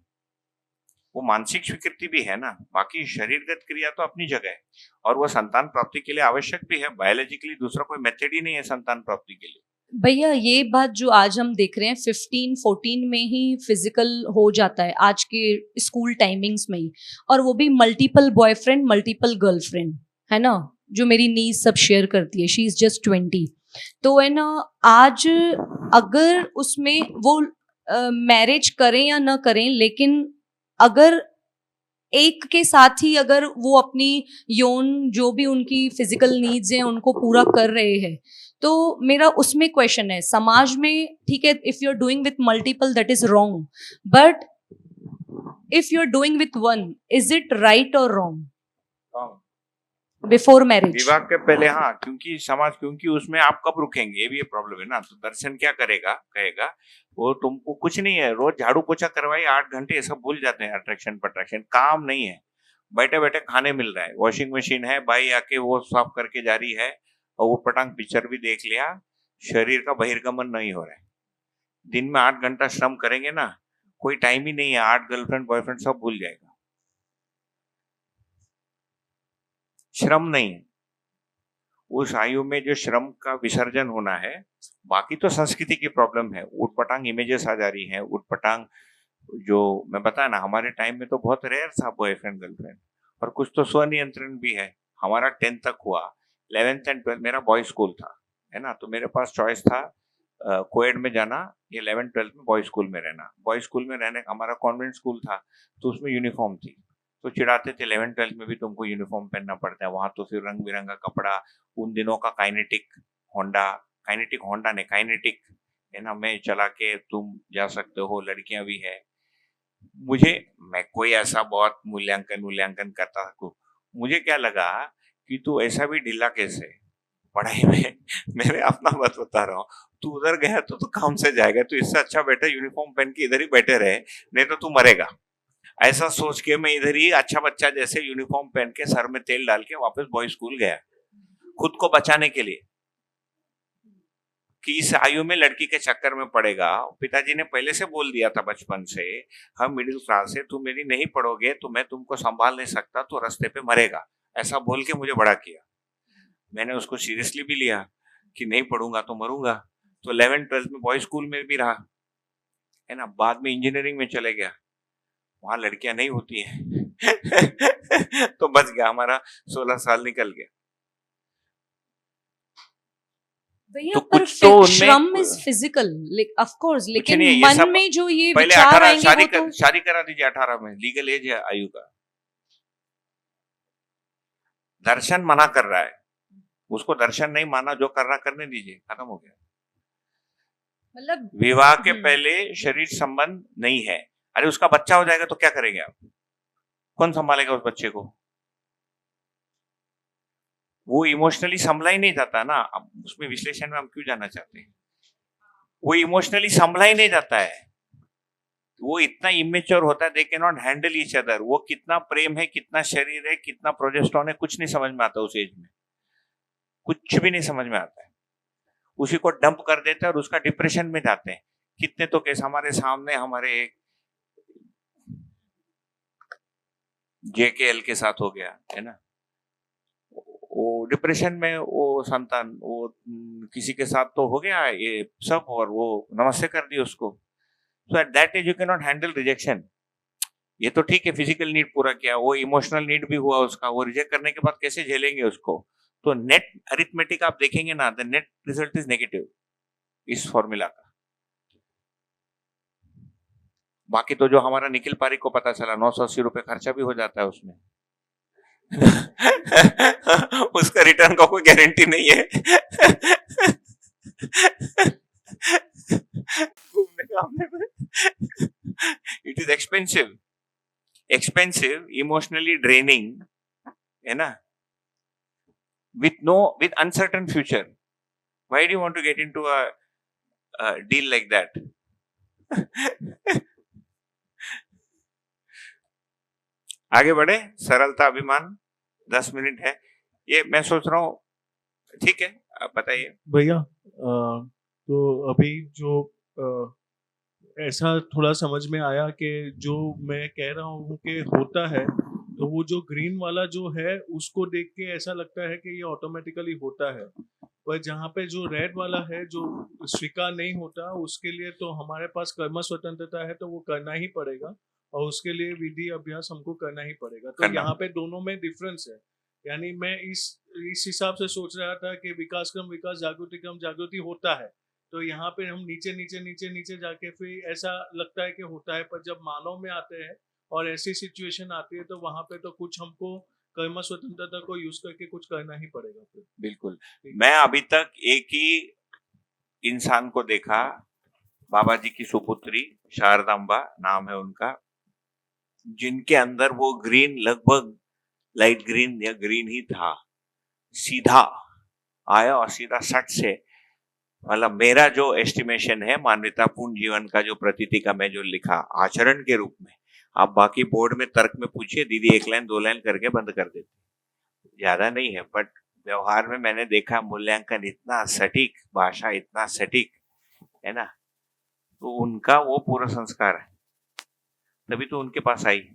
वो मानसिक स्वीकृति भी है ना, बाकी शरीरगत क्रिया तो अपनी जगह है, और वो संतान प्राप्ति के लिए आवश्यक भी है। बायोलॉजिकली दूसरा कोई मेथड ही नहीं है संतान प्राप्ति के लिए। भैया ये बात जो आज हम देख रहे हैं 15-14 में ही फिजिकल हो जाता है आज के स्कूल टाइमिंग्स में ही, और वो भी मल्टीपल बॉयफ्रेंड मल्टीपल गर्लफ्रेंड, है ना, जो मेरी नीज सब शेयर करती है, शी इज जस्ट 20। तो है ना, आज अगर उसमें वो मैरिज करें या ना करें, लेकिन अगर एक के साथ ही अगर वो अपनी यौन जो भी उनकी फिजिकल नीड्स हैं उनको पूरा कर रहे हैं, तो मेरा उसमें क्वेश्चन है, समाज में ठीक है if you are doing with multiple that is wrong, but if you are doing with one is it right और रॉन्ग बिफोर मैरिज? विवाह के पहले हाँ, क्योंकि समाज, क्योंकि उसमें आप कब रुकेंगे, ये भी प्रॉब्लम है ना। तो दर्शन क्या करेगा, कहेगा वो तुमको कुछ नहीं है, रोज झाड़ू पोछा करवाइए 8 घंटे, ये सब भूल जाते हैं। अट्रैक्शन पट्रैक्शन काम नहीं है, बैठे बैठे खाने मिल रहा है, वॉशिंग मशीन है, भाई आके वो साफ करके जा रही है, और वो पटांग पिक्चर भी देख लिया, शरीर का बहिर्गमन नहीं हो रहा है। दिन में 8 घंटा श्रम करेंगे ना, कोई टाइम ही नहीं है, 8 गर्लफ्रेंड बॉयफ्रेंड सब भूल जाएगा। श्रम नहीं है उस आयु में, जो श्रम का विसर्जन होना है। बाकी तो संस्कृति की प्रॉब्लम है, उटपटांग इमेजेस आ जा रही हैं, उटपटांग जो मैं बताया ना, हमारे टाइम में तो बहुत रेयर था बॉयफ्रेंड गर्लफ्रेंड, और कुछ तो स्वनियंत्रण भी है। हमारा 10th तक हुआ, 11th एंड 12th मेरा बॉय स्कूल था, है ना, तो मेरे पास चॉइस था कोएड में जाना या 11th 12th में बॉय स्कूल में रहना। बॉय स्कूल में रहने, हमारा कॉन्वेंट स्कूल था, तो उसमें यूनिफॉर्म थी, तो चिढ़ाते थे 11th 12th में भी तुमको यूनिफॉर्म पहनना पड़ता है, वहां तो फिर रंग बिरंगा कपड़ा। उन दिनों का काइनेटिक होंडा नहीं, काइनेटिक है ना, मैं चला के तुम जा सकते हो, लड़कियां भी है। मैं कोई ऐसा बहुत मूल्यांकन करता था, मुझे क्या लगा कि तू ऐसा भी ढीला कैसे पढ़ाई में मैंने अपना बात बता रहा हूँ, तू उधर गया तो काम से जाएगा, तो इससे अच्छा बेटा यूनिफॉर्म पहन के इधर ही बैठे रहे, नहीं तो तू मरेगा। ऐसा सोच के मैं इधर ही अच्छा बच्चा जैसे यूनिफॉर्म पहन के सर में तेल डाल के वापस बॉय स्कूल गया, खुद को बचाने के लिए कि इस आयु में लड़की के चक्कर में पड़ेगा। पिताजी ने पहले से बोल दिया था बचपन से, हम मिडिल क्लास है, तुम मेरी नहीं पढ़ोगे तो मैं तुमको संभाल नहीं सकता, तो रास्ते पे मरेगा, ऐसा बोल के मुझे बड़ा किया। मैंने उसको सीरियसली भी लिया कि नहीं पढ़ूंगा तो मरूंगा। तो 11th 12th में बॉय स्कूल में भी रहा, है ना, बाद में इंजीनियरिंग में चले गया, वहां लड़कियां नहीं होती हैं तो बच गया, हमारा 16 साल निकल गया। भैया तो पर कुछ तो उनमें श्रम इज फिजिकल ऑफ कोर्स, लेकिन नहीं है, ये मन सब में जो ये पहले विचार 18 आएंगे वो तो शादी करा दीजिए, 18 में लीगल एज है आयु का। दर्शन मना कर रहा है, उसको दर्शन नहीं माना, जो कर रहा करने दीजिए, खत्म हो गया। मतलब विवाह के पहले शरीर संबंध नहीं है। अरे उसका बच्चा हो जाएगा तो क्या करेंगे आप, कौन संभालेगा उस बच्चे को? वो इमोशनली संभला ही नहीं जाता ना। अब उसमें विश्लेषण में हम क्यों जाना चाहते हैं, वो इमोशनली संभला ही नहीं जाता है, वो इतना इमेच्योर होता है, they can not handle each other. वो कितना प्रेम है, कितना शरीर है, कितना प्रोजेस्टेरोन है, कुछ नहीं समझ में आता उस एज में, कुछ भी नहीं समझ में आता है। उसी को डंप कर देते हैं और उसका डिप्रेशन में जाते हैं। कितने तो केस हमारे सामने, हमारे एक JKL के साथ हो गया है ना, वो डिप्रेशन में वो संतान वो किसी के साथ तो हो गया ये सब और वो नमस्ते कर दी उसको। So at that age you can not handle rejection. ये तो ठीक है फिजिकल नीड पूरा किया, वो इमोशनल नीड भी हुआ उसका, वो रिजेक्ट करने के बाद कैसे झेलेंगे उसको। तो नेट अरिथमेटिक आप देखेंगे ना, the net result is negative इस फॉर्मूला का। बाकी तो जो हमारा निखिल पारिक को पता चला 980 रुपए खर्चा भी हो जाता है उसमें। उसका रिटर्न का कोई गारंटी नहीं है। घूमने का it is expensive, emotionally draining है ना, with uncertain future. Why do you want to get into a deal like that? आगे बढ़े, सरलता अभिमान 10 मिनट है, ये मैं सोच रहा हूँ ठीक है, आप बताइए भैया। तो अभी जो ऐसा थोड़ा समझ में आया कि जो मैं कह रहा हूँ कि होता है, तो वो जो ग्रीन वाला जो है उसको देख के ऐसा लगता है कि ये ऑटोमेटिकली होता है, पर जहाँ पे जो रेड वाला है जो स्वीकार नहीं होता उसके लिए तो हमारे पास कर्म स्वतंत्रता है, तो वो करना ही पड़ेगा और उसके लिए विधि अभ्यास हमको करना ही पड़ेगा। तो यहाँ पे दोनों में डिफरेंस है। यानी मैं इस हिसाब से सोच रहा था कि विकास क्रम विकास जागृति क्रम जागृति होता है, तो यहाँ पे हम नीचे नीचे नीचे नीचे जाके फिर ऐसा लगता है कि होता है, पर जब मानव में आते हैं और ऐसी सिचुएशन आती है तो वहां पे तो कुछ हमको कर्म स्वतंत्रता को यूज करके कुछ करना ही पड़ेगा फिर। बिल्कुल। मैं अभी तक एक ही इंसान को देखा, बाबा जी की सुपुत्री शारदांबा नाम है उनका, जिनके अंदर वो ग्रीन लगभग लाइट ग्रीन या ग्रीन ही था, सीधा आया और सीधा सट से, मतलब मेरा जो एस्टिमेशन है मानवतापूर्ण जीवन का जो प्रतीति का मैं जो लिखा आचरण के रूप में, आप बाकी बोर्ड में तर्क में पूछिए, दीदी 1 लाइन 2 लाइन करके बंद कर देती, ज्यादा नहीं है, बट व्यवहार में मैंने देखा मूल्यांकन इतना सटीक, भाषा इतना सटीक है ना, तो उनका वो पूरा संस्कार है, तभी तो उनके पास आई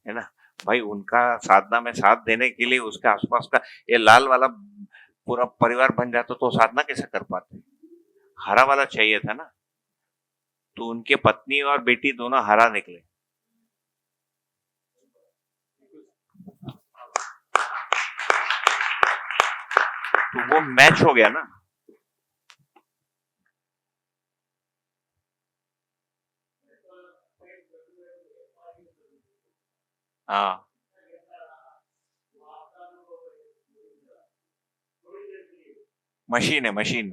है ना भाई। उनका साधना में साथ देने के लिए उसके आसपास का ये लाल वाला पूरा परिवार बन जाता तो साधना कैसे कर पाते, हरा वाला चाहिए था ना, तो उनके पत्नी और बेटी दोनों हरा निकले। तो वो मैच हो गया ना। हाँ मशीन है, मशीन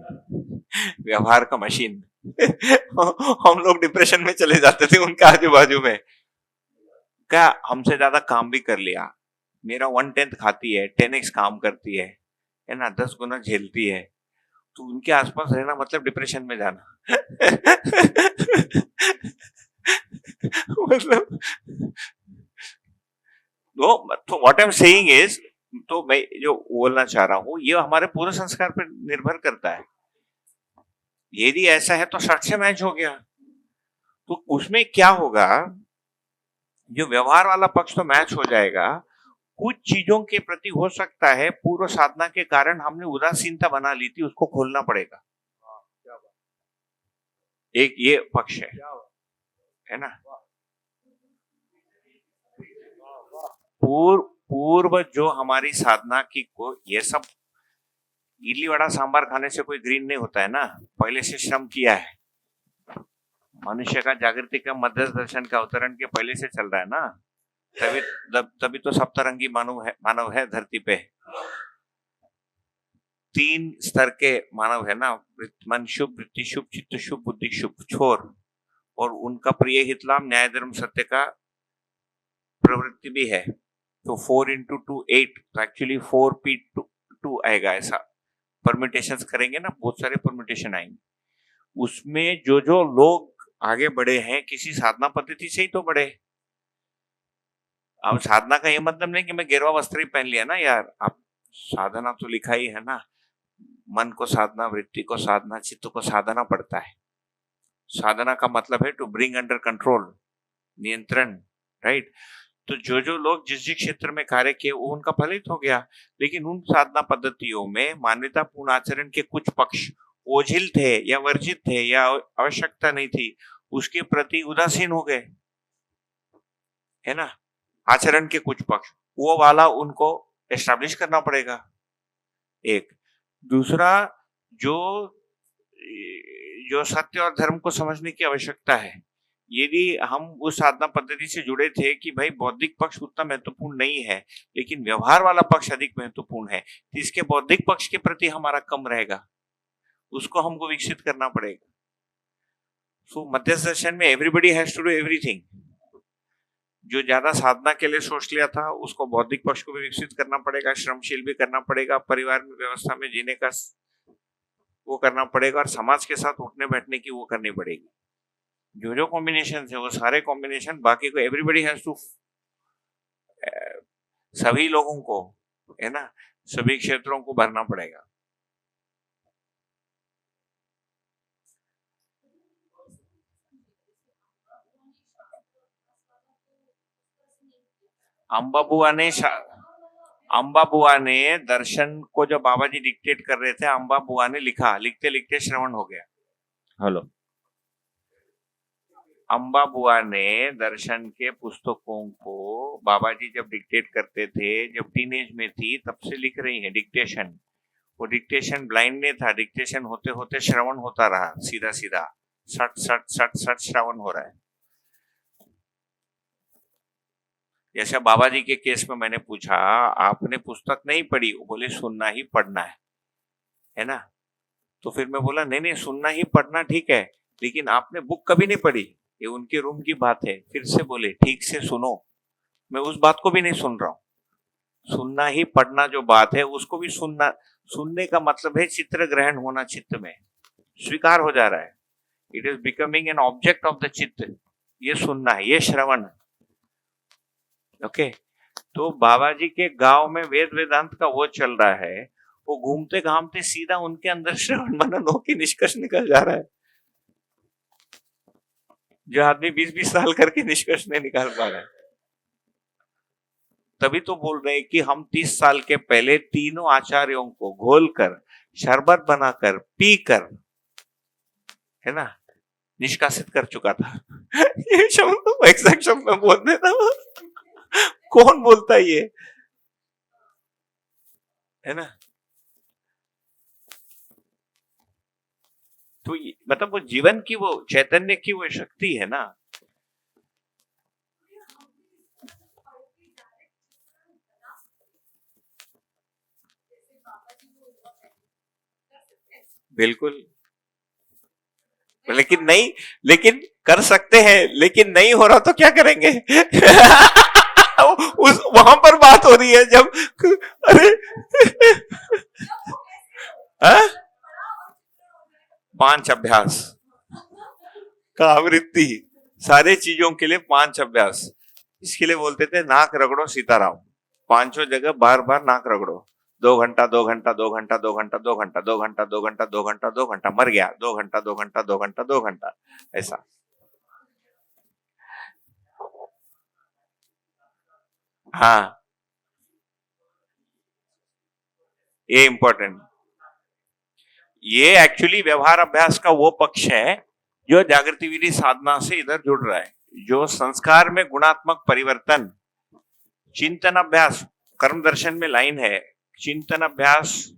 व्यवहार का मशीन। हम लोग डिप्रेशन में चले जाते थे उनके आजू बाजू में, क्या हमसे ज्यादा काम भी कर लिया, मेरा 1/10 खाती है, 10x काम करती है ना, 10 गुना झेलती है, तो उनके आसपास रहना मतलब डिप्रेशन में जाना। मतलब तो what I am saying is, तो मैं जो बोलना चाह रहा हूं ये हमारे पूरे संस्कार पर निर्भर करता है। यदि ऐसा है तो शर्ट से मैच हो गया, तो उसमें क्या होगा, जो व्यवहार वाला पक्ष तो मैच हो जाएगा, कुछ चीजों के प्रति हो सकता है पूर्व साधना के कारण हमने उदासीनता बना ली थी, उसको खोलना पड़ेगा। एक ये पक्ष है ना। पूर्व जो हमारी साधना की को ये सब इडली वड़ा सांबार खाने से कोई ग्रीन नहीं होता है ना, पहले से श्रम किया है, मनुष्य का जागृति का मध्य दर्शन का अवतरण के पहले से चल रहा है ना, तभी तो सप्तरंगी मानव है धरती पे। 3 स्तर के मानव है ना, मन शुभ, वृत्ति शुभ, चित्त शुभ, बुद्धि शुभ, छोर, और उनका प्रिय हितलाम न्याय धर्म सत्य का प्रवृत्ति भी है। तो 4 into 2 8, तो एक्चुअली 4p2 आएगा, ऐसा परम्यूटेशंस करेंगे ना, बहुत सारे परम्यूटेशन आएंगे। उसमें जो जो लोग आगे बढ़े हैं किसी साधना पद्धति से ही तो बढ़े। अब साधना का ये मतलब नहीं कि मैं गेरुआ वस्त्र ही पहन लिया ना यार, आप साधना तो लिखा ही है ना, मन को साधना, वृत्ति को साधना, चित्त को साधना पड़ता है। साधना का मतलब है टू ब्रिंग अंडर कंट्रोल, नियंत्रण, राइट। तो जो जो लोग जिस जिस क्षेत्र में कार्य किए वो उनका फलित हो गया, लेकिन उन साधना पद्धतियों में मान्यतापूर्ण आचरण के कुछ पक्ष ओझिल थे या वर्जित थे या आवश्यकता नहीं थी, उसके प्रति उदासीन हो गए, है ना। आचरण के कुछ पक्ष वो वाला उनको एस्टैब्लिश करना पड़ेगा। एक दूसरा, जो जो सत्य और धर्म को समझने की आवश्यकता है, यदि हम उस साधना पद्धति से जुड़े थे कि भाई बौद्धिक पक्ष उतना महत्वपूर्ण नहीं है लेकिन व्यवहार वाला पक्ष अधिक महत्वपूर्ण है, तो इसके बौद्धिक पक्ष के प्रति हमारा कम रहेगा, उसको हमको विकसित करना पड़ेगा। सो मध्यस्थ दर्शन में everybody has to do everything. जो ज्यादा साधना के लिए सोच लिया था उसको बौद्धिक पक्ष को भी विकसित करना पड़ेगा, श्रमशील भी करना पड़ेगा, परिवार में व्यवस्था में जीने का वो करना पड़ेगा, और समाज के साथ उठने बैठने की वो करनी पड़ेगी। जो जो कॉम्बिनेशन है वो सारे कॉम्बिनेशन, बाकी को एवरीबडी हैज टू, सभी लोगों को, है ना, सभी क्षेत्रों को भरना पड़ेगा। अंबा बुआ ने दर्शन को जब बाबा जी डिक्टेट कर रहे थे, अंबा बुआ ने लिखा, लिखते लिखते श्रवण हो गया। हेलो, अंबा बुआ ने दर्शन के पुस्तकों को बाबा जी जब डिक्टेट करते थे, जब टीनेज में थी तब से लिख रही है डिक्टेशन। वो डिक्टेशन ब्लाइंड नहीं था, डिक्टेशन होते होते श्रवण होता रहा, सीधा सीधा सट सट सट सट श्रवण हो रहा है। जैसे बाबा जी के केस में मैंने पूछा, आपने पुस्तक नहीं पढ़ी? वो बोले सुनना ही पढ़ना है ना। तो फिर मैं बोला नहीं नहीं, सुनना ही पढ़ना ठीक है, लेकिन आपने बुक कभी नहीं पढ़ी, ये उनके रूम की बात है। फिर से बोले ठीक से सुनो, मैं उस बात को भी नहीं सुन रहा हूं। सुनना ही पढ़ना जो बात है उसको भी सुनना, सुनने का मतलब है चित्र ग्रहण होना, चित्त में स्वीकार हो जा रहा है, it is becoming an object of the चित्त। ये सुनना है, ये श्रवण। ओके, तो बाबा जी के गांव में वेद वेदांत का वो चल रहा है, वो घूमते घामते सीधा उनके अंदर श्रवण मनन हो के निष्कर्ष निकल जा रहा है। जो आदमी 20-20 साल करके निष्कर्ष नहीं निकाल पा रहा है। तभी तो बोल रहे हैं कि हम 30 साल के पहले तीनों आचार्यों को घोलकर, शरबत बनाकर, पीकर, है ना, निष्कासित कर चुका था। ये शब्द एग्जैक्ट शब्द में बोल देता, कौन बोलता ये, है ना। तो मतलब वो जीवन की, वो चैतन्य की वो शक्ति है ना। बिल्कुल, लेकिन नहीं, लेकिन कर सकते हैं, लेकिन नहीं हो रहा तो क्या करेंगे? उस वहां पर बात हो रही है जब, अरे 5 अभ्यास का आवृत्ति, सारे चीजों के लिए 5 अभ्यास। इसके लिए बोलते थे नाक रगड़ो सीताराम, 5 जगह बार बार नाक रगड़ो, 2 घंटा 2 घंटा 2 घंटा 2 घंटा 2 घंटा 2 घंटा 2 घंटा 2 घंटा 2 घंटा, मर गया, 2 घंटा 2 घंटा 2 घंटा 2 घंटा, ऐसा। हाँ, ये इंपॉर्टेंट, ये एक्चुअली व्यवहार अभ्यास का वो पक्ष है जो जागृति विधि साधना से इधर जुड़ रहा है। जो संस्कार में गुणात्मक परिवर्तन, चिंतन अभ्यास, कर्म दर्शन में लाइन है, चिंतन अभ्यास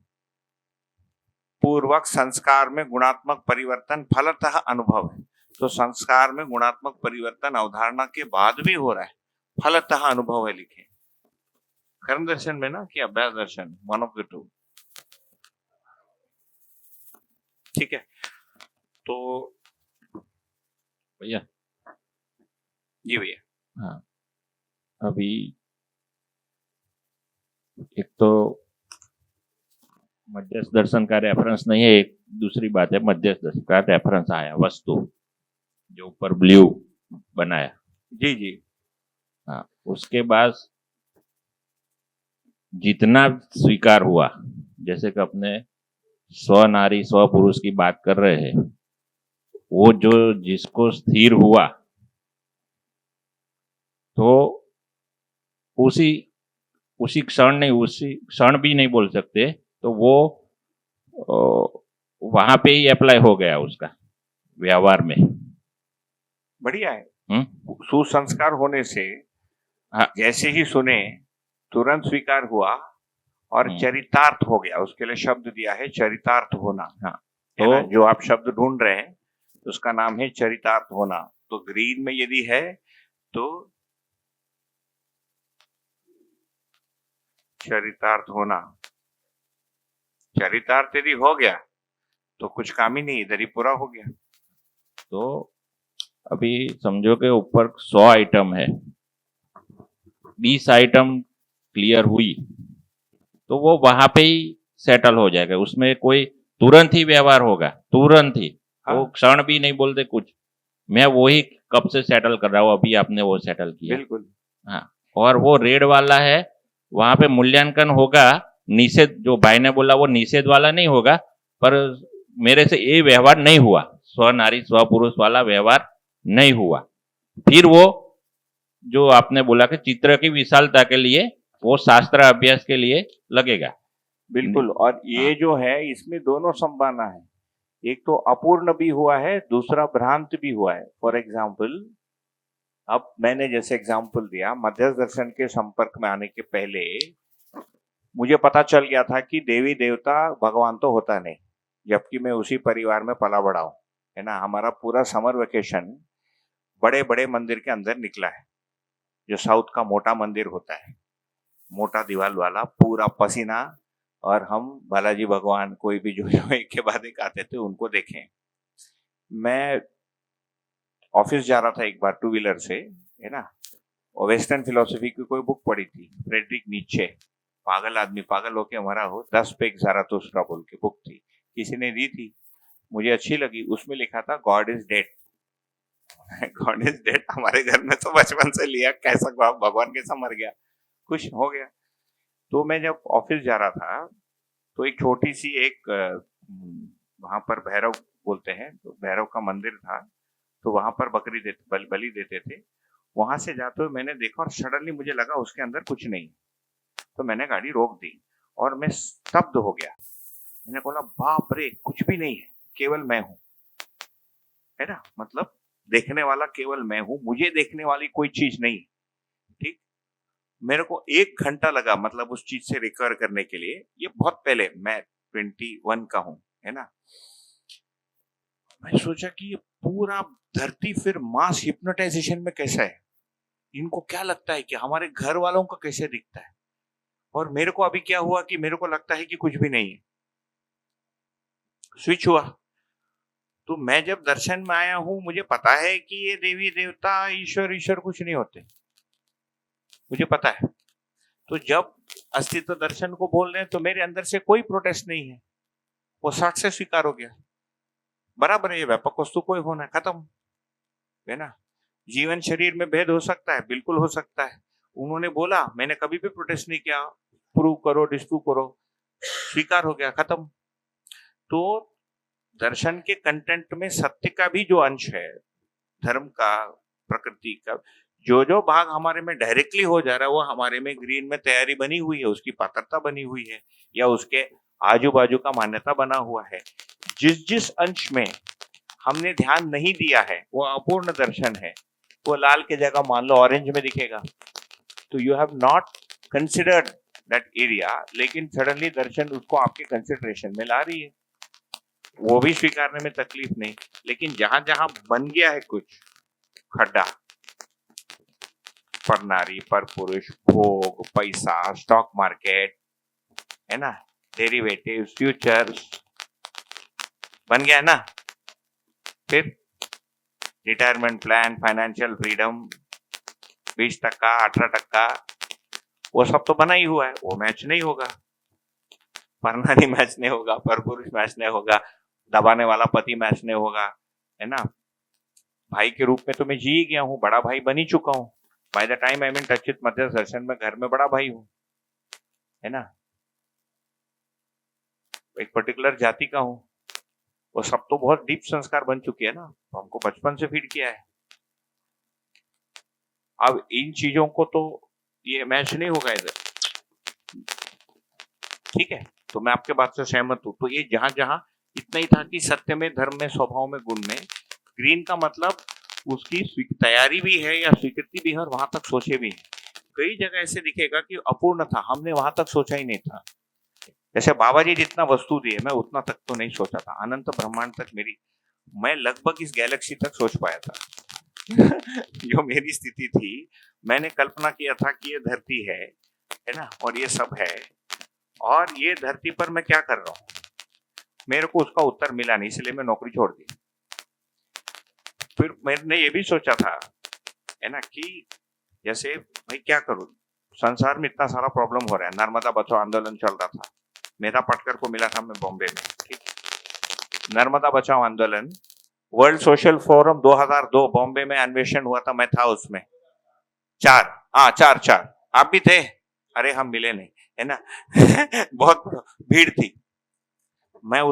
पूर्वक संस्कार में गुणात्मक परिवर्तन फलतः अनुभव है। तो संस्कार में गुणात्मक परिवर्तन अवधारणा के बाद भी हो रहा है, फलतः अनुभव है लिखे कर्म दर्शन में ना, कि अभ्यास दर्शन, वन ऑफ द टू। ठीक है, तो भैया जी भैया, हाँ, अभी एक तो मध्यस्थ दर्शन का रेफरेंस नहीं है, एक दूसरी बात है मध्यस्थ दर्शन का रेफरेंस आया, वस्तु जो ऊपर ब्लू बनाया, जी जी, हाँ, उसके बाद जितना स्वीकार हुआ, जैसे कि अपने स्व नारी स्व पुरुष की बात कर रहे हैं, वो जो जिसको स्थिर हुआ, तो उसी उसी क्षण नहीं, उसी क्षण भी नहीं बोल सकते, तो वो वहां पे ही अप्लाई हो गया उसका व्यवहार में। बढ़िया है। सुसंस्कार होने से हाँ। जैसे ही सुने तुरंत स्वीकार हुआ और चरितार्थ हो गया। उसके लिए शब्द दिया है चरितार्थ होना। हाँ। है ना? जो आप शब्द ढूंढ रहे हैं उसका नाम है चरितार्थ होना। तो ग्रीन में यदि है तो चरितार्थ होना, चरितार्थ यदि हो गया तो कुछ काम ही नहीं, इधर ही पूरा हो गया। तो अभी समझो कि ऊपर 100 आइटम है, 20 आइटम क्लियर हुई तो वो वहां पे ही सेटल हो जाएगा। उसमें कोई तुरंत ही व्यवहार होगा, तुरंत ही। हाँ। वो क्षण भी नहीं बोलते कुछ, मैं वही कब से सेटल कर रहा हूँ, अभी आपने वो सेटल किया। बिल्कुल। हाँ। और वो रेड वाला है, वहां पे मूल्यांकन होगा। निषेध, जो भाई ने बोला वो निषेध वाला नहीं होगा, पर मेरे से ये व्यवहार नहीं हुआ, स्व नारी स्व पुरुष वाला व्यवहार नहीं हुआ। फिर वो जो आपने बोला कि चित्र की विशालता के लिए, वो शास्त्र अभ्यास के लिए लगेगा। बिल्कुल। और ये जो है इसमें दोनों संभावना है, एक तो अपूर्ण भी हुआ है, दूसरा भ्रांत भी हुआ है। फॉर एग्जाम्पल, अब मैंने जैसे एग्जाम्पल दिया, मध्यस्थ दर्शन के संपर्क में आने के पहले मुझे पता चल गया था कि देवी देवता भगवान तो होता नहीं, जबकि मैं उसी परिवार में पला बड़ा हूं। है ना? हमारा पूरा समर वेकेशन बड़े बड़े मंदिर के अंदर निकला है। जो साउथ का मोटा मंदिर होता है, मोटा दीवार वाला, पूरा पसीना, और हम बालाजी भगवान कोई भी जो एक के बाद एक आते थे उनको देखें। मैं ऑफिस जा रहा था एक बार टू व्हीलर से, है ना, और वेस्टर्न फिलोसफी की कोई बुक पढ़ी थी, फ्रेडरिक नीचे, पागल आदमी पागल होके हमारा हो, 10 पेग ज़ाराथुस्ट्रा बोल के बुक थी, किसी ने दी थी, मुझे अच्छी लगी। उसमें लिखा था God is dead. God is dead हमारे घर में तो बचपन से लिया, कैसा भगवान कैसा मर गया, कुछ हो गया। तो मैं जब ऑफिस जा रहा था तो एक छोटी सी एक वहां पर भैरव बोलते हैं, तो भैरव का मंदिर था, तो वहां पर बकरी बलि देते थे। वहां से जाते हुए मैंने देखा और सडनली मुझे लगा उसके अंदर कुछ नहीं, तो मैंने गाड़ी रोक दी और मैं स्तब्ध हो गया। मैंने बोला बाप रे, कुछ भी नहीं है, केवल मैं हूं। है ना? मतलब देखने वाला केवल मैं हूं, मुझे देखने वाली कोई चीज नहीं। ठीक। मेरे को 1 घंटा लगा, मतलब उस चीज से रिकवर करने के लिए। ये बहुत पहले, मैं 21 का हूं। है ना? मैं सोचा कि ये पूरा धरती फिर मास हिप्नोटाइजेशन में कैसा है, इनको क्या लगता है कि हमारे घर वालों का कैसे दिखता है, और मेरे को अभी क्या हुआ कि मेरे को लगता है कि कुछ भी नहीं है। स्विच हुआ। तो मैं जब दर्शन में आया हूं, मुझे पता है कि ये देवी देवता ईश्वर कुछ नहीं होते, मुझे पता है। तो जब अस्तित्व दर्शन को बोल रहे हैं तो मेरे अंदर से कोई प्रोटेस्ट नहीं है, वो 60 से स्वीकार हो गया। बराबर है, ये व्यापक वस्तु कोई होना, खत्म। है ना? जीवन शरीर में भेद हो सकता है, बिल्कुल हो सकता है। उन्होंने बोला, मैंने कभी भी प्रोटेस्ट नहीं किया, प्रूव करो डिस्प्रूव करो, स्वीकार हो गया, खत्म। तो दर्शन के कंटेंट में सत्य का भी जो अंश है, धर्म का, प्रकृति का, जो भाग हमारे में डायरेक्टली हो जा रहा है, वो हमारे में ग्रीन में तैयारी बनी हुई है, उसकी पात्रता बनी हुई है, या उसके आजू बाजू का मान्यता बना हुआ है। जिस अंश में हमने ध्यान नहीं दिया है वो अपूर्ण दर्शन है। वो लाल के जगह मान लो ऑरेंज में दिखेगा, तो you have not considered that area, लेकिन सडनली दर्शन उसको आपके कंसिडरेशन में ला रही है, वो भी स्वीकारने में तकलीफ नहीं। लेकिन जहां जहां बन गया है कुछ खड्डा, पर नारी पर पुरुष, भोग, पैसा, स्टॉक मार्केट, है ना, डेरिवेटिव्स, फ्यूचर्स बन गया है ना, फिर रिटायरमेंट प्लान, फाइनेंशियल फ्रीडम, 20%, 18%, वो सब तो बना ही हुआ है, वो मैच नहीं होगा। पर नारी मैच नहीं होगा, पर पुरुष मैच नहीं होगा, दबाने वाला पति मैच नहीं होगा। है ना? भाई के रूप में तो मैं जी ही गया हूँ, बड़ा भाई बन ही चुका हूँ। By the time I mean touch with मध्यस्थ दर्शन में घर में बड़ा भाई हूँ। है ना? एक पर्टिकुलर जाति का हूँ, वो सब तो बहुत डीप संस्कार बन चुकी है ना, तो हमको बचपन से फीड किया है। अब इन चीजों को तो ये मैच नहीं होगा इधर। ठीक है, तो मैं आपके बात से सहमत हूं। तो ये जहां जहां इतना ही था कि सत्य में, धर्म में, स्वभाव में, गुण में, ग्रीन का मतलब उसकी तैयारी भी है या स्वीकृति भी है और वहां तक सोचे भी है। कई जगह ऐसे दिखेगा कि अपूर्ण था, हमने वहां तक सोचा ही नहीं था। जैसे बाबा जी जितना वस्तु दिए मैं उतना तक तो नहीं सोचा था, अनंत ब्रह्मांड तक मैं लगभग इस गैलेक्सी तक सोच पाया था। जो मेरी स्थिति थी, मैंने कल्पना किया था कि ये धरती है ना, और ये सब है, और ये धरती पर मैं क्या कर रहा हूं। मेरे को उसका उत्तर मिला नहीं, इसलिए मैं नौकरी छोड़ दी। फिर मैंने ये भी सोचा था है ना कि जैसे भाई क्या करूं, संसार में इतना सारा प्रॉब्लम हो रहा है, नर्मदा बचाओ आंदोलन चल रहा था, मेधा पटकर को मिला था मैं बॉम्बे में। ठीक, नर्मदा बचाओ आंदोलन, वर्ल्ड सोशल फोरम 2002 बॉम्बे में अन्वेषण हुआ था, मैं था उसमें। चार आप भी थे? अरे हम मिले नहीं, है ना। बहुत भीड़ थी। मैं